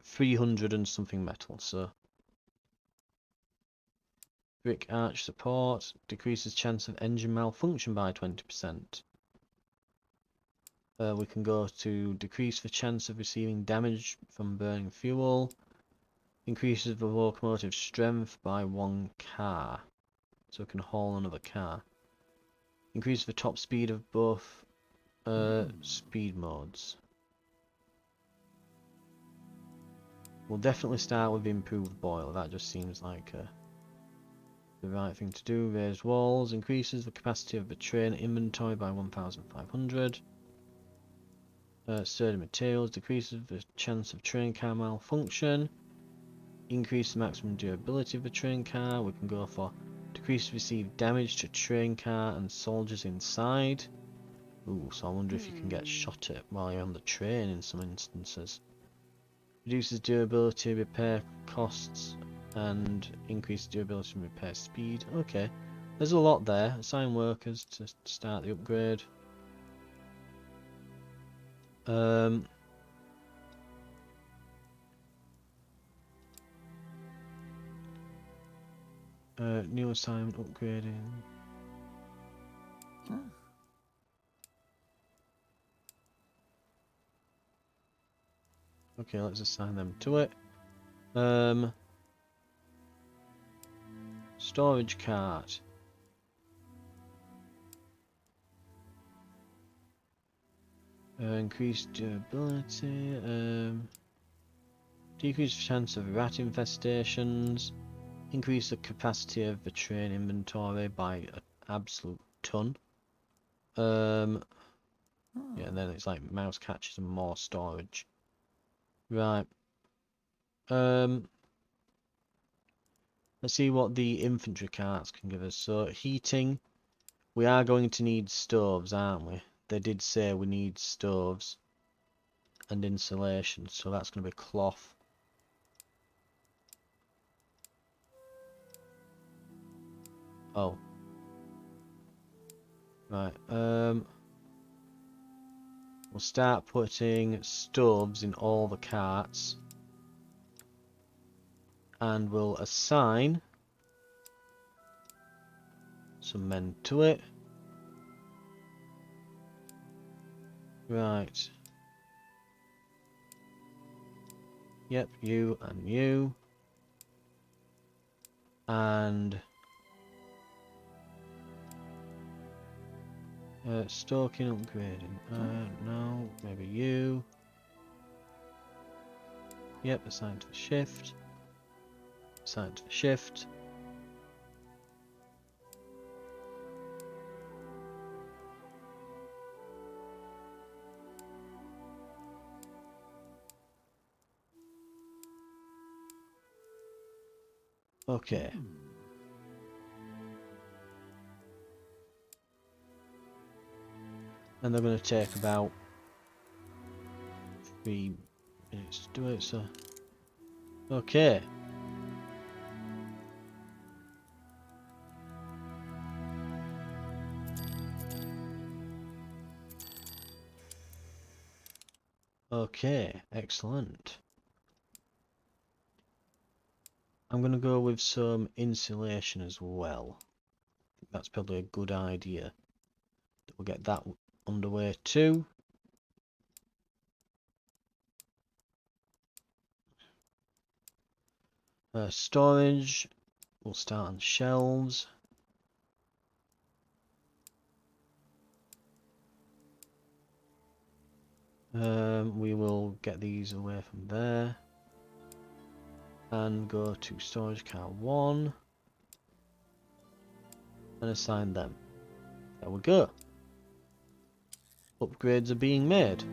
300 and something metal, so. Brick arch support. Decreases chance of engine malfunction by 20%. We can go to decrease the chance of receiving damage from burning fuel. Increases the locomotive strength by 1 car. So we can haul another car. Increase the top speed of both speed modes. We'll definitely start with improved boiler. That just seems like the right thing to do. Raised walls. Increases the capacity of the train inventory by 1,500. Sturdy materials. Decreases the chance of train car malfunction. Increase the maximum durability of the train car. We can go for decrease received damage to train car and soldiers inside. Ooh, so I wonder if you can get shot at while you're on the train in some instances. Reduces durability, repair costs, and increased durability and repair speed. Okay, there's a lot there. Assign workers to start the upgrade. New assignment upgrading. Okay, let's assign them to it. Storage cart. Increased durability. Decreased chance of rat infestations. Increase the capacity of the train inventory by an absolute ton. Yeah, and then it's like mouse catches and more storage. Right. Let's see what the infantry carts can give us. So heating, we are going to need stoves, aren't we? They did say we need stoves and insulation, so that's going to be cloth. Oh. Right, we'll start putting stoves in all the carts. And we'll assign some men to it. Right. Yep, you and you. And stalking, upgrading. No, maybe you. Yep, assigned to the shift. Assigned to the shift. Okay. And they're going to take about 3 minutes to do it, so. Okay. Okay, excellent. I'm going to go with some insulation as well. That's probably a good idea. We'll get that underway too. Storage, we'll start on shelves. We will get these away from there and go to storage car 1 and assign them. There we go. Upgrades are being made.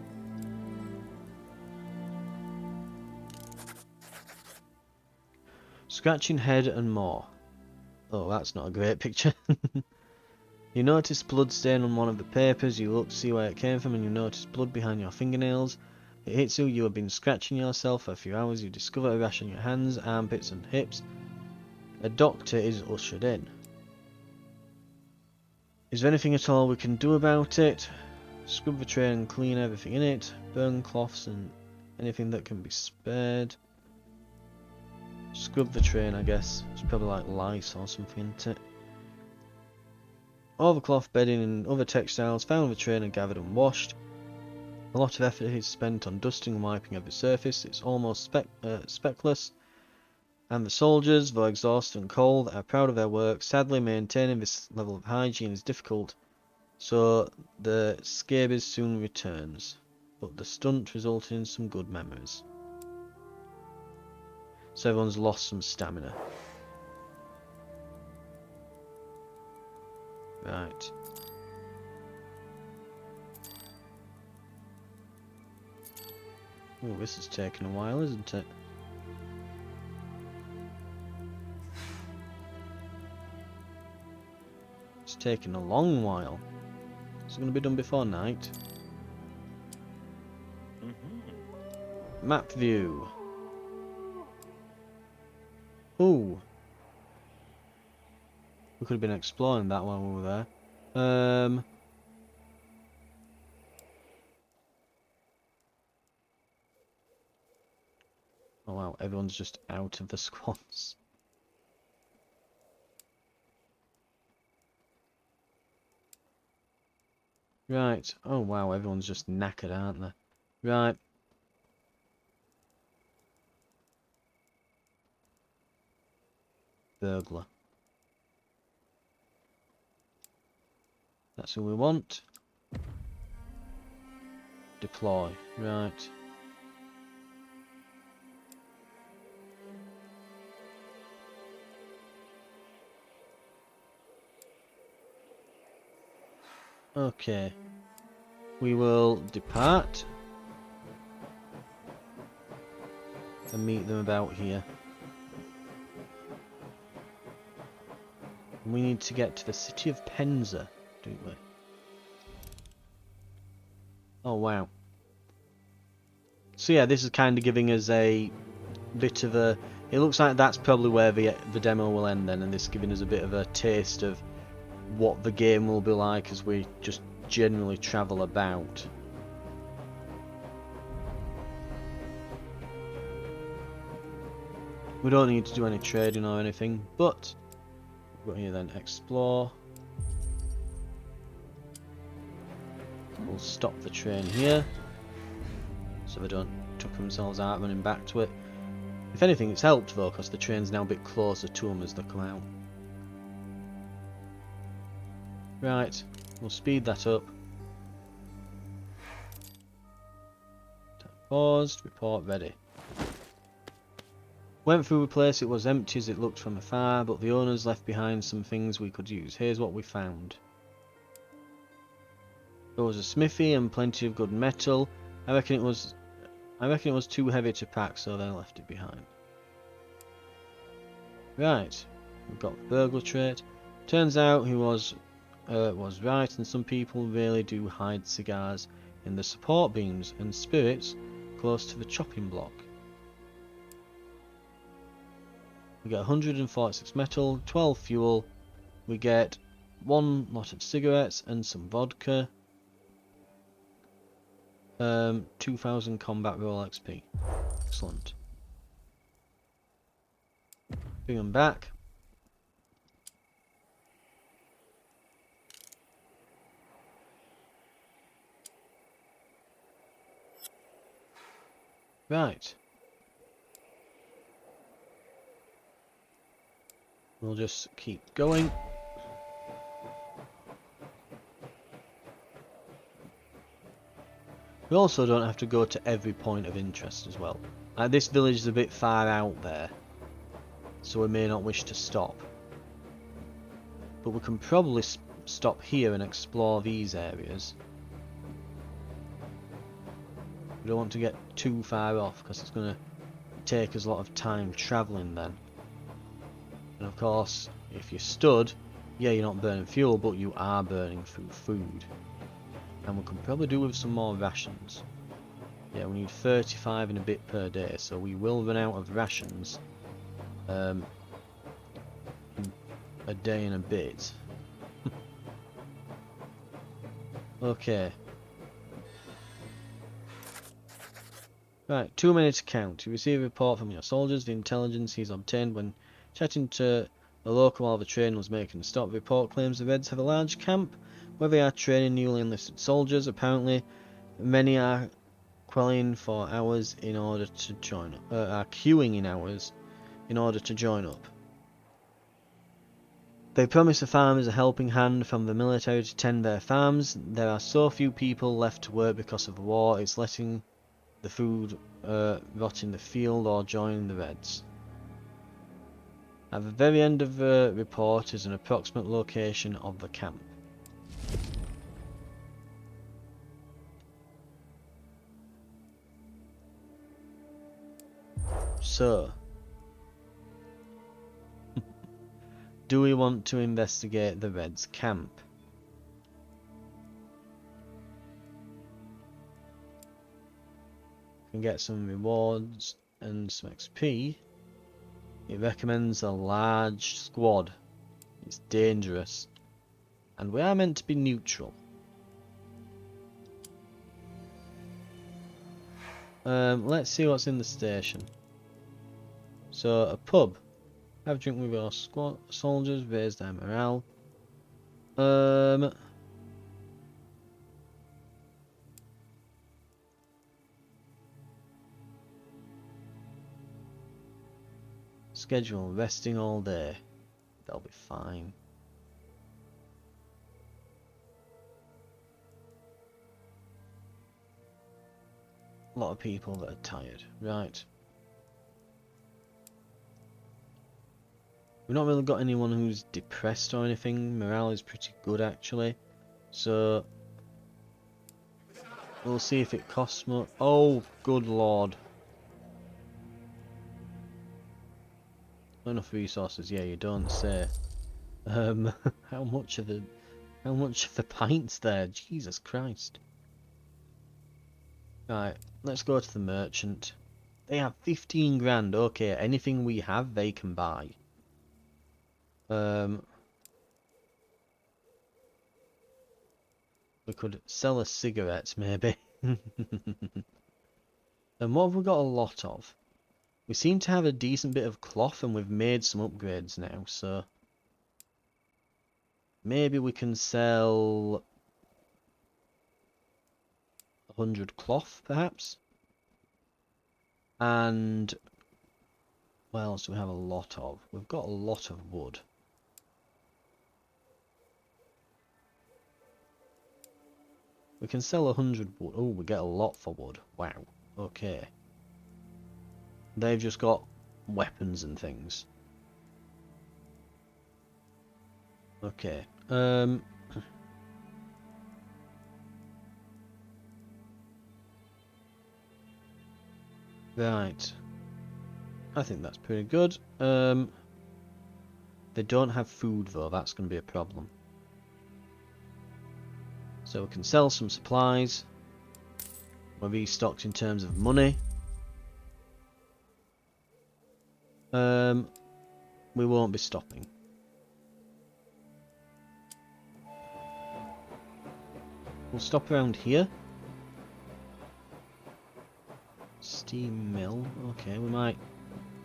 Scratching head and more. Oh, that's not a great picture. You notice blood stain on one of the papers, you look to see where it came from and you notice blood behind your fingernails. It hits you, you have been scratching yourself for a few hours, you discover a rash on your hands, armpits and hips. A doctor is ushered in. Is there anything at all we can do about it? Scrub the train and clean everything in it. Burn cloths and anything that can be spared. Scrub the train, I guess. It's probably like lice or something, isn't it? All the cloth bedding and other textiles found on the train are gathered and washed. A lot of effort is spent on dusting and wiping every surface. It's almost speckless. And the soldiers, though exhausted and cold, are proud of their work. Sadly, maintaining this level of hygiene is difficult, so the scabies soon returns. But the stunt resulted in some good memories. So everyone's lost some stamina. Right. Oh, this is taking a while, isn't it? It's taking a long while. Is it going to be done before night? Map view. Ooh. We could have been exploring that while we were there. Oh wow, everyone's just out of the squads. Right. Oh wow, everyone's just knackered, aren't they? Right. Burglar. That's who we want. Deploy. Right. Okay. We will depart and meet them about here. We need to get to the city of Penza, don't we? Oh wow. So yeah, this is kind of giving us a bit of a... It looks like that's probably where the demo will end then, and this is giving us a bit of a taste of what the game will be like as we just generally travel about. We don't need to do any trading or anything, but we've got here then explore. We'll stop the train here so they don't tuck themselves out running back to it. If anything, it's helped though, because the train's now a bit closer to them as they come out. Right, we'll speed that up. Paused, report ready. Went through the place, it was empty as it looked from afar, but the owners left behind some things we could use. Here's what we found. There was a smithy and plenty of good metal. I reckon it was too heavy to pack, so they left it behind. Right, we've got the burglar trait. Turns out he was right, and some people really do hide cigars in the support beams and spirits close to the chopping block. We get 146 metal, 12 fuel. We get 1 lot of cigarettes and some vodka. 2000 combat roll XP. Excellent. Bring them back. Right. We'll just keep going. We also don't have to go to every point of interest as well. Like this village is a bit far out there, so we may not wish to stop. But we can probably stop here and explore these areas. We don't want to get too far off because it's going to take us a lot of time travelling then. And of course, if you stood, yeah, you're not burning fuel, but you are burning through food. And we can probably do with some more rations. Yeah, we need 35 and a bit per day, so we will run out of rations in a day and a bit. Okay. Right, 2 minutes to count. You receive a report from your soldiers. The intelligence he's obtained when chatting to a local while the train was making a stop. The report claims the Reds have a large camp where they are training newly enlisted soldiers. Apparently, many are quelling for hours in order to join up. Are queuing in hours in order to join up. They promise the farmers a helping hand from the military to tend their farms. There are so few people left to work because of the war, it's letting the food rot in the field or join the Reds. At the very end of the report is an approximate location of the camp. So, do we want to investigate the Reds' camp? Can get some rewards and some XP. It recommends a large squad. It's dangerous. And we are meant to be neutral. Let's see what's in the station. So, a pub. Have a drink with your squad soldiers, raise their morale. Schedule resting all day. They'll be fine. A lot of people that are tired. Right. We've not really got anyone who's depressed or anything. Morale is pretty good actually. So we'll see if it costs more. Oh, good lord. Not enough resources. Yeah, you don't say. How much of the pints there? Jesus Christ. Right, let's go to the merchant. They have 15 grand. Okay, anything we have, they can buy. We could sell a cigarette, maybe. And what have we got a lot of? We seem to have a decent bit of cloth, and we've made some upgrades now, so maybe we can sell 100 cloth, perhaps. And what else do we have a lot of? We've got a lot of wood. We can sell 100 wood. Oh, we get a lot for wood. Wow. Okay. They've just got weapons and things. Okay. Right. I think that's pretty good. They don't have food though, that's going to be a problem. So we can sell some supplies. We're restocked in terms of money. We won't be stopping. We'll stop around here. Steam mill. Okay, we might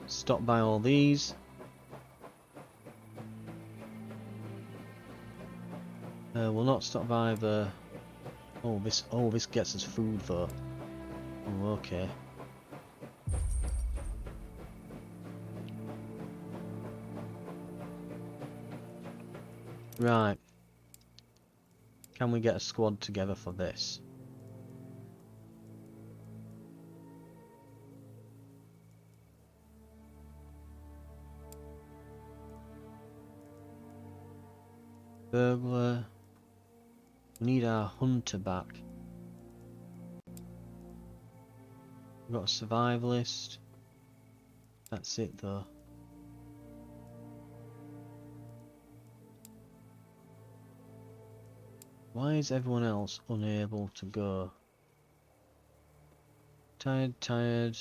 stop by all these. We'll not stop by the... Oh, this gets us food though. Oh, okay. Right. Can we get a squad together for this? Burglar. We need our hunter back. We've got a survivalist. That's it though. Why is everyone else unable to go? Tired.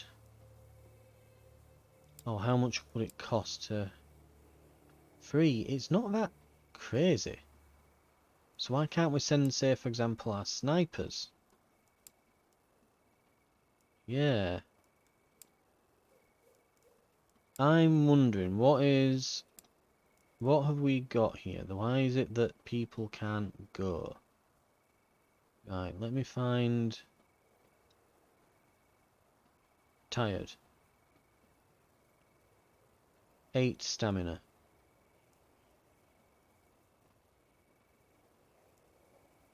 Oh, how much would it cost to... Free? It's not that crazy. So why can't we send, say, for example, our snipers? Yeah. I'm wondering, what have we got here? Why is it that people can't go? Right, let me find... Tired. 8 stamina.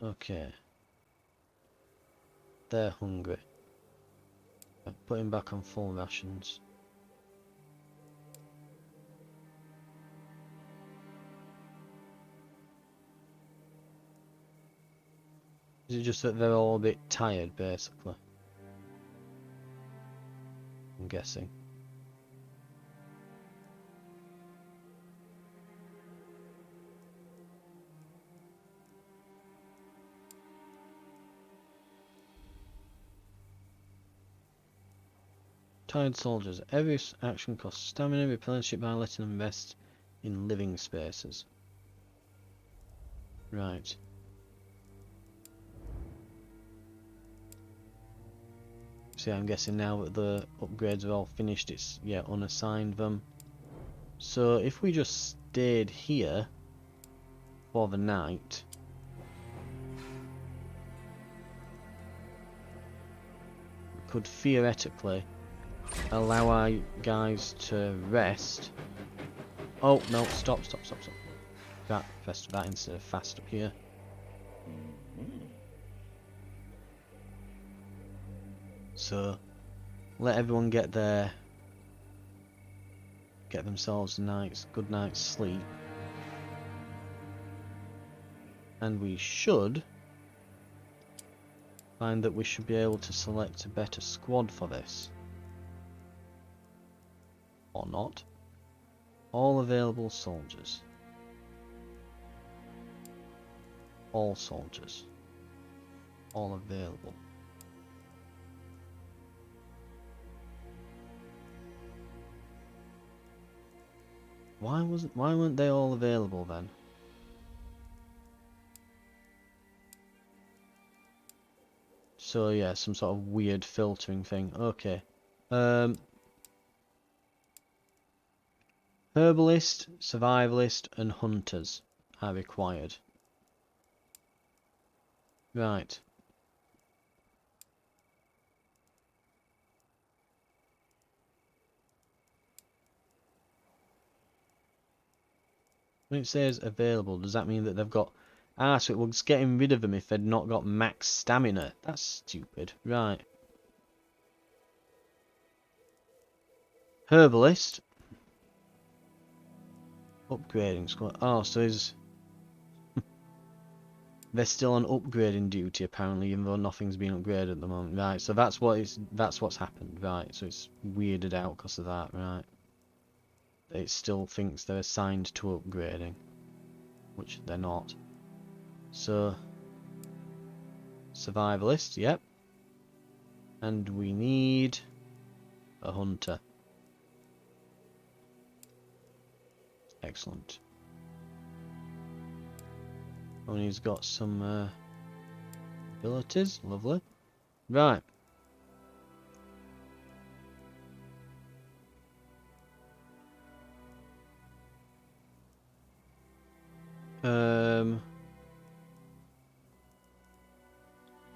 Okay. They're hungry. Put him back on full rations. Is it just that they're all a bit tired, basically? I'm guessing. Tired soldiers. Every action costs stamina. Replenish it by letting them rest in living spaces. Right. See, I'm guessing now that the upgrades are all finished, it's, yeah, unassigned them. So if we just stayed here for the night, we could theoretically allow our guys to rest. Oh, no, stop. Press that instead of fast up here. So, let everyone get themselves a good night's sleep. And we should find that we should be able to select a better squad for this. Or not. All available soldiers. All soldiers. All available. Why weren't they all available then? So yeah, some sort of weird filtering thing. Okay. Herbalist, survivalist, and hunters are required. Right. When it says available, does that mean that they've got... Ah, so it was getting rid of them if they'd not got max stamina. That's stupid. Right. Herbalist. Upgrading squad. Oh, so is... They're still on upgrading duty apparently, even though nothing's been upgraded at the moment. Right, so that's what's happened. Right, so it's weirded out because of that, right. It still thinks they're assigned to upgrading, which they're not. So, survivalist, yep. And we need a hunter. Excellent. Oh, and he's got some abilities, lovely. Right.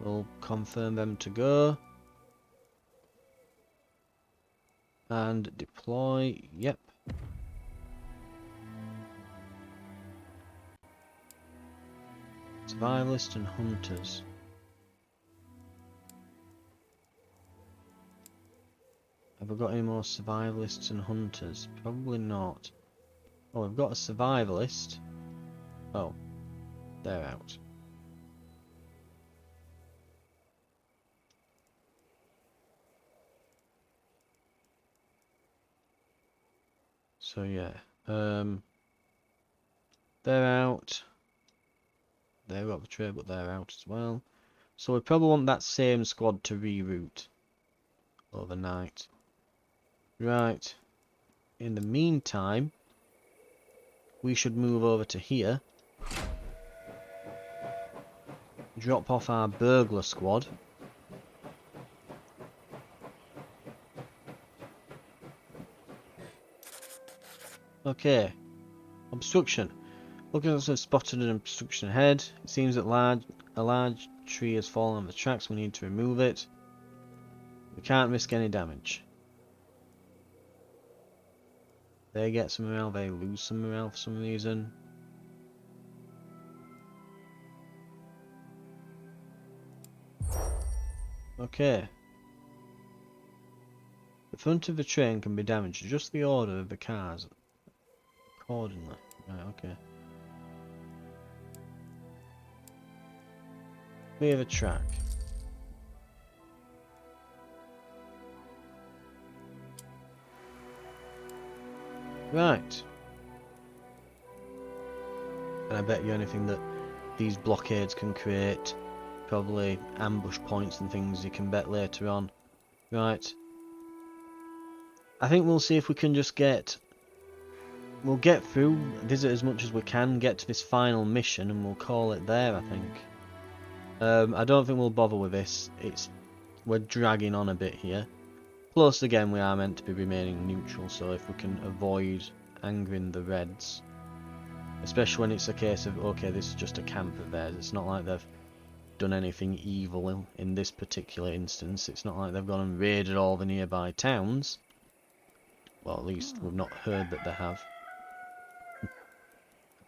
We'll confirm them to go. And deploy, yep. Survivalist and hunters. Have we got any more survivalists and hunters? Probably not. Oh, we've got a survivalist. Oh, they're out. So yeah, they're out. They've got the trade, but they're out as well. So we probably want that same squad to reroute overnight. Right. In the meantime, we should move over to here drop off our burglar squad. Okay. Obstruction. Lookers have spotted an obstruction ahead. It seems that a large tree has fallen on the tracks. We need to remove it. We can't risk any damage. They get some morale, they lose some morale for some reason. Okay. The front of the train can be damaged. Adjust the order of the cars accordingly. Right, okay. Clear the track. Right. And I bet you anything that these blockades can create probably ambush points and things you can bet later on. Right. I think we'll see if we can just we'll get through, visit as much as we can, get to this final mission, and we'll call it there, I think. I don't think we'll bother with this. We're dragging on a bit here. Plus, again, we are meant to be remaining neutral, so if we can avoid angering the Reds, especially when it's a case of, okay, this is just a camp of theirs. It's not like they've done anything evil in this particular instance. It's not like they've gone and raided all the nearby towns. Well, at least we've not heard that they have at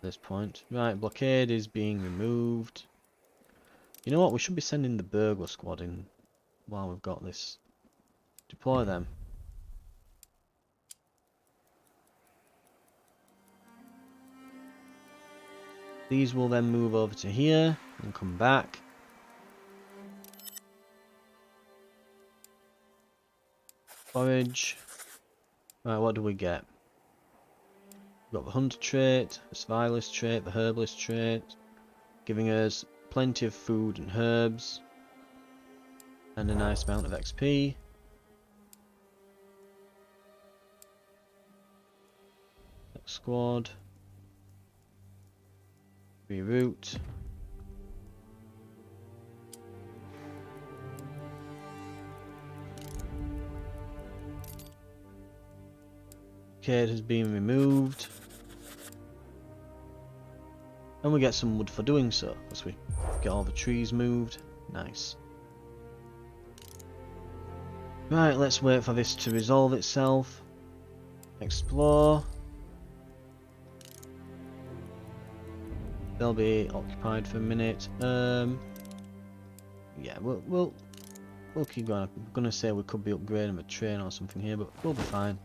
this point. Right, blockade is being removed. You know what? We should be sending the burglar squad in while we've got this. Deploy them. These will then move over to here and come back. Forage. Right, what do we get? We've got the hunter trait, the survivalist trait, the herbalist trait, giving us plenty of food and herbs, and a nice amount of XP. Next squad. Reroute. Okay, it has been removed. And we get some wood for doing so, as we get all the trees moved. Nice. Right, let's wait for this to resolve itself. Explore. They'll be occupied for a minute. Yeah, we'll keep going. I'm gonna say we could be upgrading a train or something here, but we'll be fine.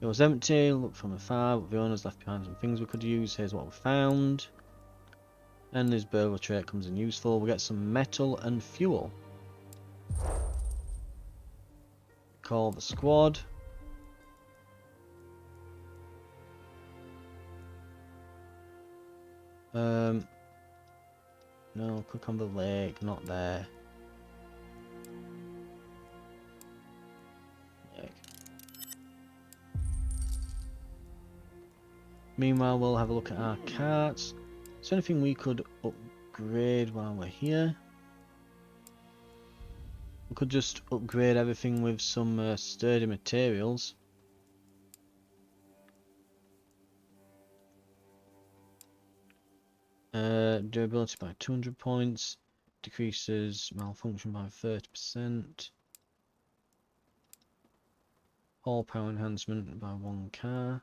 It was empty, look from afar, but the owners left behind some things we could use. Here's what we found. And this burglar trait comes in useful. We get some metal and fuel. Call the squad. No, click on the lake, not there. Lake. Meanwhile, we'll have a look at our carts. Is there anything we could upgrade while we're here? We could just upgrade everything with some sturdy materials. Durability by 200 points, decreases malfunction by 30%, all power enhancement by 1 car,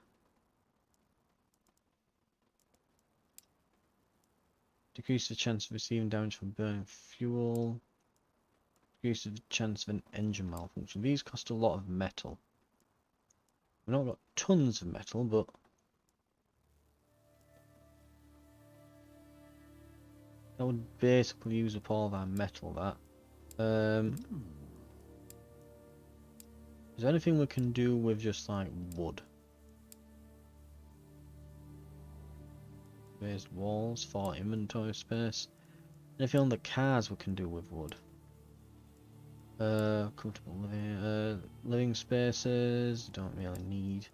decreases the chance of receiving damage from burning fuel, decreases the chance of an engine malfunction. These cost a lot of metal. We've not got tons of metal, but that would basically use up all of our metal, that. Is there anything we can do with just like wood? Raised walls for inventory space. Anything on the cars we can do with wood? Comfortable living, living spaces, don't really need.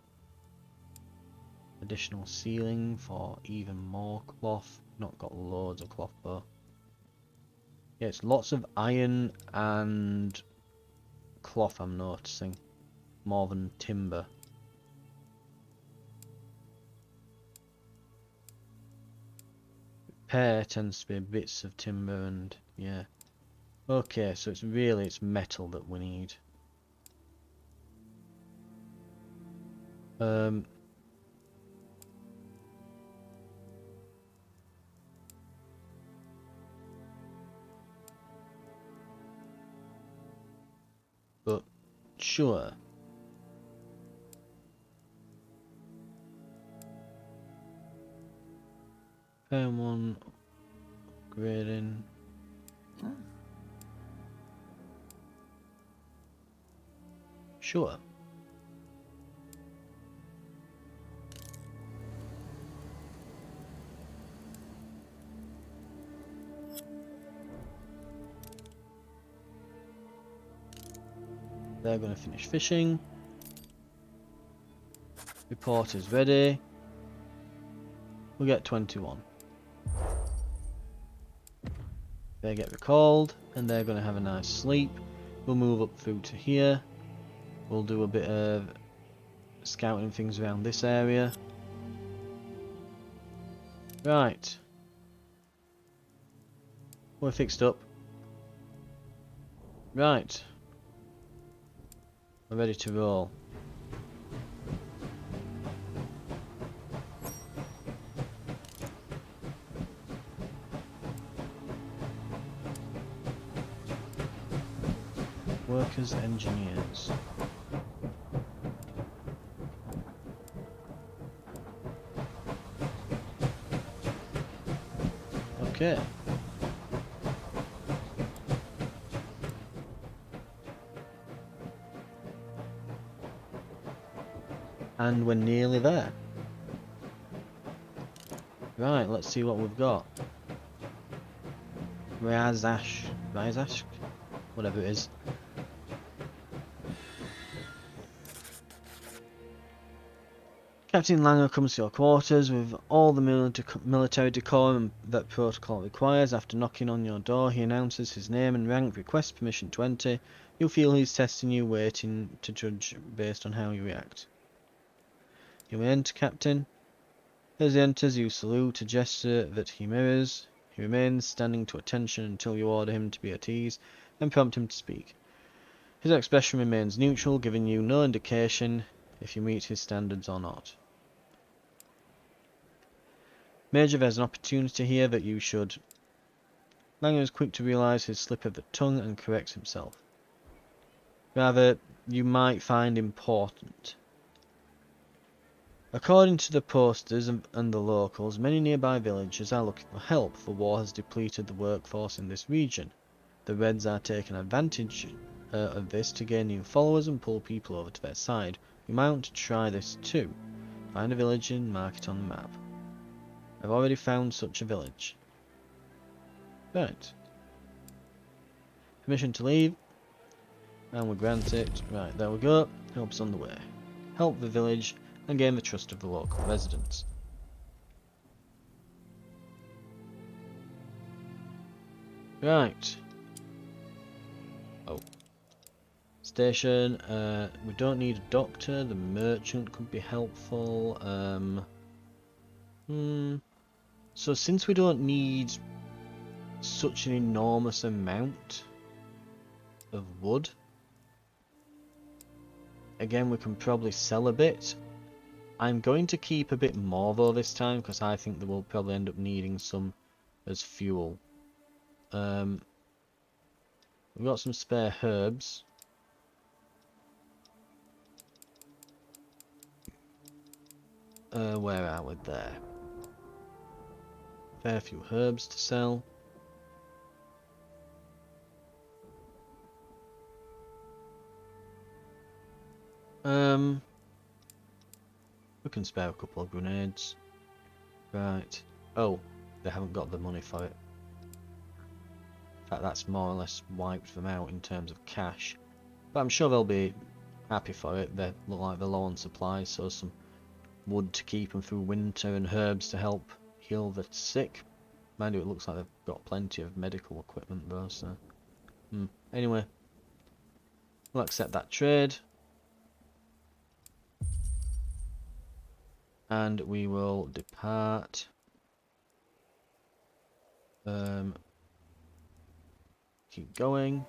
Additional ceiling for even more cloth. Not got loads of cloth though. Yeah, it's lots of iron and cloth I'm noticing. More than timber. Repair tends to be bits of timber and yeah. Okay, so it's metal that we need. But sure. Repair one, upgrading. Sure. They're going to finish fishing. Report is ready. We'll get 21. They get recalled, and they're going to have a nice sleep. We'll move up through to here. We'll do a bit of scouting things around this area. Right. We're fixed up. Right. We're ready to roll. Workers, engineers. Okay. And we're nearly there. Right, let's see what we've got. Razash, whatever it is. Captain Langer comes to your quarters with all the military decorum that protocol requires. After knocking on your door, he announces his name and rank, requests permission to enter. You feel he's testing you, waiting to judge based on how you react. You may enter, Captain. As he enters, you salute, a gesture that he mirrors. He remains standing to attention until you order him to be at ease and prompt him to speak. His expression remains neutral, giving you no indication if you meet his standards or not. Major, there's an opportunity here that you should. Langer is quick to realise his slip of the tongue and corrects himself. Rather, you might find important. According to the posters and the locals, many nearby villages are looking for help, for war has depleted the workforce in this region. The Reds are taking advantage of this to gain new followers and pull people over to their side. You might want to try this too. Find a village and mark it on the map. I've already found such a village. Right. Permission to leave. And we grant it. Right, there we go. Help's on the way. Help the village and gain the trust of the local residents. Right. Oh. Station. We don't need a doctor. The merchant could be helpful. So since we don't need such an enormous amount of wood, again we can probably sell a bit. I'm going to keep a bit more though this time because I think that we'll probably end up needing some as fuel. We've got some spare herbs. Where are we there? Fair few herbs to sell. We can spare a couple of grenades. Right. Oh, they haven't got the money for it. In fact, that's more or less wiped them out in terms of cash. But I'm sure they'll be happy for it. They look like they're low on supplies, so some wood to keep them through winter and herbs to help heal the sick. Mind you, it looks like they've got plenty of medical equipment though, so... Anyway, we'll accept that trade. And we will depart. Keep going.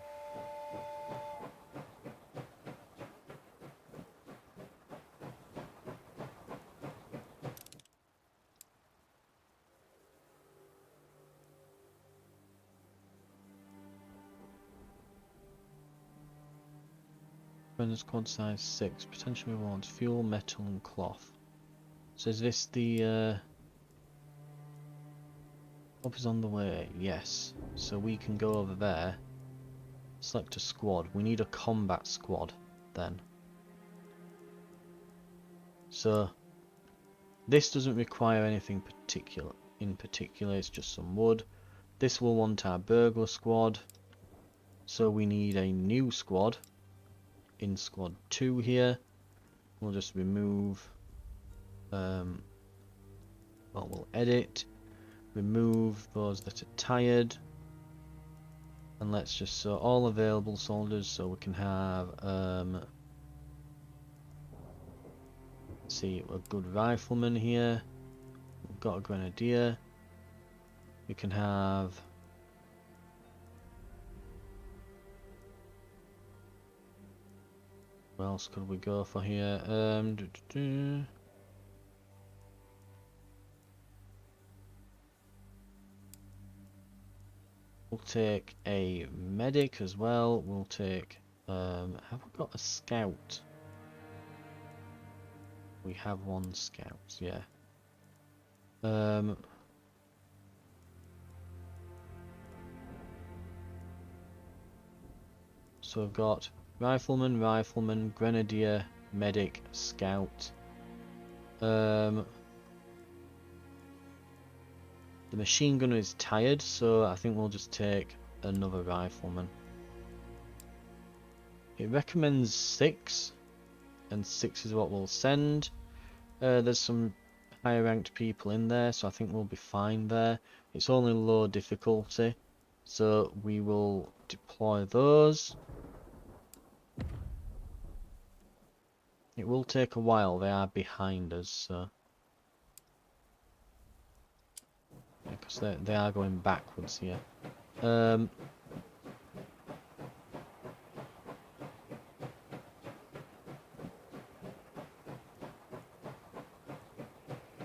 Brenner's quad size 6. Potential rewards: fuel, metal, and cloth. So is this the Up is on the way? Yes. So we can go over there. Select a squad. We need a combat squad then. So this doesn't require anything in particular, it's just some wood. This will want our burglar squad. So we need a new squad in squad 2 here. We'll just remove well, we'll edit, remove those that are tired, and let's just show all available soldiers so we can have see a good rifleman here. We've got a grenadier. We can have what else could we go for here? We'll take a medic as well. We'll take have we got a scout? We have one scout, yeah. So we've got rifleman, grenadier, medic, scout. The machine gunner is tired, so I think we'll just take another rifleman. It recommends 6, and 6 is what we'll send. There's some higher ranked people in there, so I think we'll be fine there. It's only low difficulty, so we will deploy those. It will take a while, they are behind us, so... because they are going backwards here.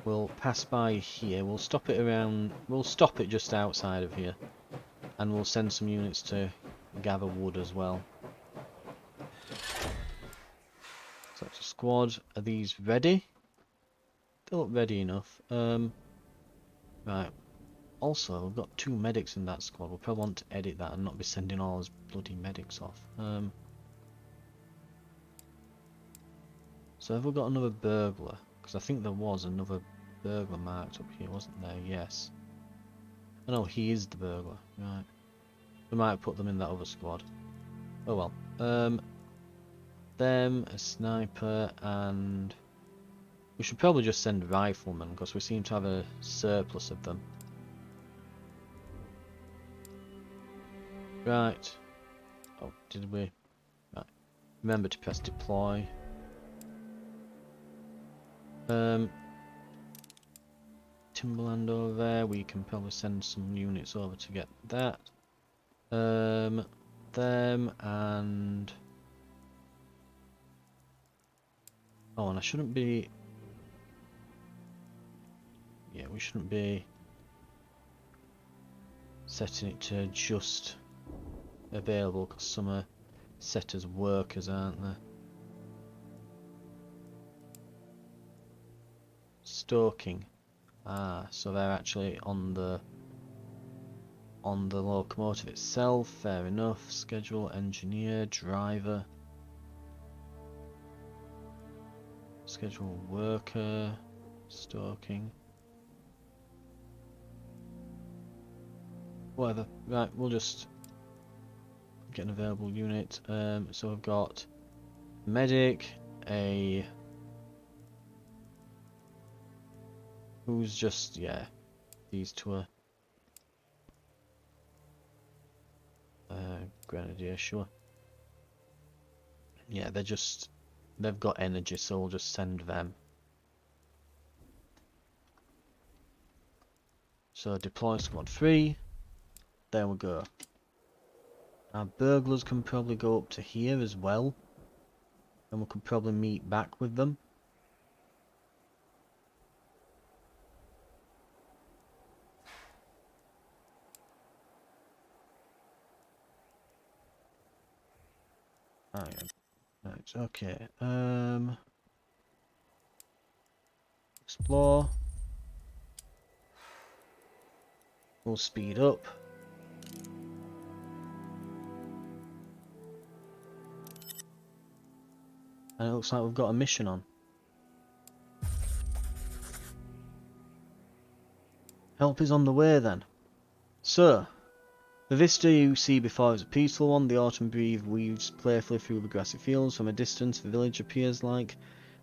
We'll pass by here. We'll stop it around. We'll stop it just outside of here, and we'll send some units to gather wood as well. So that's a squad. Are these ready? They look ready enough. Right. Also, we've got 2 medics in that squad. We'll probably want to edit that and not be sending all those bloody medics off. So have we got another burglar? Because I think there was another burglar marked up here, wasn't there? Yes. Oh no, he is the burglar. Right. We might put them in that other squad. Oh well. Them, a sniper, and... we should probably just send riflemen, because we seem to have a surplus of them. Right. Oh, did we? Right. Remember to press deploy. Timberland over there. We can probably send some units over to get that. Them and... oh, and I shouldn't be... yeah, we shouldn't be setting it to just available, because some are set as workers, aren't they? Stalking. Ah, so they're actually on the locomotive itself. Fair enough. Schedule, engineer, driver. Schedule worker. Stalking. Whatever. Right, we'll just get an available unit. So we've got medic, a Who's just, yeah, these two are Grenadier, sure. Yeah, they've got energy, so we'll just send them. So deploy squad 3. There we go. Our burglars can probably go up to here as well. And we could probably meet back with them. Right, okay. Explore. We'll speed up. And it looks like we've got a mission on. Help is on the way then. So, the vista you see before is a peaceful one. The autumn breeze weaves playfully through the grassy fields. From a distance, the village appears like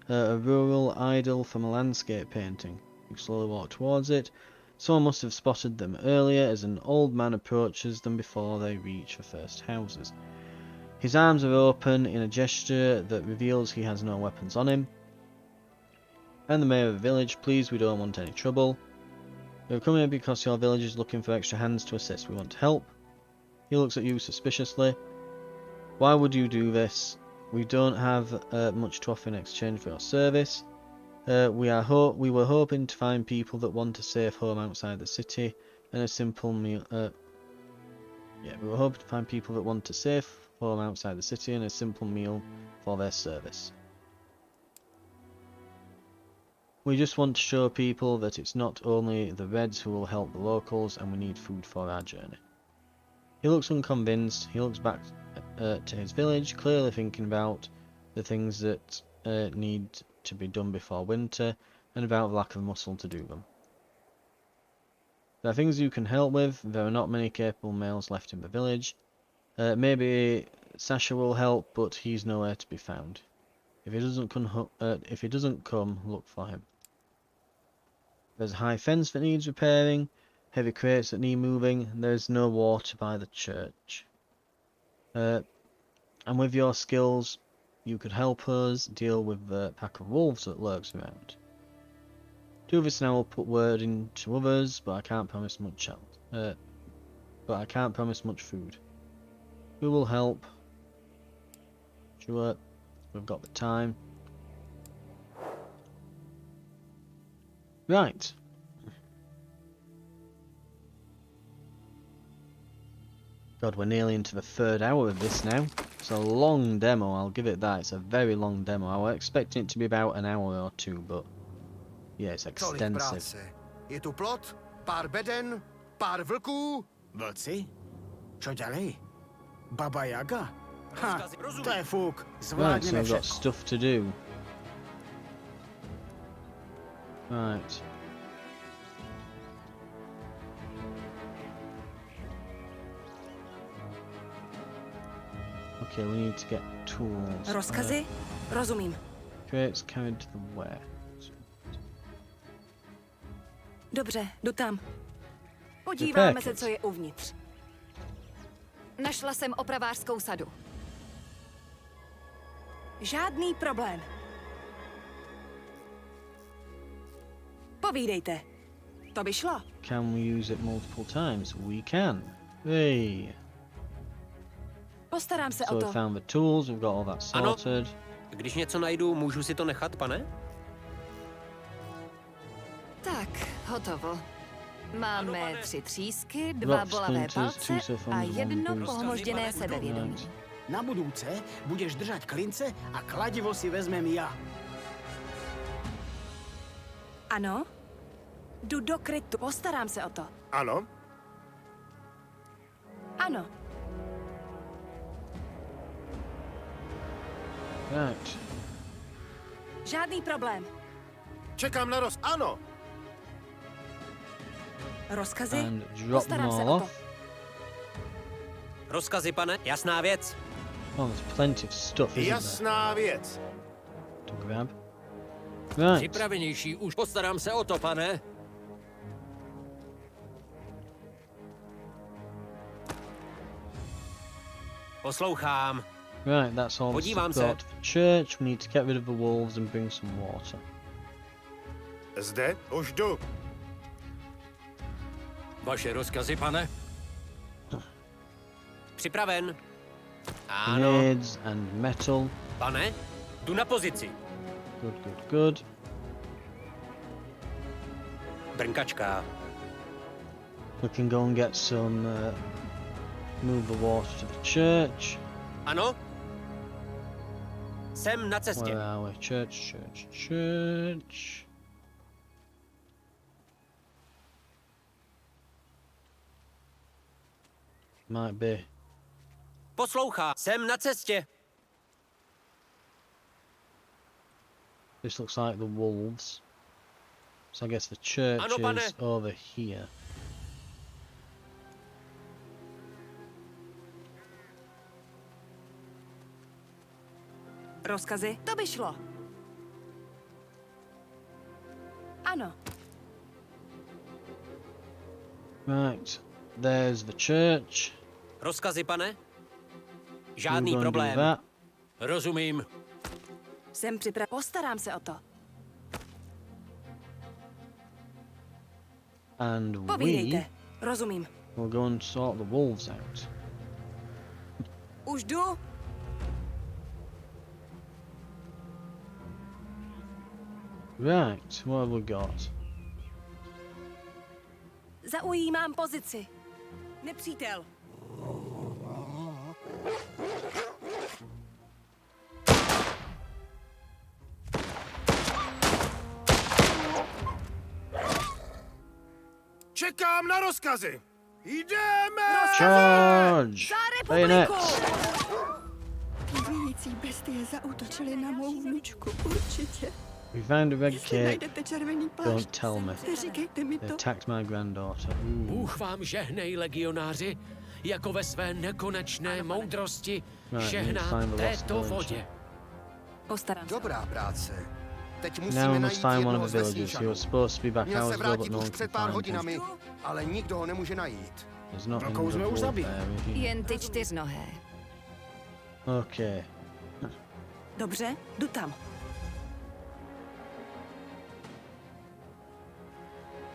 a rural idyll from a landscape painting. You slowly walk towards it. Someone must have spotted them earlier as an old man approaches them before they reach the first houses. His arms are open in a gesture that reveals he has no weapons on him. And the mayor of the village, please, we don't want any trouble. We're coming here because your village is looking for extra hands to assist. We want to help. He looks at you suspiciously. Why would you do this? We don't have much to offer in exchange for your service. We were hoping to find people that want a safe home outside the city and a simple meal. We were hoping to find people that want a safe home outside the city and a simple meal for their service. We just want to show people that it's not only the Reds who will help the locals, and we need food for our journey. He looks unconvinced. He looks back to his village, clearly thinking about the things that need to be done before winter, and about the lack of muscle to do them. There are things you can help with. There are not many capable males left in the village. Maybe Sasha will help, but he's nowhere to be found. If he doesn't come, look for him. There's a high fence that needs repairing, heavy crates that need moving, and there's no water by the church. And with your skills, you could help us deal with the pack of wolves that lurks around. Do this and I will put word into others, but I can't promise much else. But I can't promise much food. Who will help? Sure, we've got the time. Right. God, we're nearly into the 3rd hour of this now. It's a long demo, I'll give it that. It's a very long demo. I was expecting it to be about an hour or 2, but yeah, it's extensive. Je tu plot, pár beden, pár vlků. Vlci? Čo ďalej? Baba Jaga? Ha, to je fuk. Right, so Zvládneme I've got všetko. stuff to do. Right. Okay, we need to get tools. Rozkazy? Rozumím. Crates carried to the where? Dobře, jdu tam. Podíváme se, package. co je uvnitř. Našla jsem opravářskou sadu. Žádný problém. Povídejte. To by šlo. Can we use it multiple times? We can. Hey. Postarám se So o we to. found the tools, we've got all that Ano. sorted. Když něco najdu, můžu si to nechat, pane? Tak, hotovo. Máme 3 třísky, 2 Rock bolavé splinters, palce 2 cell a phones, 1 1 boost. pohmožděné sebevědomí. Right. Na budúce budeš držať klince a kladivo si vezmem ja. Ano? Jdu do krytu. Postarám se o to. Ano? Ano. Right. Žádný problém. Čekám na Ano! Rozkazy? And drop them Postarám se all o to. off. Rozkazy, pane, jasná věc. Oh, there's plenty of stuff, isn't there, věc. to grab. Right. Připravenější už. Postarám se o to, pane. Poslouchám. Right, that's all the Podívám stuff se. got for church. We need to get rid of the wolves and bring some water. Zde už jdu. Vaše rozkazy, pane? Připraven. Ano. Grenades and metal. Pane, jdu na pozici. Good, good, good. Brnkačka. We can go and get some. Move the water to the church. Ano? Jsem na cestě. Where are we? Church, church, church. Might be. Poslouchá. Jsem na cestě. This looks like the wolves. So I guess the church Ano, pane. is over here. Rozkazy? To by šlo. Ano. Right. There's the church. Rozkazy, pane? We'll Žádný go and do problém. that. Rozumím. Jsem připraven. Postarám se o to. And Povídejte. Rozumím. we'll go and sort the wolves out. Už jdu. Right. What have we got? Zaujímám pozici. Nepřítel. Čekám na rozkazy. Jdeme! Charge! Za republiku! Bayonets! Zvíjící bestie zaútočily na mou vnučku, určitě. We found a red Jestli cake. najdete červený plášť, Don't tell me. neříkejte mi They to. attacked my granddaughter. Ooh. Bůh vám žehnej, legionáři, jako ve své nekonečné moudrosti Right, žehná let's find the lost této village. vodě. Postarám se. Dobrá práce. Teď Now musíme we must najít find one jednoho of z the villagers. He vesničanů. was supposed to be back Měl hours se ago, but vrátit no už one před can pár find him. hodinami, ale nikdo ho nemůže najít. There's not Velkou in jsme the už wolf zabili. area here. Jen ty čtyřnohé. Okay. Dobře, jdu tam.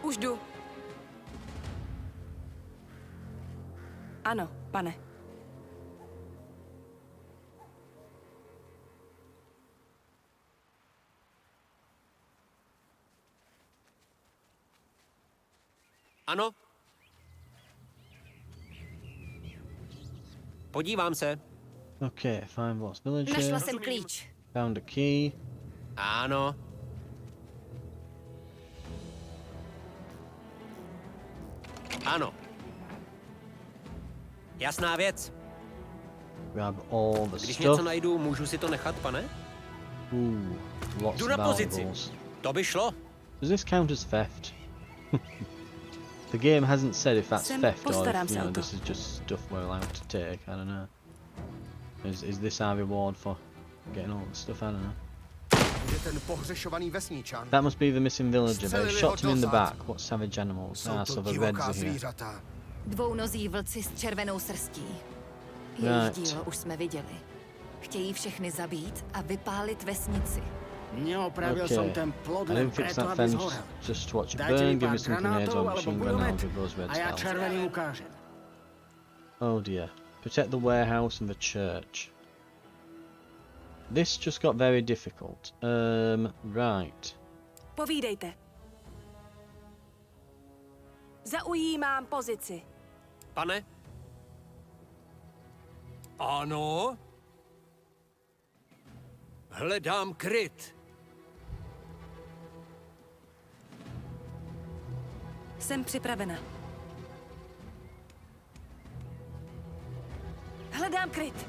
Už jdu. Ano, pane. Ano? Podívám se. Okay, find lost villager. Našla jsem klíč. Found a key. Ano. Ano. Jasná věc. Grab all the Když něco stuff. najdu, můžu si to nechat, pane? Ooh, lots Jdu of na pozici. valuables. To by šlo. Does this count as theft? The game hasn't said if that's Jsem- theft or postarám if, you se know, o to. this is just stuff we're allowed to take. I don't know. Is this our reward for getting all the stuff? I don't know. Je ten pohřešovaný vesničan. That must be the missing villager. They Střelili shot ho him in the dozad. back. What savage animals? Jsou Ah, to so the reds divoká are here. zvířata. Dvounozí vlci s červenou srstí. Jejich Right. dílo už jsme viděli. Chtějí všechny zabít a vypálit vesnici. Neopravil Okay. jsem ten I plod len didn't fix preto, that aby fence zhorel. just to watch it Dajte mi burn. Give pár me some grenades granátov or alebo machine gun rounds gulomet with those red a já spells. červeným ukážem. Oh dear. Protect the warehouse and the church. This just got very difficult. Right. Povídejte. Zaujímám pozici. Pane? Ano? Hledám kryt. Jsem připravena. Hledám kryt.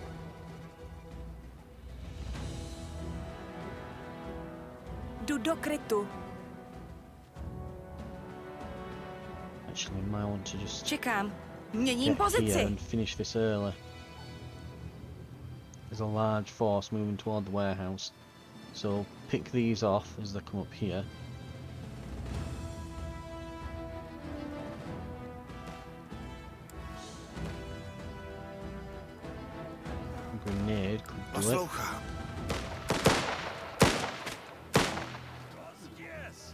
Jdu do krytu. Actually, might want to just Čekám. Měním get here pozici. and finish this early. There's a large force moving toward the warehouse, so pick these off as they come up here.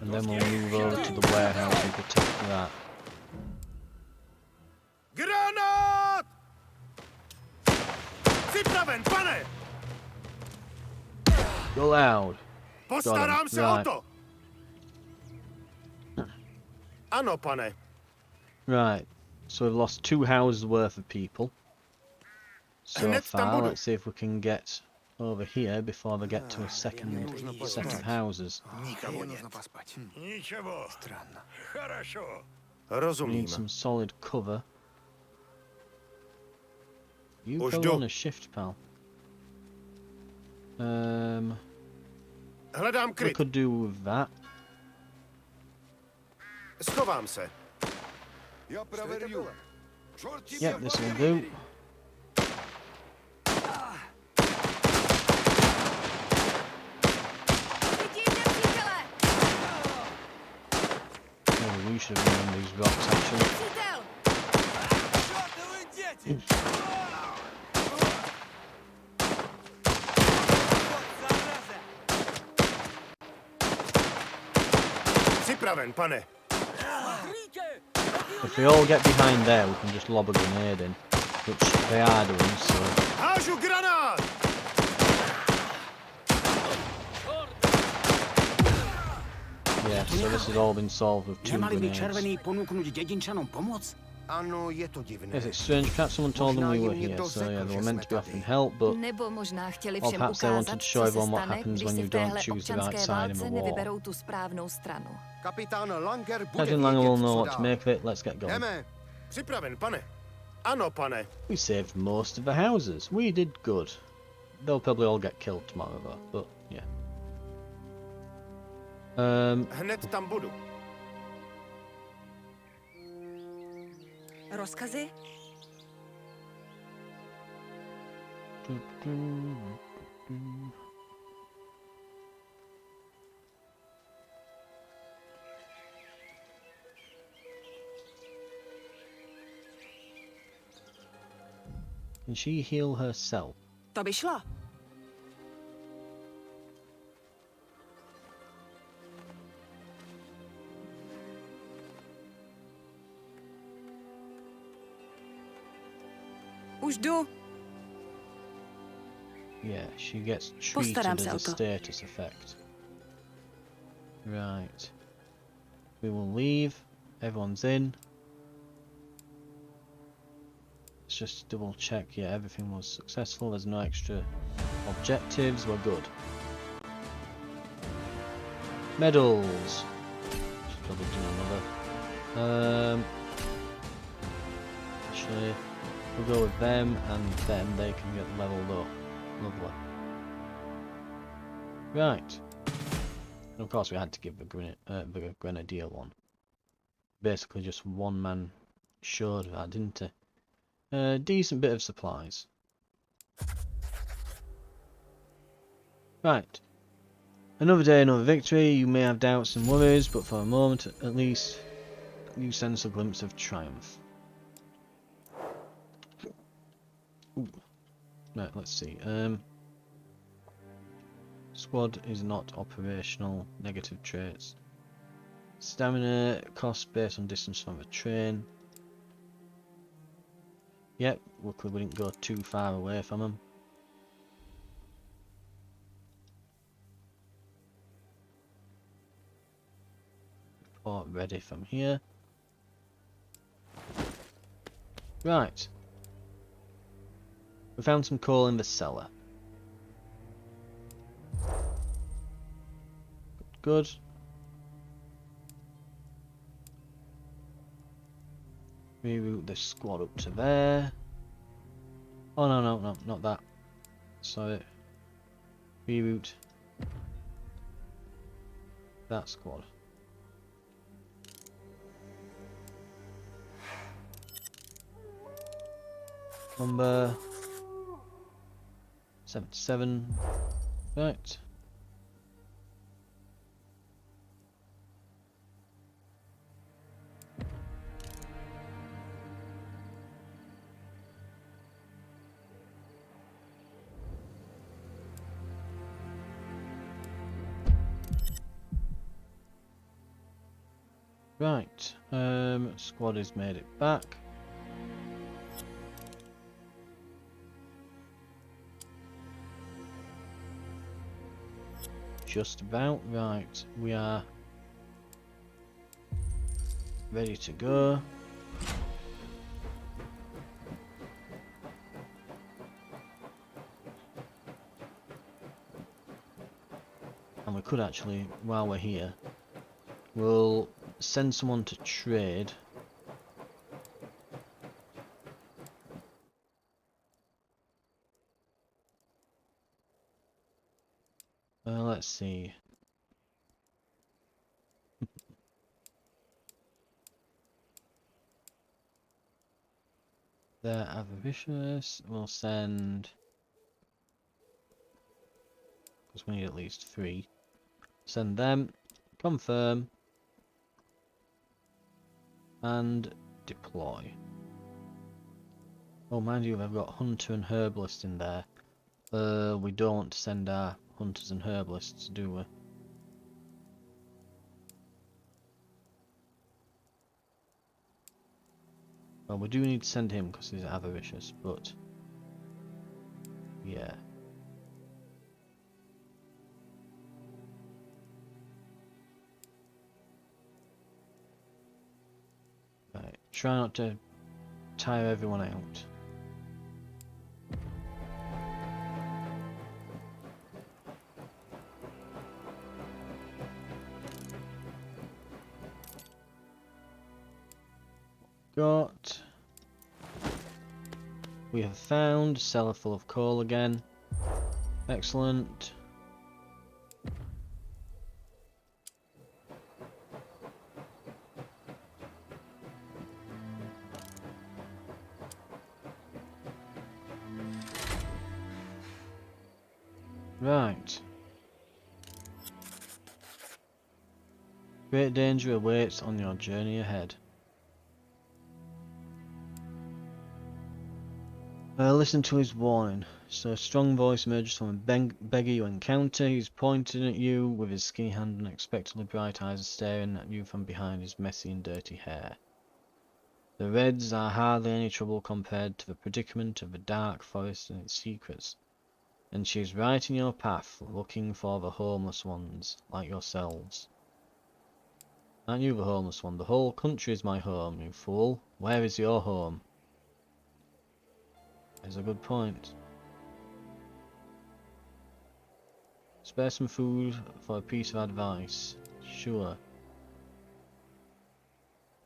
And then we'll move over to the warehouse and protect that. Granát! Připraven, pane! Go loud. Postarám se o to! Ano, pane. Right. So we've lost 2 houses worth of people so Hned tam far. budu. Let's see if we can get over here before they get to a second set of houses. Nikomu nic. Ničeho. Хорошо. We Rozumím. need some solid cover. You Už go jdu. on a shift, pal. Hledám We kryt. could do with that. Schovám se. Yep, this will do. Maybe we should have been on these rocks actually. Přítel! Připraven, pane. If we all get behind there, we can just lob a grenade in, which they are doing, so... Hážu granát! Yeah, so this has all been solved with 2 grenades. ponuknúť dedinčanom pomoc? Ano, je to divné. Yes, it's strange. Perhaps someone told them we were here, so yeah, they were meant to be offering help, but... Nebo možná chtěli Or všem perhaps they wanted ukázat, to show co se everyone what stane, happens když when si you v don't téhle choose the right občanské side in a válce war. nevyberou tu správnou stranu. Kapitán Langer bude Captain Langer will vědět, know co what to dál. make of it. Let's get going. Jdeme. Připraven, pane. Ano, pane. We saved most of the houses. We did good. They'll probably all get killed tomorrow, though, but yeah. Hned tam budu. Rozkazy? Can she heal herself? To by šlo. Už jdu. Yeah, she gets treated Postarám as se a o to. status effect. Right. We will leave. Everyone's in. Let's just double check. Yeah, everything was successful. There's no extra objectives. We're good. Medals. Should probably do another. Actually, we'll go with them, and then they can get leveled up. Lovely. Right. And of course, we had to give the grenadier one. Basically, just one man showed that, didn't he? Decent bit of supplies. Right. Another day, another victory. You may have doubts and worries, but for a moment, at least, you sense a glimpse of triumph. Ooh. Right, let's see. Squad is not operational. Negative traits. Stamina cost based on distance from the train. Yep, luckily we didn't go too far away from them. Report ready from here. Right. We found some coal in the cellar. Good. Reroute this squad up to there. Oh no, not that. Sorry. Reroute that squad. Number 77. Right. Right, squad has made it back. Just about. Right, we are ready to go. And we could actually, while we're here, we'll send someone to trade. Let's see. They're avaricious. We'll send, because we need at least 3. Send them. Confirm. And deploy. Oh, mind you, I've got Hunter and Herbalist in there. We don't want to send our Hunters and Herbalists, do we? Well, we do need to send him because he's avaricious, but yeah. Right, try not to tire everyone out. Got. We have found cellar full of coal again. Excellent. Right. Great danger awaits on your journey ahead. Listen to his warning. So a strong voice emerges from a beggar you encounter. He's pointing at you with his skinny hand, and unexpectedly bright eyes are staring at you from behind his messy and dirty hair. The Reds are hardly any trouble compared to the predicament of the dark forest and its secrets. And she is right in your path, looking for the homeless ones, like yourselves. Aren't you the homeless one? The whole country is my home, you fool. Where is your home? That's a good point. Spare some food for a piece of advice. Sure.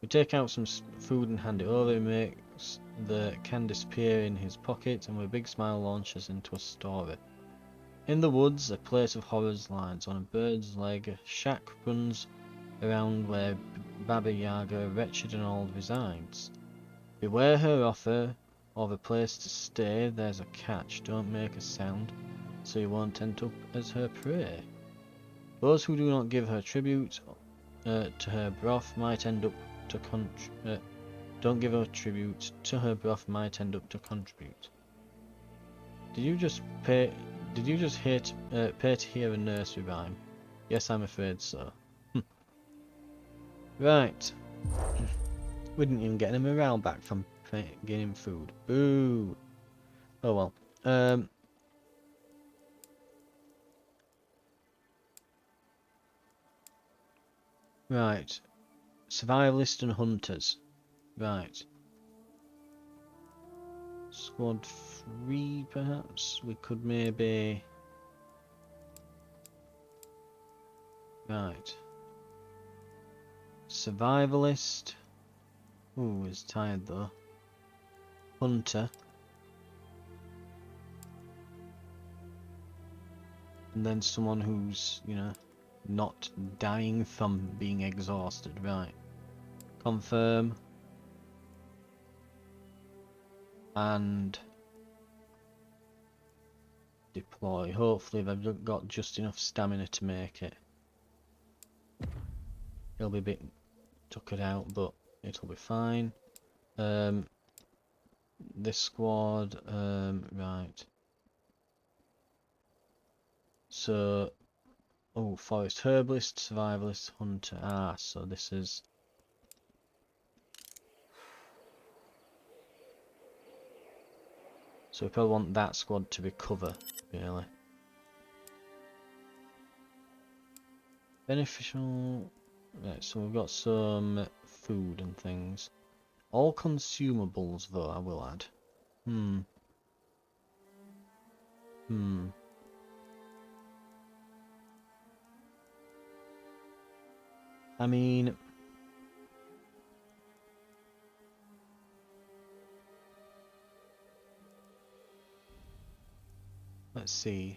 We take out some food and hand it over. He makes the can disappear in his pocket and with a big smile launches into a story. In the woods, a place of horrors lies. On a bird's leg, a shack runs around where Baba Yaga, wretched and old, resides. Beware her offer of a place to stay. There's a catch. Don't make a sound, so you won't end up as her prey. Those who do not give her tribute to her broth might end up to don't give her tribute to her broth might end up to contribute. Did you just pay to hear a nursery rhyme? Yes, I'm afraid so. Right. We didn't even get any morale back from getting food. Boo. Oh well. Right. Survivalist and hunters. Right. Squad 3 perhaps? We could maybe... Right. Survivalist. Ooh, he's tired though. Hunter. And then someone who's, you know, not dying from being exhausted. Right. Confirm. And deploy. Hopefully they've got just enough stamina to make it. He'll be a bit tuckered out, but it'll be fine. This squad, right. So, oh, forest herbalist, survivalist, hunter. Ah, so this is So we probably want that squad to recover, really. Beneficial... Right, so we've got some food and things. All consumables, though, I will add. I mean... Let's see.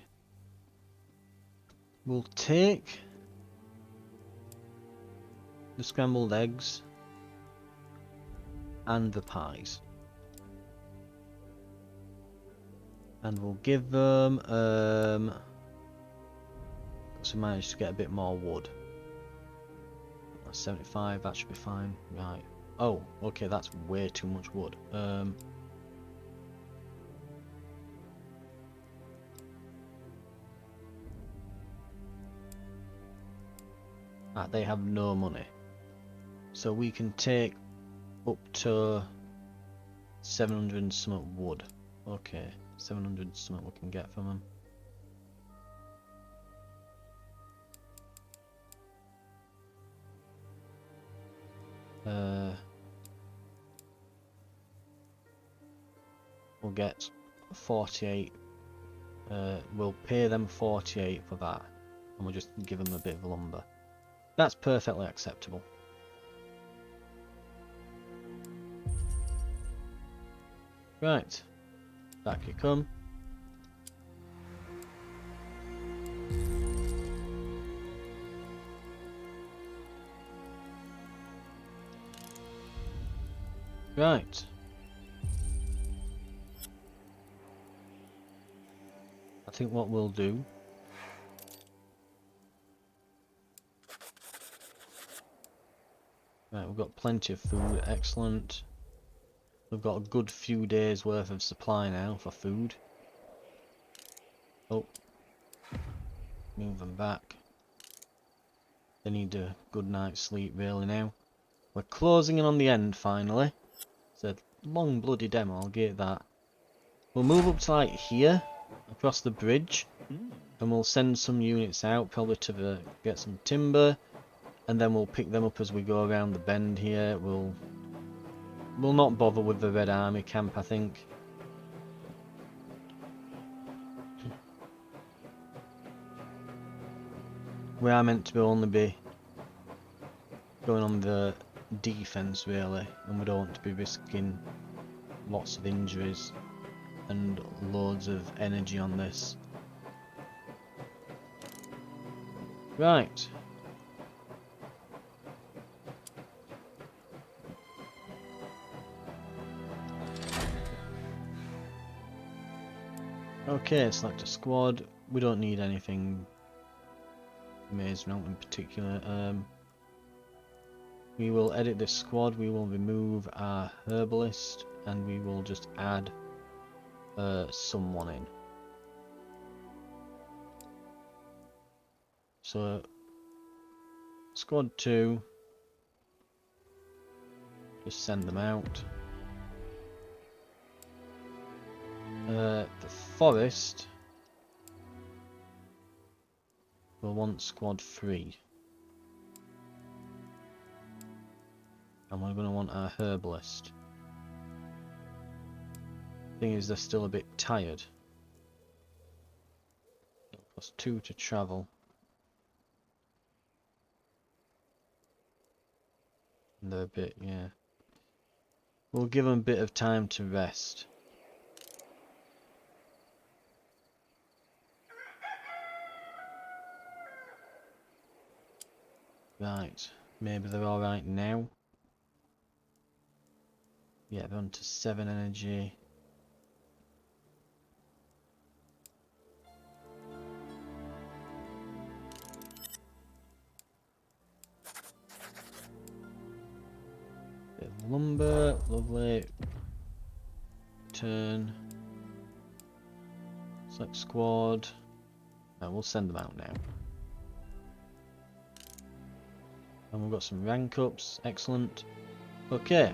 We'll take the scrambled eggs and the pies. And we'll give them so we managed to get a bit more wood. That's 75, that should be fine. Right. Oh, okay, that's way too much wood. They have no money. So we can take up to 700 and some wood. Okay, 700 and something we can get from them. We'll get 48. We'll pay them 48 for that, and we'll just give them a bit of lumber. That's perfectly acceptable. Right, back you come. Right. I think what we'll do... Right, we've got plenty of food, excellent. We've got a good few days worth of supply now for food. Oh. Move them back. They need a good night's sleep really now. We're closing in on the end finally. It's a long bloody demo, I'll get that. We'll move up to like here, across the bridge. And we'll send some units out, probably to get some timber. And then we'll pick them up as we go around the bend here. We'll not bother with the Red Army camp, I think. We are meant to only be going on the defense really, and we don't want to be risking lots of injuries and loads of energy on this. Right. Okay, select a squad. We don't need anything amazing out in particular. We will edit this squad, we will remove our herbalist, and we will just add someone in. So, squad 2, just send them out. The forest will want squad 3. And we're going to want our herbalist. Thing is, they're still a bit tired. It'll cost 2 to travel. And they're a bit, yeah. We'll give them a bit of time to rest. Right, maybe they're alright now. Yeah, they're on to 7 energy. Bit of lumber, lovely. Turn. Select squad. No, we'll send them out now. And we've got some rank ups, excellent. Okay.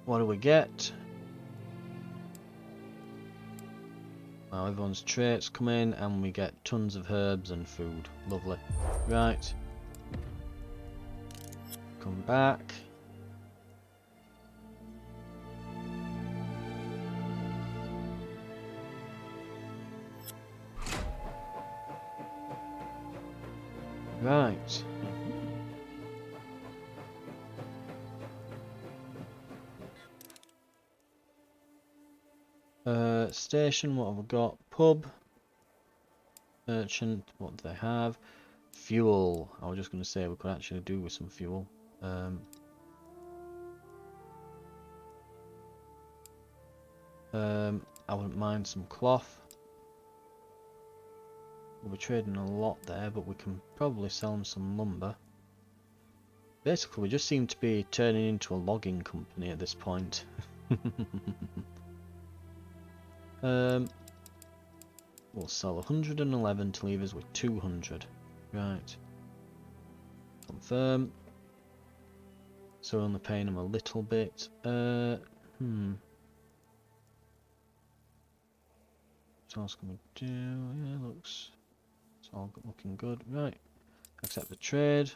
What do we get? Well, everyone's traits come in and we get tons of herbs and food. Lovely. Right. Come back. Right. Station, what have we got? Pub. Merchant, what do they have? Fuel. I was just going to say we could actually do with some fuel. I wouldn't mind some cloth. We're trading a lot there, but we can probably sell them some lumber. Basically, we just seem to be turning into a logging company at this point. We'll sell 111 to leave us with 200. Right. Confirm. So we're only paying them a little bit. What else can we do? Yeah, looks... It's all looking good. Right. Accept the trade.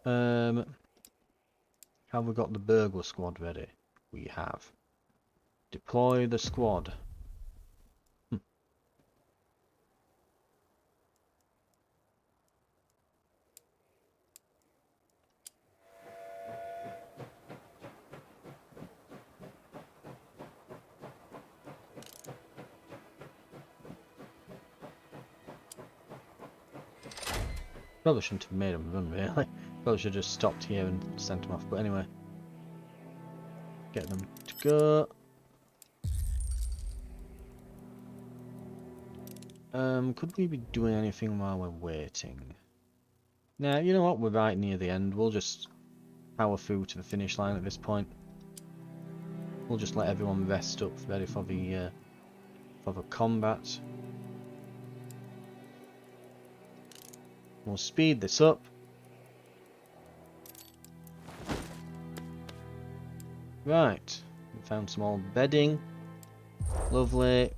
Have we got the burglar squad ready? We have. Deploy the squad. Probably shouldn't have made them run, really. Probably should have just stopped here and sent them off. But anyway, get them to go. Could we be doing anything while we're waiting? Nah, you know what? We're right near the end. We'll just power through to the finish line at this point. We'll just let everyone rest up, ready for the combat. We'll speed this up. Right, we found some old bedding. Lovely.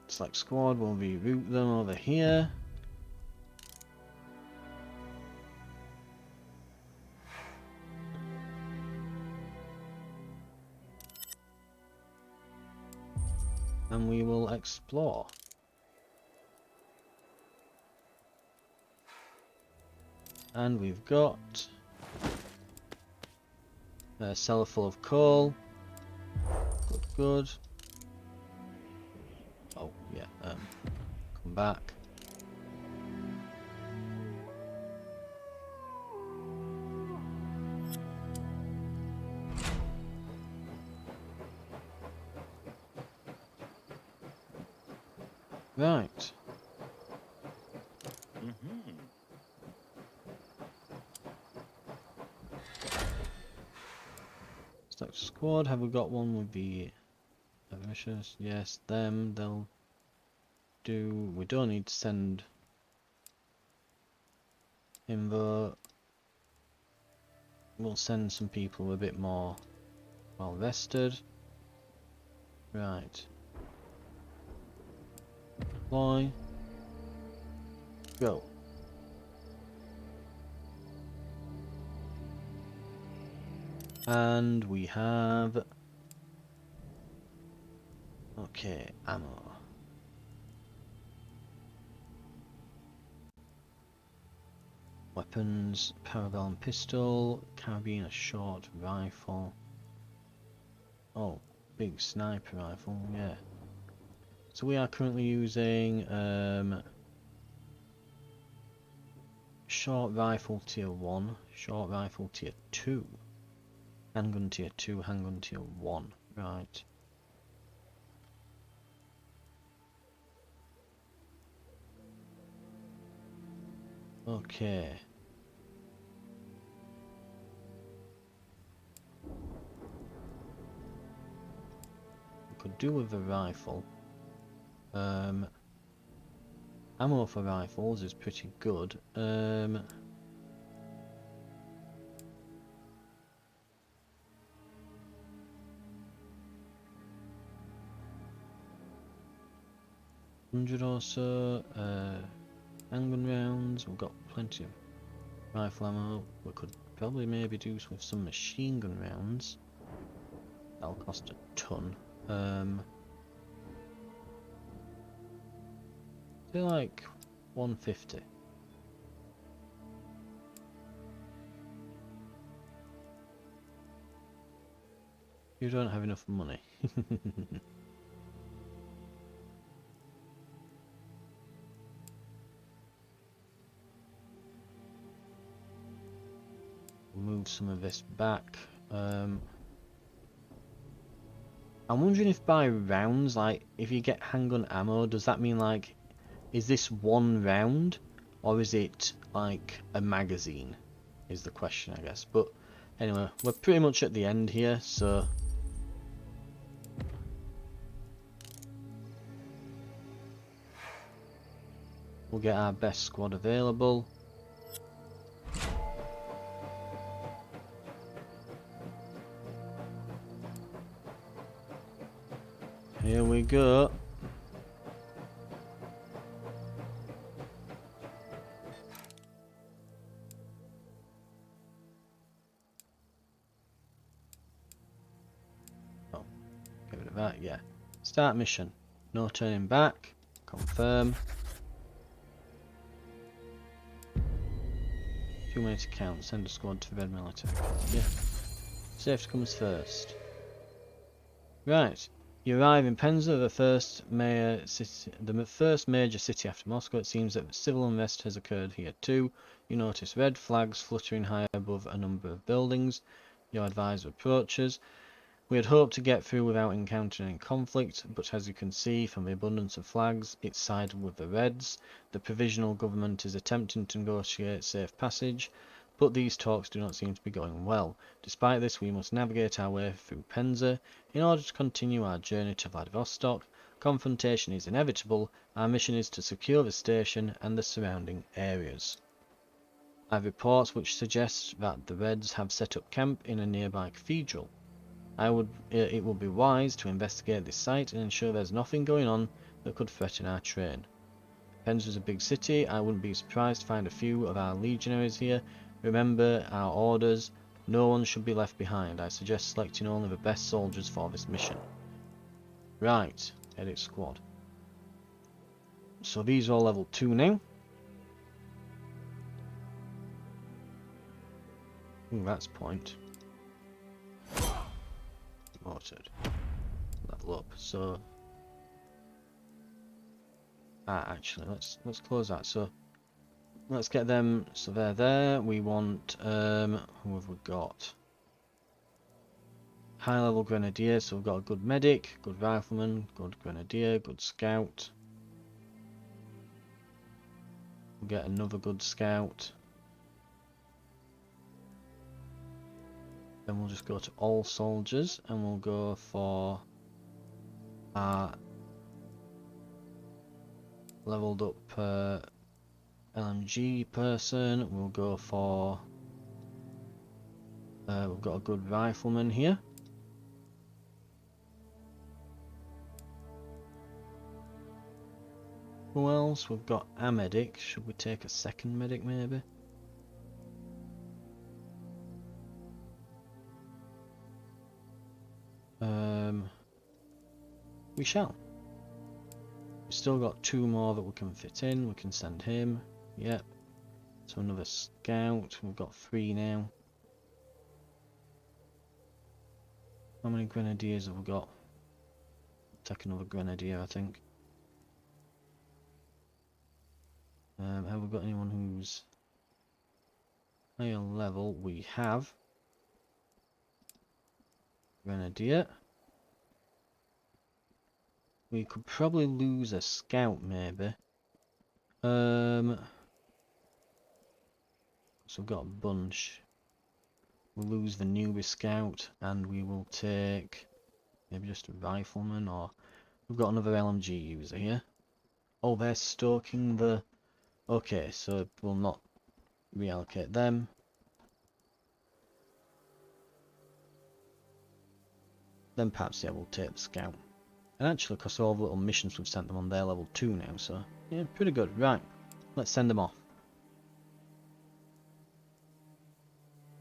Select squad, we'll reroute them over here. And we will explore. And we've got a cellar full of coal. Good, good. Oh, yeah, come back. Right. Select squad, have we got one with the vicious? Yes, them, they'll do. We don't need to send him though. We'll send some people a bit more well rested. Right. Deploy. Go. And we have... Okay, ammo. Weapons, parabellum pistol, carabiner short rifle. Oh, big sniper rifle, yeah. So we are currently using short rifle tier 1, short rifle tier 2, handgun tier 2, handgun tier 1, right. Okay. We could do with a rifle. Ammo for rifles is pretty good. 100 or so. Handgun rounds. We've got plenty of rifle ammo. We could probably maybe do with some machine gun rounds. That'll cost a ton. They're like 150. You don't have enough money. Move some of this back. I'm wondering if by rounds, like if you get handgun ammo, does that mean like, is this one round or is it like a magazine? Is the question, I guess. But anyway, we're pretty much at the end here, so we'll get our best squad available. Here we go. Oh, get rid of that, yeah. Start mission. No turning back. Confirm. Too many to count. Send a squad to Red Military. Yeah. Safety comes first. Right. You arrive in Penza, the first major city after Moscow. It seems that civil unrest has occurred here too. You notice red flags fluttering high above a number of buildings. Your advisor approaches. We had hoped to get through without encountering any conflict, but as you can see from the abundance of flags, it's sided with the Reds. The provisional government is attempting to negotiate safe passage, but these talks do not seem to be going well. Despite this, we must navigate our way through Penza in order to continue our journey to Vladivostok. Confrontation is inevitable. Our mission is to secure the station and the surrounding areas. I have reports which suggest that the Reds have set up camp in a nearby cathedral. It would be wise to investigate this site and ensure there's nothing going on that could threaten our train. Penza is a big city. I wouldn't be surprised to find a few of our legionaries here. Remember our orders. No one should be left behind. I suggest selecting only the best soldiers for this mission. Right, edit squad. So these are all level 2 now. Ooh, that's point. Promoted. Level up. So actually let's close that. So let's get them. So they're there. We want who have we got? High level grenadier. So we've got a good medic, good rifleman, good grenadier, good scout. We'll get another good scout. Then we'll just go to all soldiers and we'll go for our leveled up LMG person. We'll go for we've got a good rifleman here. Who else? We've got a medic. Should we take a second medic maybe? We shall. We've still got 2 more that we can fit in. We can send him. Yep. So another scout. We've got 3 now. How many grenadiers have we got? Take another grenadier, I think. Have we got anyone who's higher level? We have. Grenadier. We could probably lose a scout, maybe. So we've got a bunch. We'll lose the newbie scout, and we will take maybe just a rifleman, or we've got another LMG user here. Oh, they're stoking the. Okay, so we'll not reallocate them. Then perhaps yeah, we'll take the scout. And actually, across all the little missions we've sent them on, they're level 2 now, so yeah, pretty good. Right, let's send them off.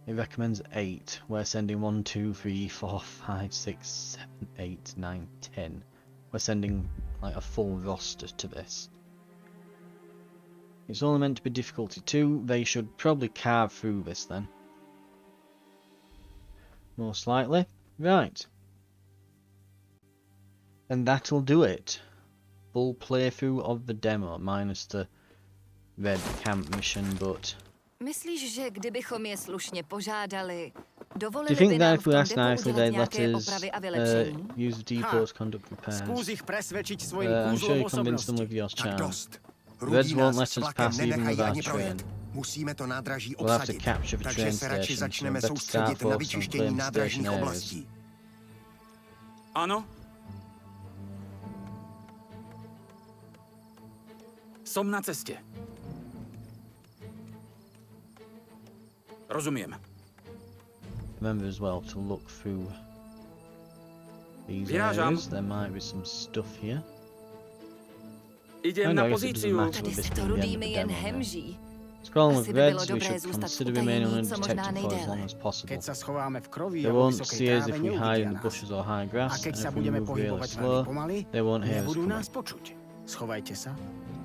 It recommends 8. We're sending 1, 2, 3, 4, 5, 6, 7, 8, 9, 10. We're sending like a full roster to this. It's only meant to be difficulty 2. They should probably carve through this then. Most likely. Right. And that'll do it. Full playthrough of the demo, minus the red camp mission, but... Myslíš, že kdybychom je slušně požádali, Do you dovolili by think that nám if v we tom asked depu nicely, udělat they'd let nějaké us opravy a vylepšení? use the depots, conduct repairs? Zkus ich presvedčiť svojim I'm sure kúzlom you convinced them osobnosti. with your Tak charm. dost. Reds Rudí won't nás let s us vlakem pass even nenechají with our ani projet. train. Musíme to nádraží We'll have to obsadit, capture the takže train se radši station, so začneme better start soustředit na focus on vyčištění claim nádražních station oblastí. Ano? Som na cestě. Rozumím. Remember as well to look through these Vyrážám. areas. There might be some stuff here. Idem I na guess it doesn't pozíciu. matter. Tady se to rudými jen hemží. Scrolling Asi with by bylo reds, we dobré should zůstat consider remaining utajení co možná undetected for as long nejdéle. as possible. Keď sa schováme v kroví They a vo won't vysokej see us tráve, if we hide neuvidia in the nás. bushes or high A grass, and keď sa if we budeme move really pohybovať veľmi slow, pomaly, they won't hear us nebudú coming. nás počuť. Schovajte sa,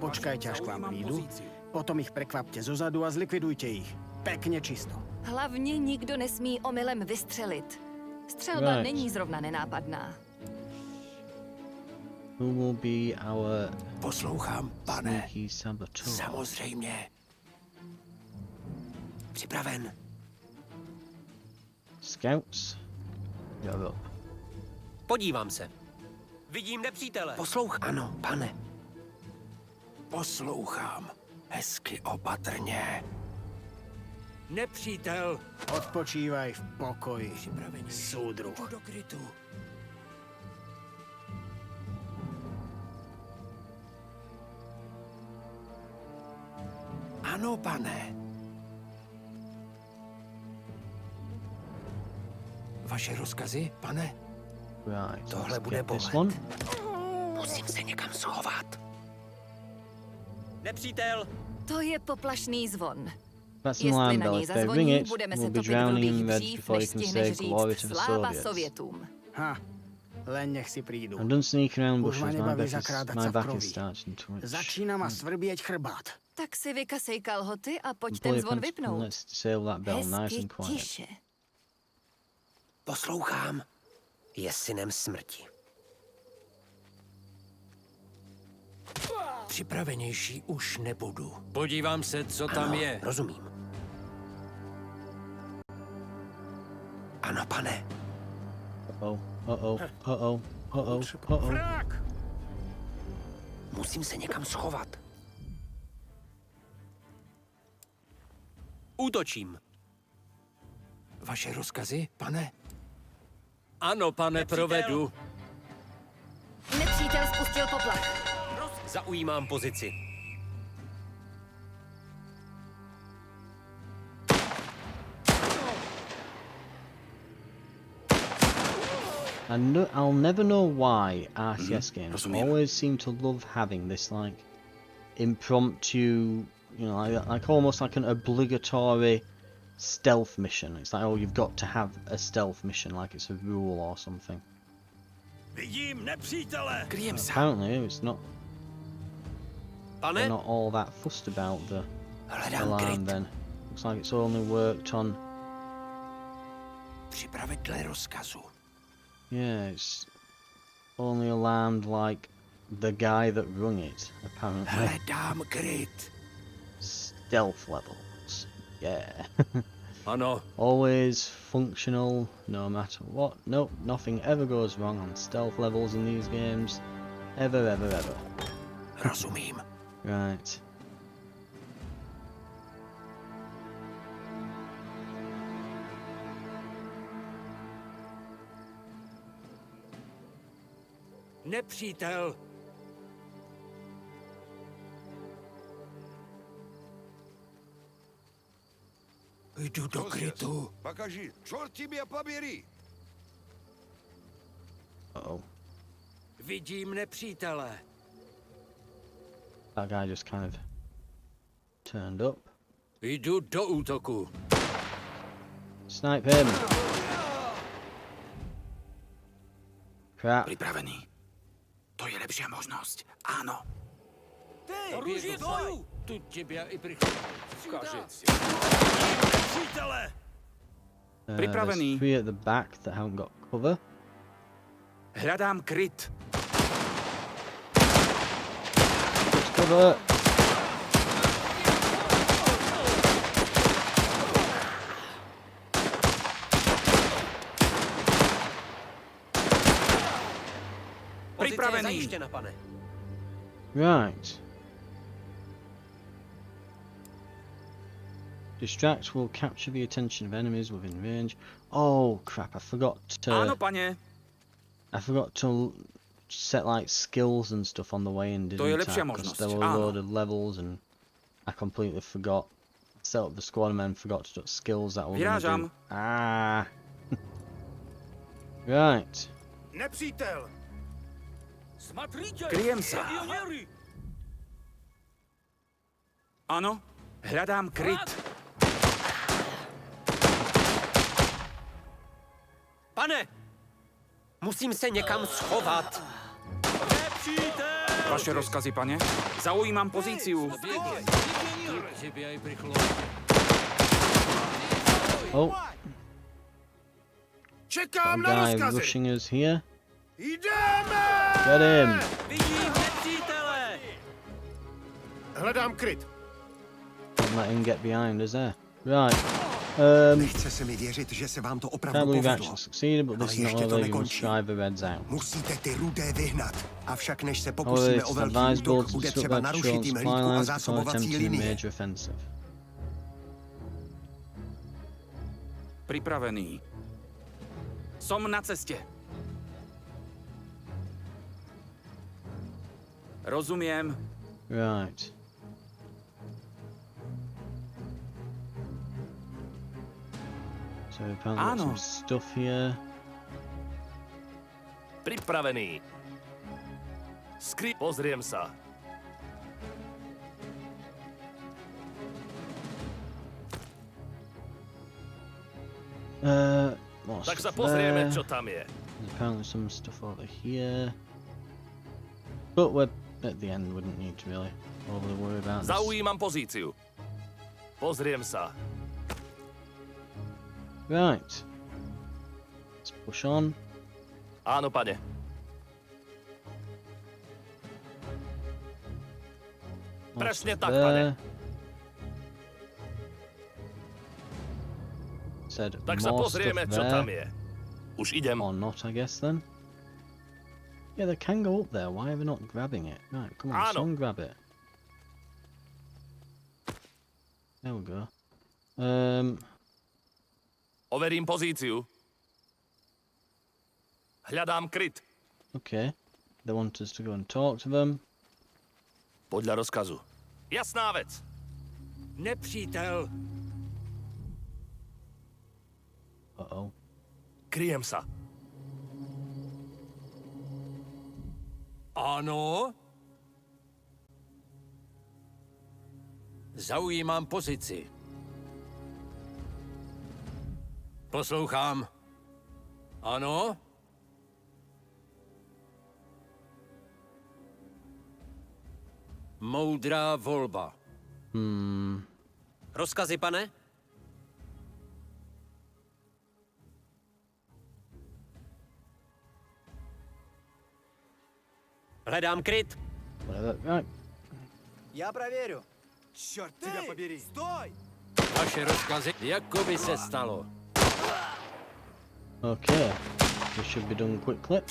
počkajte až k vám Zaujímam prídu, pozíciu. potom ich prekvapte zozadu a zlikvidujte ich. Pekne čisto. Hlavně nikdo nesmí omylem vystřelit. Střelba Right. není zrovna nenápadná. Who will be our Poslouchám, pane. sneaky saboteur? Samozřejmě. Připraven. Scouts? Go up. Podívám se. Vidím nepřítele. Ano, pane. Poslouchám. Hezky opatrně. Nepřítel. Odpočívaj v pokoji, Připravený. súdruh. Do krytu. Ano, pane. Vaše rozkazy, pane? Right, Tohle let's bude get this bolet. one. Musím se někam schovat. Nepřítel. To je poplašný zvon. That's some Jestli alarm na bell. něj If they ring zazvoní, it, budeme we'll se be topit v drowning rudých in red dřív, before než you can stihneš say glory říct to the sláva Soviets. Sovětům. Ha, len nech si prídu. I'm done sneaking around Už ma bushes. nebaví zakrádať My sa v back krovi. is starting to itch. Začína ma svrbieť chrbát. Tak si vykasej kalhoty a pojď Pull ten your zvon pants- vypnout. Let's disable that bell, nice Hezky and quiet. tiše. Poslouchám. Je synem smrti. Připravenější už nebudu. Podívám se, co tam Ano, je. rozumím. Ano, pane. Uh-oh, uh-oh, uh-oh, uh-oh, uh-oh. Vrak! Musím se někam schovat. Útočím. Vaše rozkazy, pane? Ano, pane, Nepřítel. provedu. Nepřítel spustil poplach. Zaujímám pozici. I'll never know why RTS games always seem to love having this like impromptu, you know, like almost like an obligatory stealth mission. It's like, oh, you've got to have a stealth mission, like it's a rule or something. Vidím nepřítele! Kryjem se. Apparently, it's not. They're Pane, not all that fussed about the hledám alarm. kryt. Then looks like it's only worked on. Připravit dle rozkazu. Yeah, it's only alarmed like the guy that rung it. Apparently. Hledám kryt. Stealth levels. Yeah. Ano, Always functional, no matter what. Nope, nothing ever goes wrong on stealth levels in these games. Ever, ever, ever. Rozumím. Right. Nepřítel. Jdu do krytu. Покажи, черт тебя побери! Uh-oh. Vidím nepřítele. That guy just kind of turned up. Jdu do útoku. Snipe him. Crap. Pripravený. To je lepšia možnosť. Áno. Оружие в бою! Тут тебя и приходят. Кажется. Přítele! Pripravený. There's 3 at the back that haven't got cover. Hľadám kryt. Just cover. Pozice je Pripravený. zajištěna, pane. Right. Distract will capture the attention of enemies within range. Oh crap! I forgot Áno, to. pane. I forgot to set like skills and stuff on the way in, didn't To je I? lepšia 'Cause možnosť, there were a áno. load of levels and I completely forgot. Set up the squad and then forgot to do skills that were gonna Vyrážam. do. Ah. Right. Nepřítel! Kryjem sa. Áno. Hľadám kryt. Pane! Musím se někam schovat. Vaše rozkazy, pane. Zaujímam pozíciu. Тебя и пришло. Oh, Čekám a na guy rozkazy! rushing us here. Jdeme! Get him. Vidím nepřítele! Hledám kryt. Don't let him get behind us there. Right. Nechce se mi věřit, že se vám to Can't opravdu believe we povedlo. actually succeeded, but Ale this is not ještě to all. You must nekončí. drive the reds out. Musíte ty rudé vyhnat. Avšak než se However, pokusíme it's o velký advisable útok, to bude disrupt třeba their narušit patrol jim supply hlídku a lines before zásobovací attempting a linie. major offensive. Pripravený. Som na ceste. Rozumiem. Right. So we apparently got Áno. some stuff here. Pripravený. Pozriem sa. More Tak sa stuff pozrieme, there. čo tam je. There's apparently some stuff over here. But we're at the end, wouldn't need to really overly worry about this. Zaujímam pozíciu. Pozriem sa. Right. Let's push on. Áno, pane. More Presne stuff tak, there. pane. Said Tak sa more pozrieme, stuff čo there. tam je. Už idem. Or not, I guess then. Yeah, they can go up there. Why are they not grabbing it? Right, come on, Áno. someone grab it. There we go. Overím pozíciu. Hľadám kryt. Okay. They want us to go and talk to them. Podľa rozkazu. Jasná vec. Nepřítel! Uh-oh. Kryjem sa. Ano. Zaujímám pozici. Poslouchám. Ano. Moudrá volba. Rozkazy, pane? Hledám kryt. Whatever. Right. Já проверю. Черт тебя побери! Стой! Vaše rozkazy, jako by se stalo. Okay. This should be done quickly.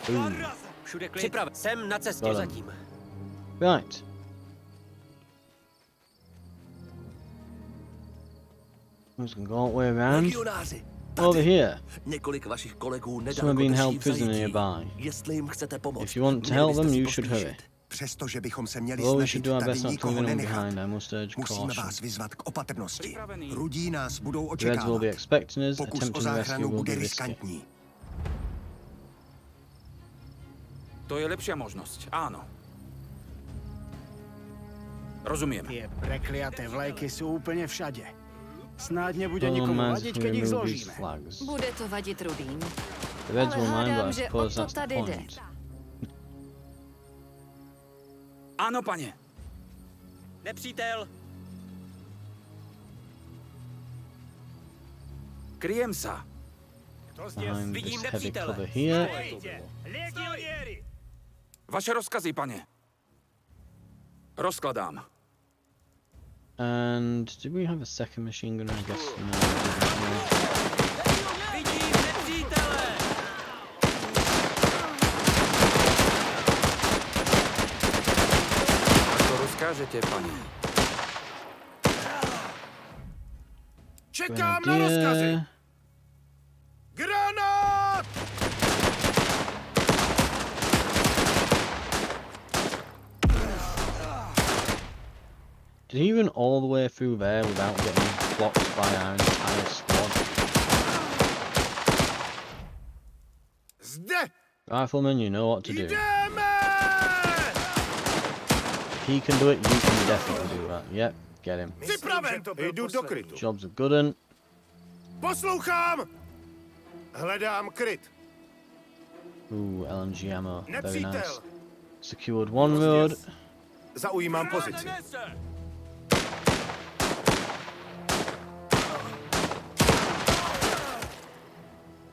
Boom. Všude klid. Připraven. Jsem na cestě Got 'em. zatím. Right. I'm just gonna go all the way around. Legionáři, Over here. několik vašich kolegů Some have been held prisoner nearby. Jestli jim chcete pomoct, If you want to help them, you should hurry. Přestože bychom se měli Well, we snažit should do our tady best not to nikoho leave anyone nenechat, behind. I must urge musíme caution. vás vyzvat k opatrnosti. Rudí nás budou The Reds will očekávat. be expecting us. Pokus o Attempting the rescue záchranu will bude be risky. riskantní. To je lepšia možnosť, áno. Rozumieme. Tie prekliaté vlajky sú úplne všade. Snáď nebude All nikomu mines vadiť, will keď ich remove these zložíme. flags. Bude to vadit rudým. The Reds Ale will mind, hádám, but I že o suppose to that's the tady jde. point. Áno, pane. Nepřítel! Kryjem sa. Behind Vidím this heavy nepřítele. cover here. Vaše rozkazy, pane. Rozkladám. And did we have a second machine gun? I guess no. we didn't. Vidím nepřítele! Ako rozkážete, pane. Čekám na Grenadier. rozkazy! Granát! Did he run all the way through there without getting blocked by our entire squad? Zde! Rifleman, you know what to do. Jdeme! He can do it, you can definitely do that. Yep, get him. Připraven! Jdu do krytu. Job's a good one. Poslouchám! Hledám kryt. Ooh, LMG ammo. Very nice. Nepřítel! Secured one road. Zaujímám pozici.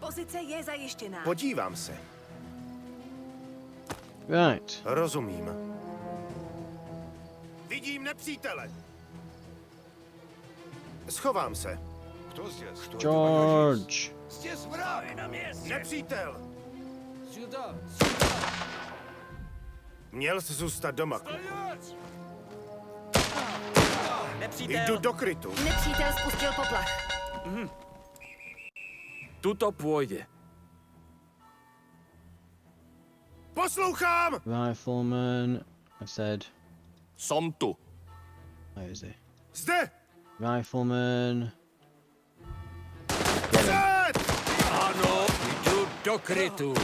Pozice je zajištěná. Podívám se. Right. Rozumím. Vidím nepřítele. Schovám se. George. Nepřítel! Měl jsi zůstat doma. Nepřítel! Jdu do krytu. Nepřítel spustil poplach. Tuto pôjde. Poslouchám! Rifleman. I said. Som tu. Where is he? Zde! Rifleman. Před! Áno, jdu do krytu.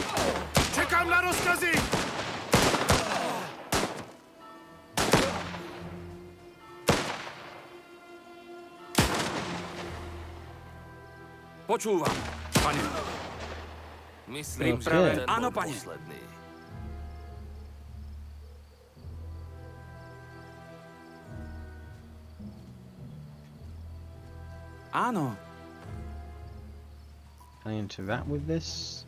Čekám na rozkazy! Počúvam, pane. Myslím, že Okay. ten Áno, bol pane. posledný. Áno. Can I interact with this?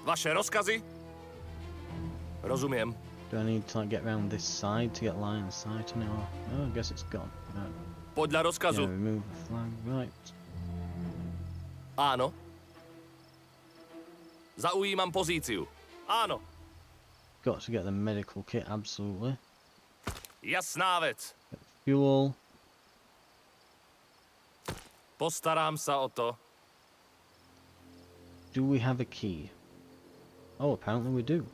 Vaše rozkazy? Rozumiem. Do I need to like get around this side to get line of sight anymore? Oh, I guess it's gone. Right. Podľa Yeah, rozkazu. remove the flag. Right. Áno. Zaujímam pozíciu. Áno. Got to get the medical kit, absolutely. Jasná vec. Fuel. Postarám sa o to. Do we have a key? Oh, apparently we do.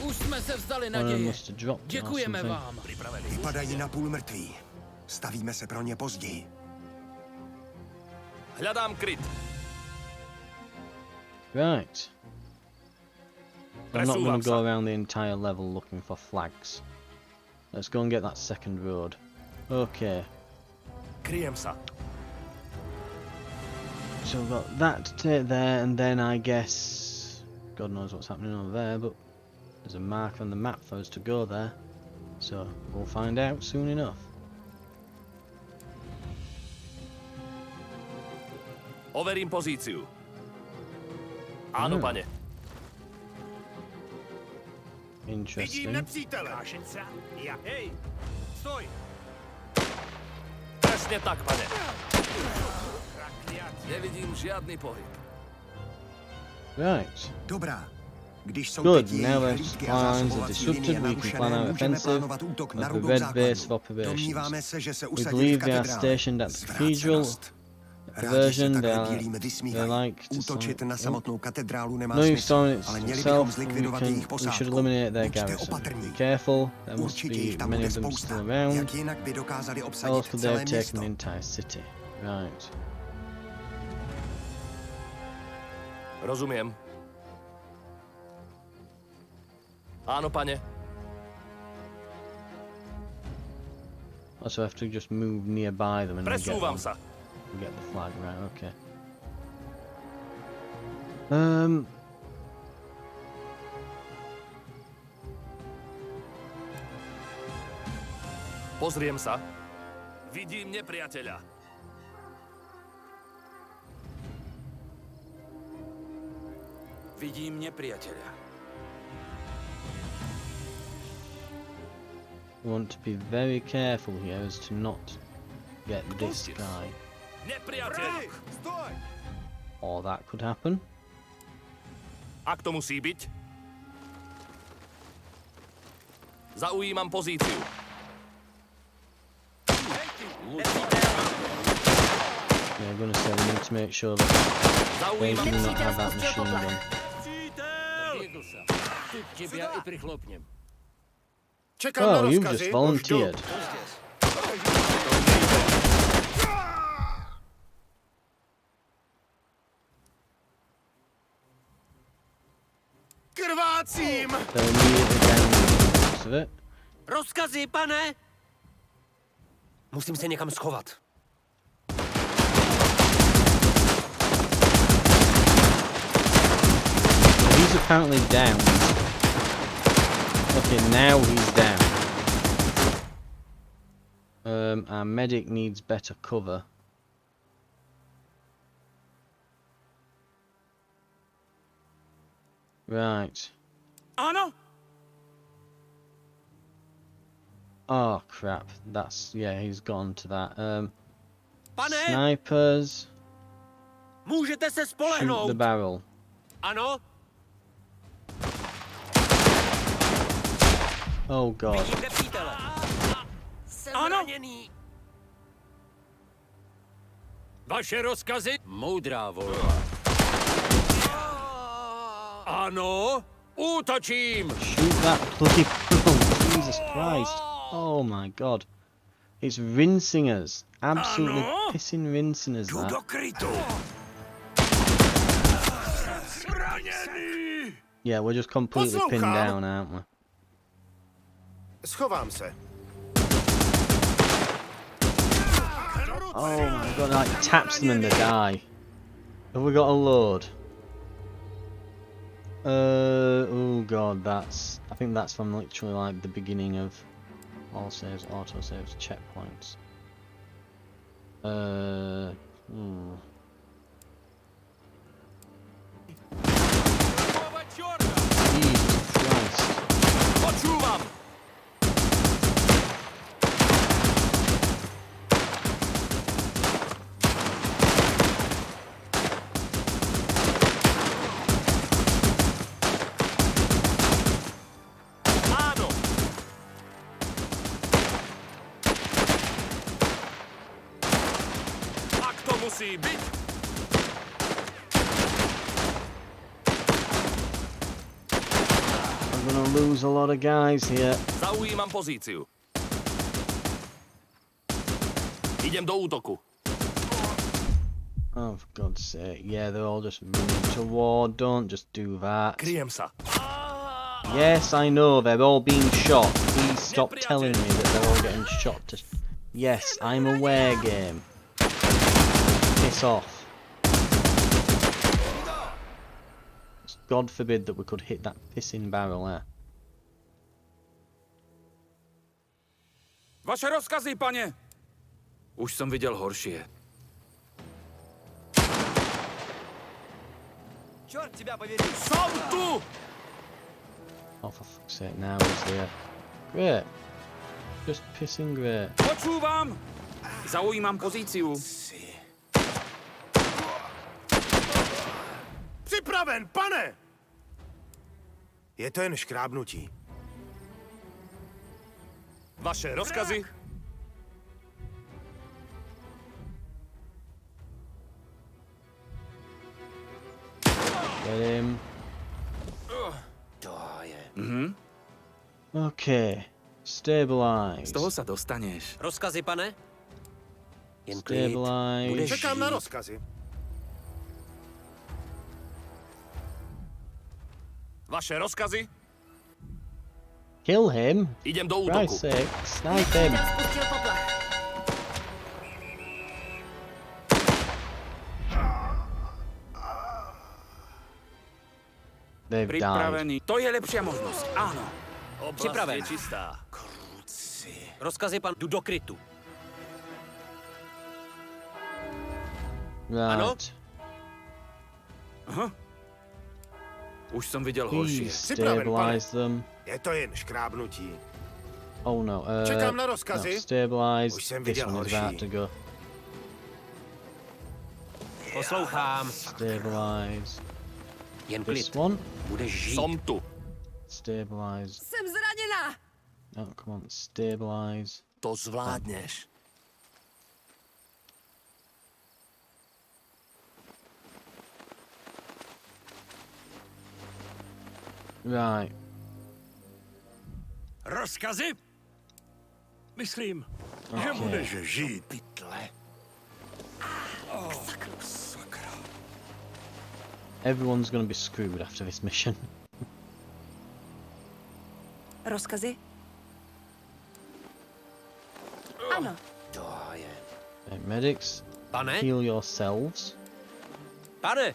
Už jsme se vzdali One of them naděje. must have dropped it or Děkujeme something. vám. Vypadají napůl mrtví. Stavíme se pro ně později. Hľadám kryt. Right. I'm not going Presúvam to go sa. around the entire level looking for flags. Let's go and get that second road. Okay. Kryjem sa. So we've got that to take there, and then I guess God knows what's happening over there, but there's a marker on the map for us to go there. So we'll find out soon enough. Overím pozíciu. Áno, Hmm. pane. Vidím Interesting. nepřítele. Ja. Hej! Stoj! Presne tak, pane. Nevidím žiadny pohyb. Right. Dobrá. Když jsou Good, teď jejich now we're hlídky a lines are zásobovací disrupted, linie we can plan narušené, our můžeme offensive plánovat útok na of the rudou red základnu. base of operations. Domníváme se, že se We usadili v believe they are katedrále. stationed at the cathedral. Zvrácenost. Rádi se version, takhle bílým they vysmívají. like to Útočit na samotnou katedrálu nemá no, you've smysl, stolen it ale měli bychom itself, zlikvidovat jejich we should posádku. eliminate their Buďte garrison. opatrní. Be careful, there must Určitě be jich tam many bude of them spousta. still around. Jak jinak by dokázali How else obsadit could they celé have taken město? the entire city? Right. Rozumiem. Áno, pane. So I have to just move nearby them and we Presúvam sa. get the flag, right, okay. Pozriem sa. Vidím nepriateľa. Vidím nepriateľa. We want to be very careful here as to not get this guy. Nepriateľ! Or that could happen. Ak to musí byť. Zaujímam pozíciu. Yeah, I'm gonna say we need to make sure that they Zaujímam do not have that machine gun. Jedl sa. Tu tebia i prichlopnem. Čekám na Oh, you've rozkazy. just volunteered. Krvácím! So immediately down the looks of it. Rozkazy, pane! Musím se někam schovat. He's apparently down. Okay, now he's down. Our medic needs better cover. Right. Áno? Oh crap. That's yeah, he's gone to that. Pane, Snipers. můžete se Shoot the spolehnout. barrel. Ano, Oh god. vidím nepřítele. Jsem Ano. raněný. Vaše rozkazy? Moudrá volba. Ano, útočím! Shoot that bloody barrel. Jesus Christ. Oh my god. It's rinsing us. Absolutely pissing rinsing us Jdu that. do krytu! Yeah, we're just completely pinned Poslouchám. down, aren't we? Schovám se. Oh my god, like taps them and they die. Have we got a load? Oh god, I think that's from literally like the beginning of all saves, auto saves, checkpoints. Jesus Christ. Počúvam! Áno! Ak to musí byť, I'm gonna lose a lot of guys here. zaujímam pozíciu. Idem do útoku. Oh, for God's sake. Yeah, they're all just running to war. Don't just do that. Kryjem sa. Yes, I know, they're all being shot. Please stop telling me that they're all getting shot to... Yes, I'm aware, game. Piss off. God forbid that we could hit that pissing barrel there. Vaše rozkazy, pane! Už som videl horšie. Čort тебя поведет. Som tu! Oh, for fuck's sake, now he's here. Great. Just pissing great. Počúvam! Zaujímam pozíciu. Připraven, pane! Je to jen škrábnutí. Vaše rozkazy? Okay. Stabilize. Z toho sa dostaneš. Rozkazy, pane? Jen klid. Stabilize. Budeš Čekám na žít. rozkazy. Vaše rozkazy? Kill him. Idem do Christ's útoku. sake. Snipe him. Nepřítel spustil poplach. They've died. Pripravený. To je lepšia možnosť. Áno. Oblast Připraven. je čistá. Rozkazy, pan. Jdu do krytu. Ano? Right. Aha. Už som videl Please horšie. stabilize them. Je to jen škrábnutí. Oh no. Čekám na No, rozkazy. stabilize. Už jsem This viděl one is horší. about to go. Poslouchám. Stabilize. Jen This klid. one. Budeš žít. Som tu. Stabilize. Jsem zraněná! Oh, come on. Stabilize. To zvládneš. Right. Rozkazy? Myslím, že Okay. budeš žít. Pytle. Everyone's gonna be screwed after this mission. Rozkazy? Ano. To je. Okay, medics, Pane? heal yourselves. Pane!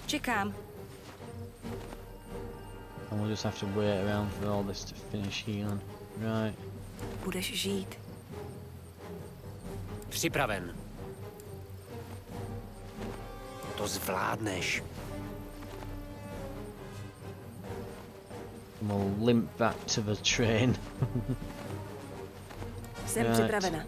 Čekám. And we'll just have to wait around for all this to finish healing. Right. Budeš žít. Připraven. To zvládneš. And we'll limp back to the train. Jsem Right. připravena.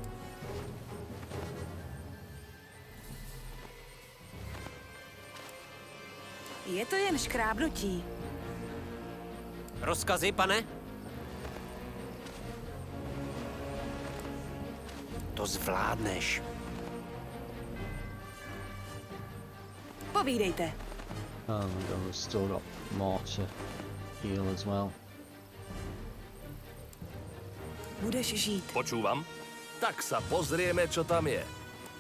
Je to jen škrábnutí. Rozkazy, pane? To zvládneš. Povídejte. Oh my god, we've still got more to heal as well. Budeš žít. Počúvam? Tak sa pozrieme, čo tam je.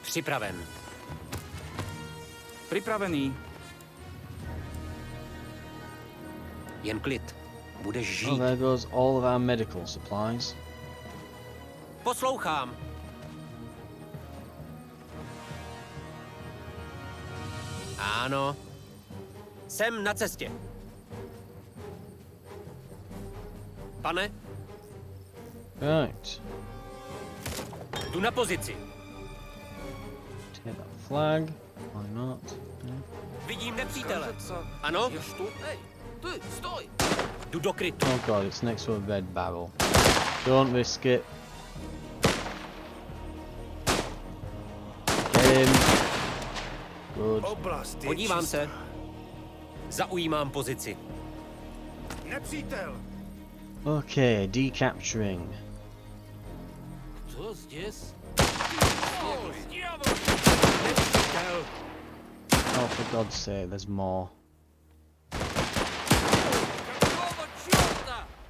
Připraven. Pripravený. Jen klid. Budeš Oh, žít. there goes all of our medical supplies. Poslouchám. Ano. Jsem na cestě. Pane, Right. jdu na pozici. Take that flag. Why not? Yeah. Vidím nepřítele. Ano? Ješ tu? Hej, ty, stoj! Jdu do krytu. Oh god, it's next to a red barrel. Don't risk it. Get him. Good. Oblast je Podívám čistá. se. Zaujímám pozici. Nepřítel. Okay, decapturing. Co zděs? Nepřítel. Oh, for God's sake, there's more.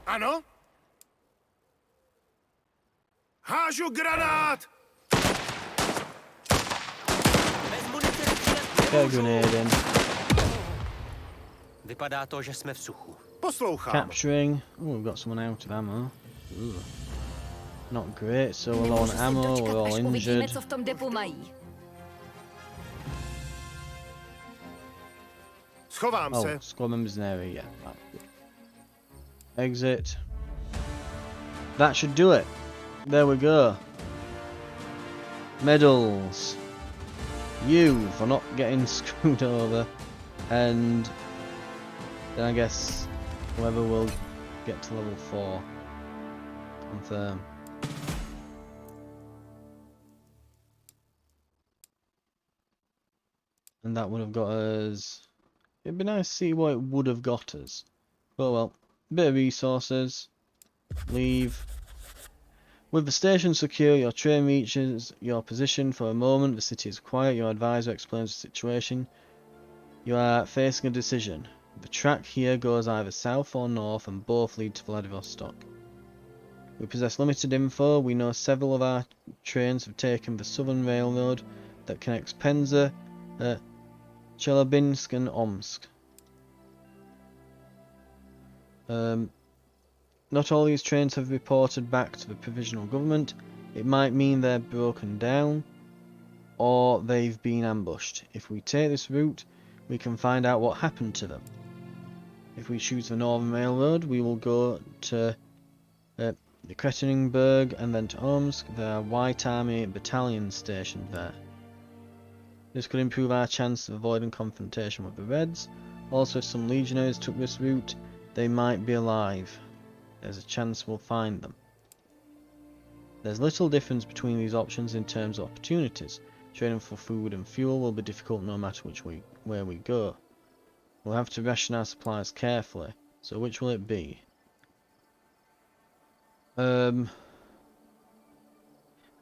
Ano? Hážu granát! Bez munice Get a grenade in. Vypadá to, že jsme v suchu. Poslouchám. Capturing. Oh, we've got someone out of ammo. Ooh. Not great, so we're low on Nemůžu se ammo, dočkat, we're all až uvidíme, injured. co v tom depu mají. Schovám Oh, se. squad members in area, yeah. Right, good. Exit. That should do it. There we go. Medals. You for not getting screwed over. And then I guess whoever will get to level 4. Confirm. And that would have got us... It'd be nice to see what it would have got us. But well, bit of resources. Leave. With the station secure, your train reaches your position for a moment. The city is quiet. Your advisor explains the situation. You are facing a decision. The track here goes either south or north, and both lead to Vladivostok. We possess limited info. We know several of our trains have taken the southern railroad that connects Penza, Chelyabinsk and Omsk. Not all these trains have reported back to the provisional government. It might mean they're broken down, or they've been ambushed. If we take this route, we can find out what happened to them. If we choose the Northern Railroad, we will go to Ekaterinburg and then to Omsk. There are White Army battalions stationed there. This could improve our chance of avoiding confrontation with the Reds. Also, if some legionaries took this route, they might be alive. There's a chance we'll find them. There's little difference between these options in terms of opportunities. Trading for food and fuel will be difficult no matter where we go. We'll have to ration our supplies carefully. So which will it be? I mean,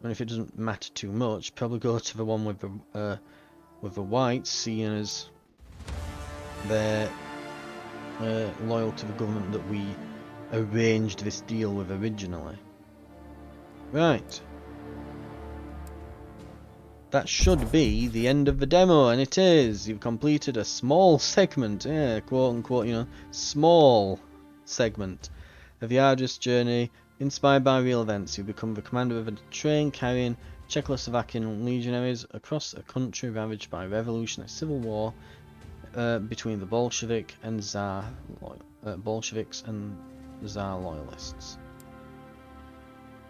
if it doesn't matter too much, probably go to the one with the whites, seeing as they're loyal to the government that we arranged this deal with originally. Right. That should be the end of the demo, and it is. You've completed a small segment, yeah, quote unquote, you know, small segment of the arduous journey inspired by real events. You become the commander of a train carrying Czechoslovakian legionaries across a country ravaged by revolutionary civil war between the Bolsheviks and Tsar loyalists.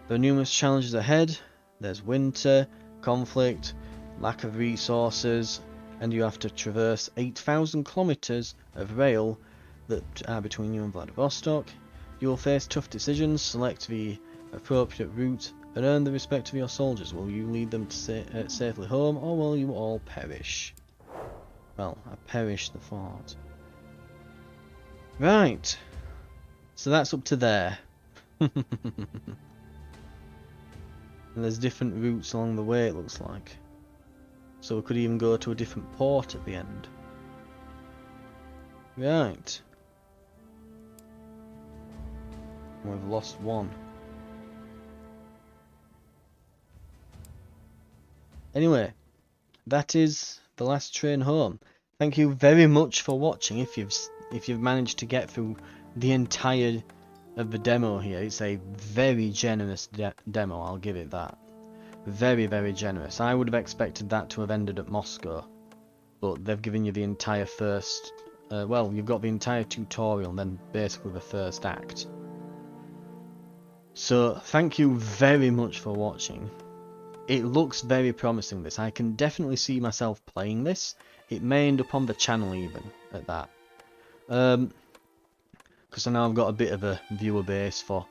There are numerous challenges ahead. There's winter, conflict, lack of resources, and you have to traverse 8,000 kilometers of rail that are between you and Vladivostok. You will face tough decisions, select the appropriate route, and earn the respect of your soldiers. Will you lead them to safely home, or will you all perish? Well, I perished the thought. Right, so that's up to there. And there's different routes along the way, it looks like. So we could even go to a different port at the end. Right. We've lost one. Anyway, that is the last train home. Thank you very much for watching. If you've managed to get through the entire of the demo here, it's a very generous demo, I'll give it that. Very, very generous. I would have expected that to have ended at Moscow, but they've given you the entire first, well, you've got the entire tutorial and then basically the first act. So thank you very much for watching. It looks very promising, this. I can definitely see myself playing this. It may end up on the channel even at that. Because I know I've got a bit of a viewer base for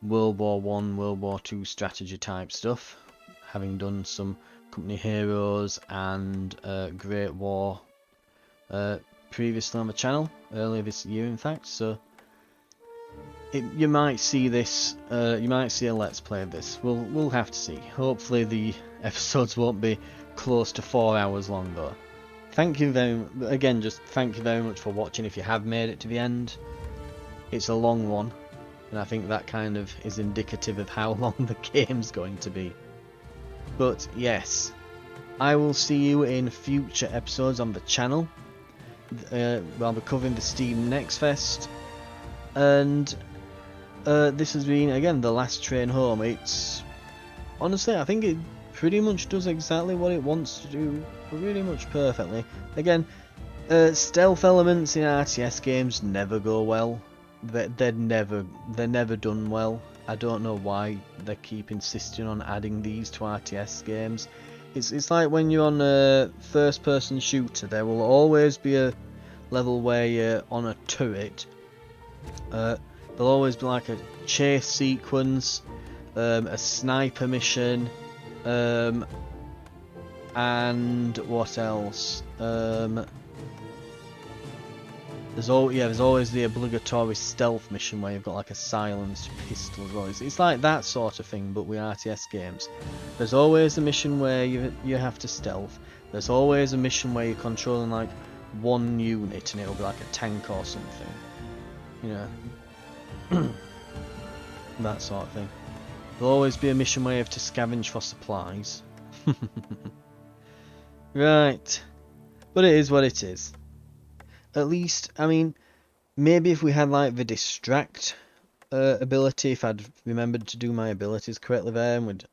World War I, World War II strategy type stuff, having done some Company Heroes and Great War previously on the channel, earlier this year in fact, so you might see this, you might see a Let's Play of this. We'll have to see. Hopefully the episodes won't be close to 4 hours long though. Thank you just thank you very much for watching if you have made it to the end. It's a long one, and I think that kind of is indicative of how long the game's going to be. But yes, I will see you in future episodes on the channel. I'll be covering the Steam Next Fest, and this has been again the last train home. It's honestly, I think it pretty much does exactly what it wants to do, pretty much perfectly. Again, stealth elements in RTS games never go well. They're never done well. I don't know why they keep insisting on adding these to RTS games. It's like when you're on a first-person shooter, there will always be a level where you're on a turret. There'll always be like a chase sequence, a sniper mission, and what else? there's always the obligatory stealth mission where you've got like a silenced pistol as well. It's like that sort of thing, but with RTS games. There's always a mission where you have to stealth. There's always a mission where you're controlling like one unit and it'll be like a tank or something. You know, that sort of thing. There'll always be a mission where you have to scavenge for supplies. Right, but it is what it is. At least, I mean, maybe if we had like the distract ability, if I'd remembered to do my abilities correctly there and we'd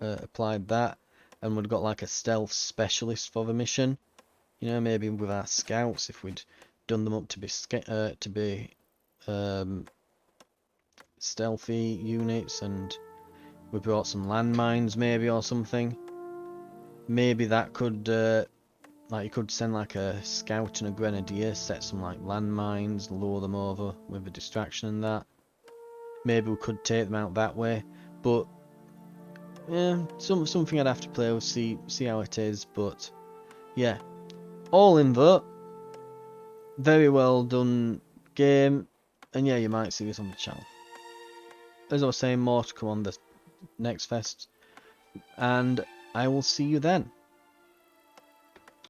applied that, and we'd got like a stealth specialist for the mission, you know, maybe with our scouts, if we'd done them up to be stealthy units, and we brought some landmines maybe or something. Maybe that could like you could send like a scout and a grenadier, set some like landmines, lure them over with a distraction and that. Maybe we could take them out that way, but yeah, something I'd have to play with, see how it is. But yeah, all in though, very well done game, and yeah, you might see this on the channel. As I was saying, more to come on the next fest, and I will see you then.